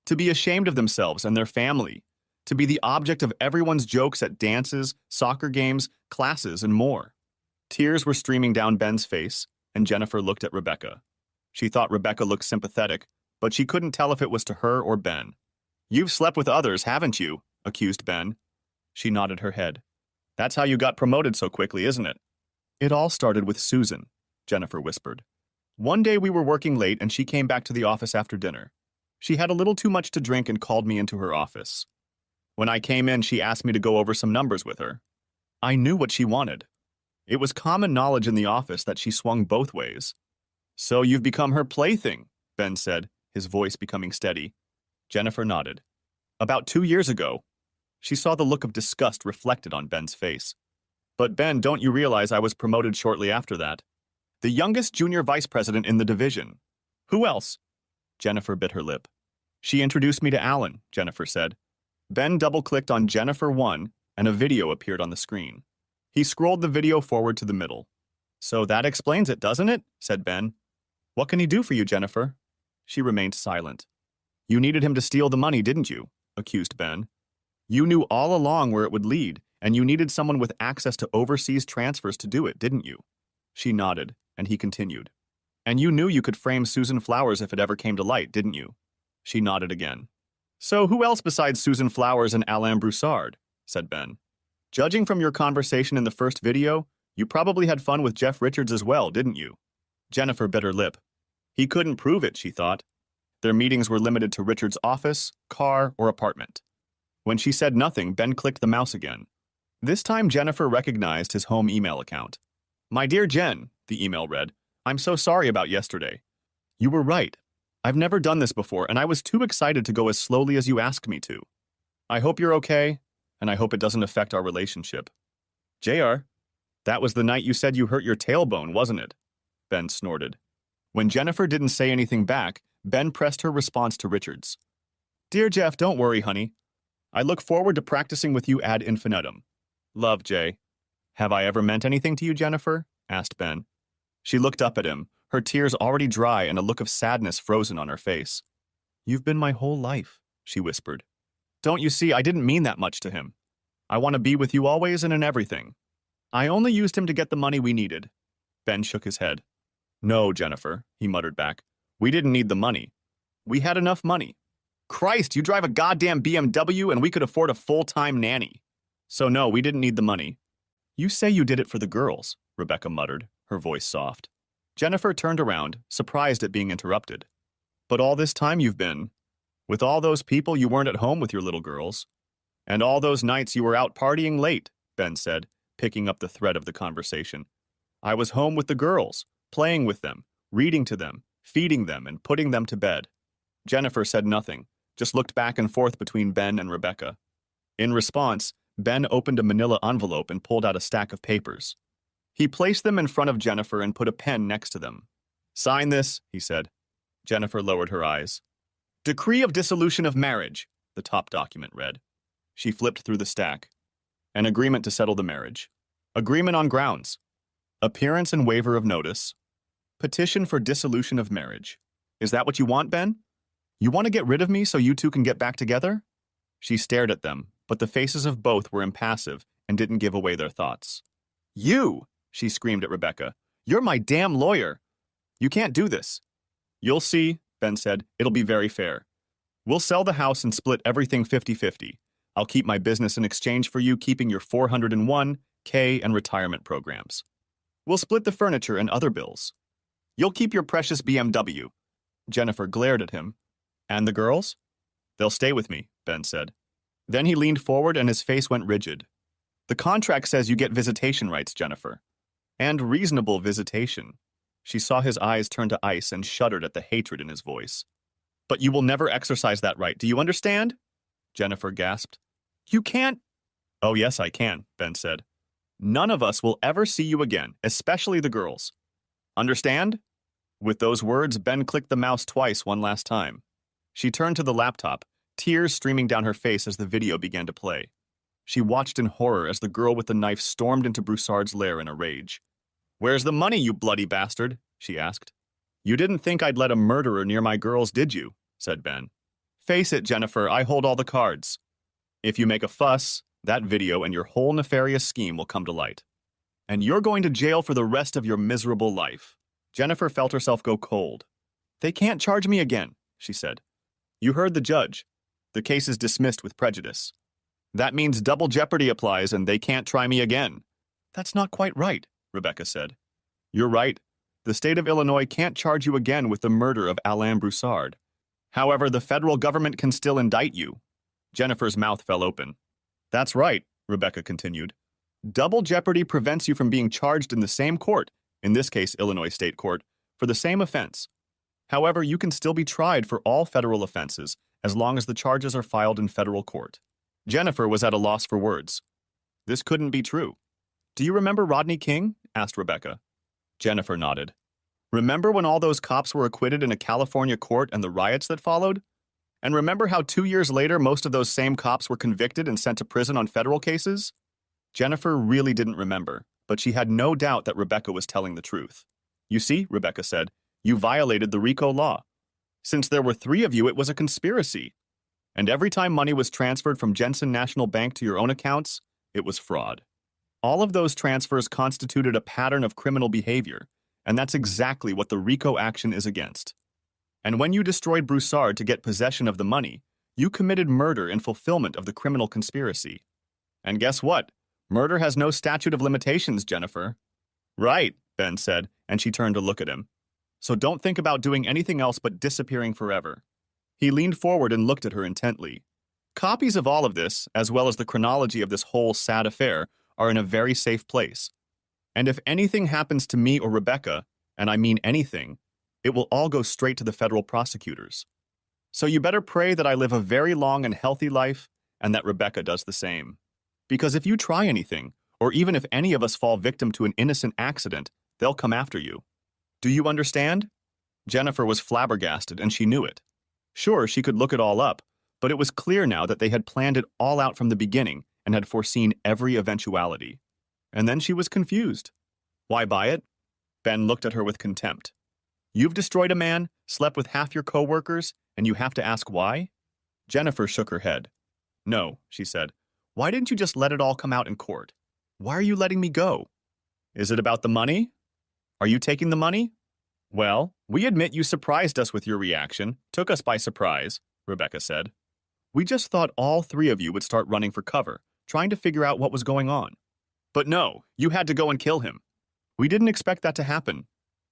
Speaker 1: To be ashamed of themselves and their family. To be the object of everyone's jokes at dances, soccer games, classes, and more. Tears were streaming down Ben's face, and Jennifer looked at Rebecca. She thought Rebecca looked sympathetic, but she couldn't tell if it was to her or Ben. You've slept with others, haven't you? Accused Ben. She nodded her head. That's how you got promoted so quickly, isn't it? It all started with Susan, Jennifer whispered. One day we were working late and she came back to the office after dinner. She had a little too much to drink and called me into her office. When I came in, she asked me to go over some numbers with her. I knew what she wanted. It was common knowledge in the office that she swung both ways. So you've become her plaything, Ben said, his voice becoming steady. Jennifer nodded. About 2 years ago. She saw the look of disgust reflected on Ben's face. But Ben, don't you realize I was promoted shortly after that? The youngest junior vice president in the division. Who else? Jennifer bit her lip. She introduced me to Alan, Jennifer said. Ben double-clicked on Jennifer 1, and a video appeared on the screen. He scrolled the video forward to the middle. So that explains it, doesn't it? Said Ben. What can he do for you, Jennifer? She remained silent. You needed him to steal the money, didn't you? Accused Ben. You knew all along where it would lead, and you needed someone with access to overseas transfers to do it, didn't you? She nodded, and he continued. And you knew you could frame Susan Flowers if it ever came to light, didn't you? She nodded again. So who else besides Susan Flowers and Alain Broussard? Said Ben. Judging from your conversation in the first video, you probably had fun with Jeff Richards as well, didn't you? Jennifer bit her lip. He couldn't prove it, she thought. Their meetings were limited to Richards' office, car, or apartment. When she said nothing, Ben clicked the mouse again. This time Jennifer recognized his home email account. My dear Jen, the email read, I'm so sorry about yesterday. You were right. I've never done this before, and I was too excited to go as slowly as you asked me to. I hope you're okay, and I hope it doesn't affect our relationship. JR, that was the night you said you hurt your tailbone, wasn't it? Ben snorted. When Jennifer didn't say anything back, Ben pressed her response to Richards. Dear Jeff, don't worry, honey. I look forward to practicing with you ad infinitum. Love, Jay. Have I ever meant anything to you, Jennifer? Asked Ben. She looked up at him, her tears already dry and a look of sadness frozen on her face. You've been my whole life, she whispered. Don't you see, I didn't mean that much to him. I want to be with you always and in everything. I only used him to get the money we needed. Ben shook his head. No, Jennifer, he muttered back. We didn't need the money. We had enough money. Christ, you drive a goddamn BMW and we could afford a full-time nanny. So no, we didn't need the money. You say you did it for the girls, Rebecca muttered, her voice soft. Jennifer turned around, surprised at being interrupted. But all this time you've been. With all those people, you weren't at home with your little girls. And all those nights you were out partying late, Ben said, picking up the thread of the conversation. I was home with the girls, playing with them, reading to them, feeding them, and putting them to bed. Jennifer said nothing, just looked back and forth between Ben and Rebecca. In response, Ben opened a manila envelope and pulled out a stack of papers. He placed them in front of Jennifer and put a pen next to them. Sign this, he said. Jennifer lowered her eyes. Decree of Dissolution of Marriage, the top document read. She flipped through the stack. An agreement to settle the marriage. Agreement on grounds. Appearance and waiver of notice. Petition for dissolution of marriage. Is that what you want, Ben? You want to get rid of me so you two can get back together? She stared at them, but the faces of both were impassive and didn't give away their thoughts. You! She screamed at Rebecca. You're my damn lawyer. You can't do this. You'll see, Ben said. It'll be very fair. We'll sell the house and split everything 50-50. I'll keep my business in exchange for you keeping your 401k and retirement programs. We'll split the furniture and other bills. You'll keep your precious BMW. Jennifer glared at him. And the girls? They'll stay with me, Ben said. Then he leaned forward and his face went rigid. The contract says you get visitation rights, Jennifer. And reasonable visitation. She saw his eyes turn to ice and shuddered at the hatred in his voice. But you will never exercise that right, do you understand? Jennifer gasped. You can't. Oh, yes, I can, Ben said. None of us will ever see you again, especially the girls. Understand? With those words, Ben clicked the mouse twice one last time. She turned to the laptop, tears streaming down her face as the video began to play. She watched in horror as the girl with the knife stormed into Broussard's lair in a rage. Where's the money, you bloody bastard? She asked. You didn't think I'd let a murderer near my girls, did you? Said Ben. Face it, Jennifer, I hold all the cards. If you make a fuss, that video and your whole nefarious scheme will come to light. And you're going to jail for the rest of your miserable life. Jennifer felt herself go cold. They can't charge me again, she said. You heard the judge. The case is dismissed with prejudice. That means double jeopardy applies and they can't try me again. That's not quite right, Rebecca said. You're right. The state of Illinois can't charge you again with the murder of Alain Broussard. However, the federal government can still indict you. Jennifer's mouth fell open. That's right, Rebecca continued. Double jeopardy prevents you from being charged in the same court, in this case Illinois State Court, for the same offense. However, you can still be tried for all federal offenses as long as the charges are filed in federal court. Jennifer was at a loss for words. This couldn't be true. Do you remember Rodney King? Asked Rebecca. Jennifer nodded. Remember when all those cops were acquitted in a California court and the riots that followed? And remember how 2 years later most of those same cops were convicted and sent to prison on federal cases? Jennifer really didn't remember, but she had no doubt that Rebecca was telling the truth. You see, Rebecca said, you violated the RICO law. Since there were 3 of you, it was a conspiracy. And every time money was transferred from Jensen National Bank to your own accounts, it was fraud. All of those transfers constituted a pattern of criminal behavior, and that's exactly what the RICO action is against. And when you destroyed Broussard to get possession of the money, you committed murder in fulfillment of the criminal conspiracy. And guess what? Murder has no statute of limitations, Jennifer. Right, Ben said, and she turned to look at him. So don't think about doing anything else but disappearing forever. He leaned forward and looked at her intently. Copies of all of this, as well as the chronology of this whole sad affair, are in a very safe place. And if anything happens to me or Rebecca, and I mean anything, it will all go straight to the federal prosecutors. So you better pray that I live a very long and healthy life and that Rebecca does the same. Because if you try anything, or even if any of us fall victim to an innocent accident, they'll come after you. Do you understand? Jennifer was flabbergasted, and she knew it. Sure, she could look it all up, but it was clear now that they had planned it all out from the beginning and had foreseen every eventuality. And then she was confused. Why buy it? Ben looked at her with contempt. You've destroyed a man, slept with half your co-workers, and you have to ask why? Jennifer shook her head. No, she said. Why didn't you just let it all come out in court? Why are you letting me go? Is it about the money? Are you taking the money? Well, we admit you surprised us with your reaction, took us by surprise, Rebecca said. We just thought all 3 of you would start running for cover, trying to figure out what was going on. But no, you had to go and kill him. We didn't expect that to happen.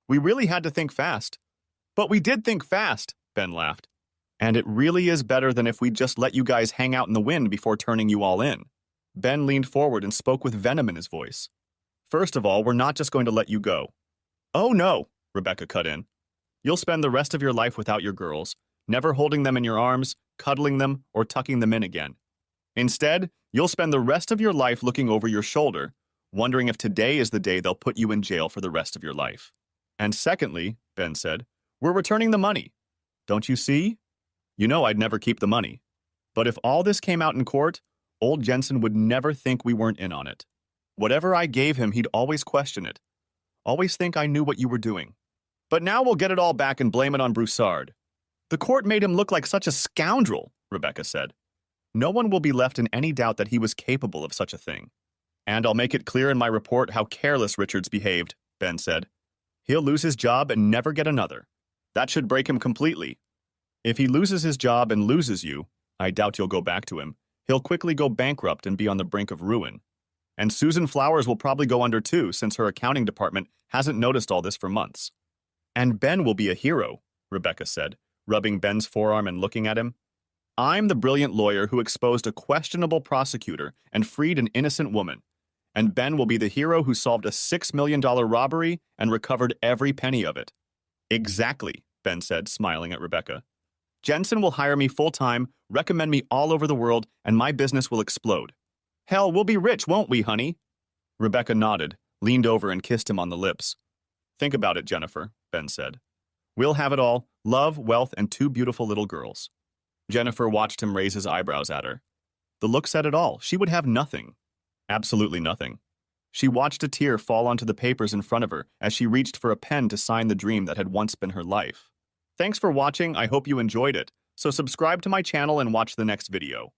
Speaker 1: We really had to think fast. But we did think fast, Ben laughed. And it really is better than if we'd just let you guys hang out in the wind before turning you all in. Ben leaned forward and spoke with venom in his voice. First of all, we're not just going to let you go. Oh no, Rebecca cut in. You'll spend the rest of your life without your girls, never holding them in your arms, cuddling them, or tucking them in again. Instead, you'll spend the rest of your life looking over your shoulder, wondering if today is the day they'll put you in jail for the rest of your life. And secondly, Ben said, we're returning the money. Don't you see? You know I'd never keep the money. But if all this came out in court, old Jensen would never think we weren't in on it. Whatever I gave him, he'd always question it. Always think I knew what you were doing. But now we'll get it all back and blame it on Broussard. The court made him look like such a scoundrel, Rebecca said. No one will be left in any doubt that he was capable of such a thing. And I'll make it clear in my report how careless Richards behaved, Ben said. He'll lose his job and never get another. That should break him completely. If he loses his job and loses you, I doubt you'll go back to him. He'll quickly go bankrupt and be on the brink of ruin. And Susan Flowers will probably go under too, since her accounting department hasn't noticed all this for months. And Ben will be a hero, Rebecca said, rubbing Ben's forearm and looking at him. I'm the brilliant lawyer who exposed a questionable prosecutor and freed an innocent woman. And Ben will be the hero who solved a $6 million robbery and recovered every penny of it. Exactly, Ben said, smiling at Rebecca. Jensen will hire me full-time, recommend me all over the world, and my business will explode. Hell, we'll be rich, won't we, honey? Rebecca nodded, leaned over and kissed him on the lips. Think about it, Jennifer, Ben said. We'll have it all, love, wealth, and 2 beautiful little girls. Jennifer watched him raise his eyebrows at her. The look said it all. She would have nothing. Absolutely nothing. She watched a tear fall onto the papers in front of her as she reached for a pen to sign the dream that had once been her life. Thanks for watching. I hope you enjoyed it. So subscribe to my channel and watch the next video.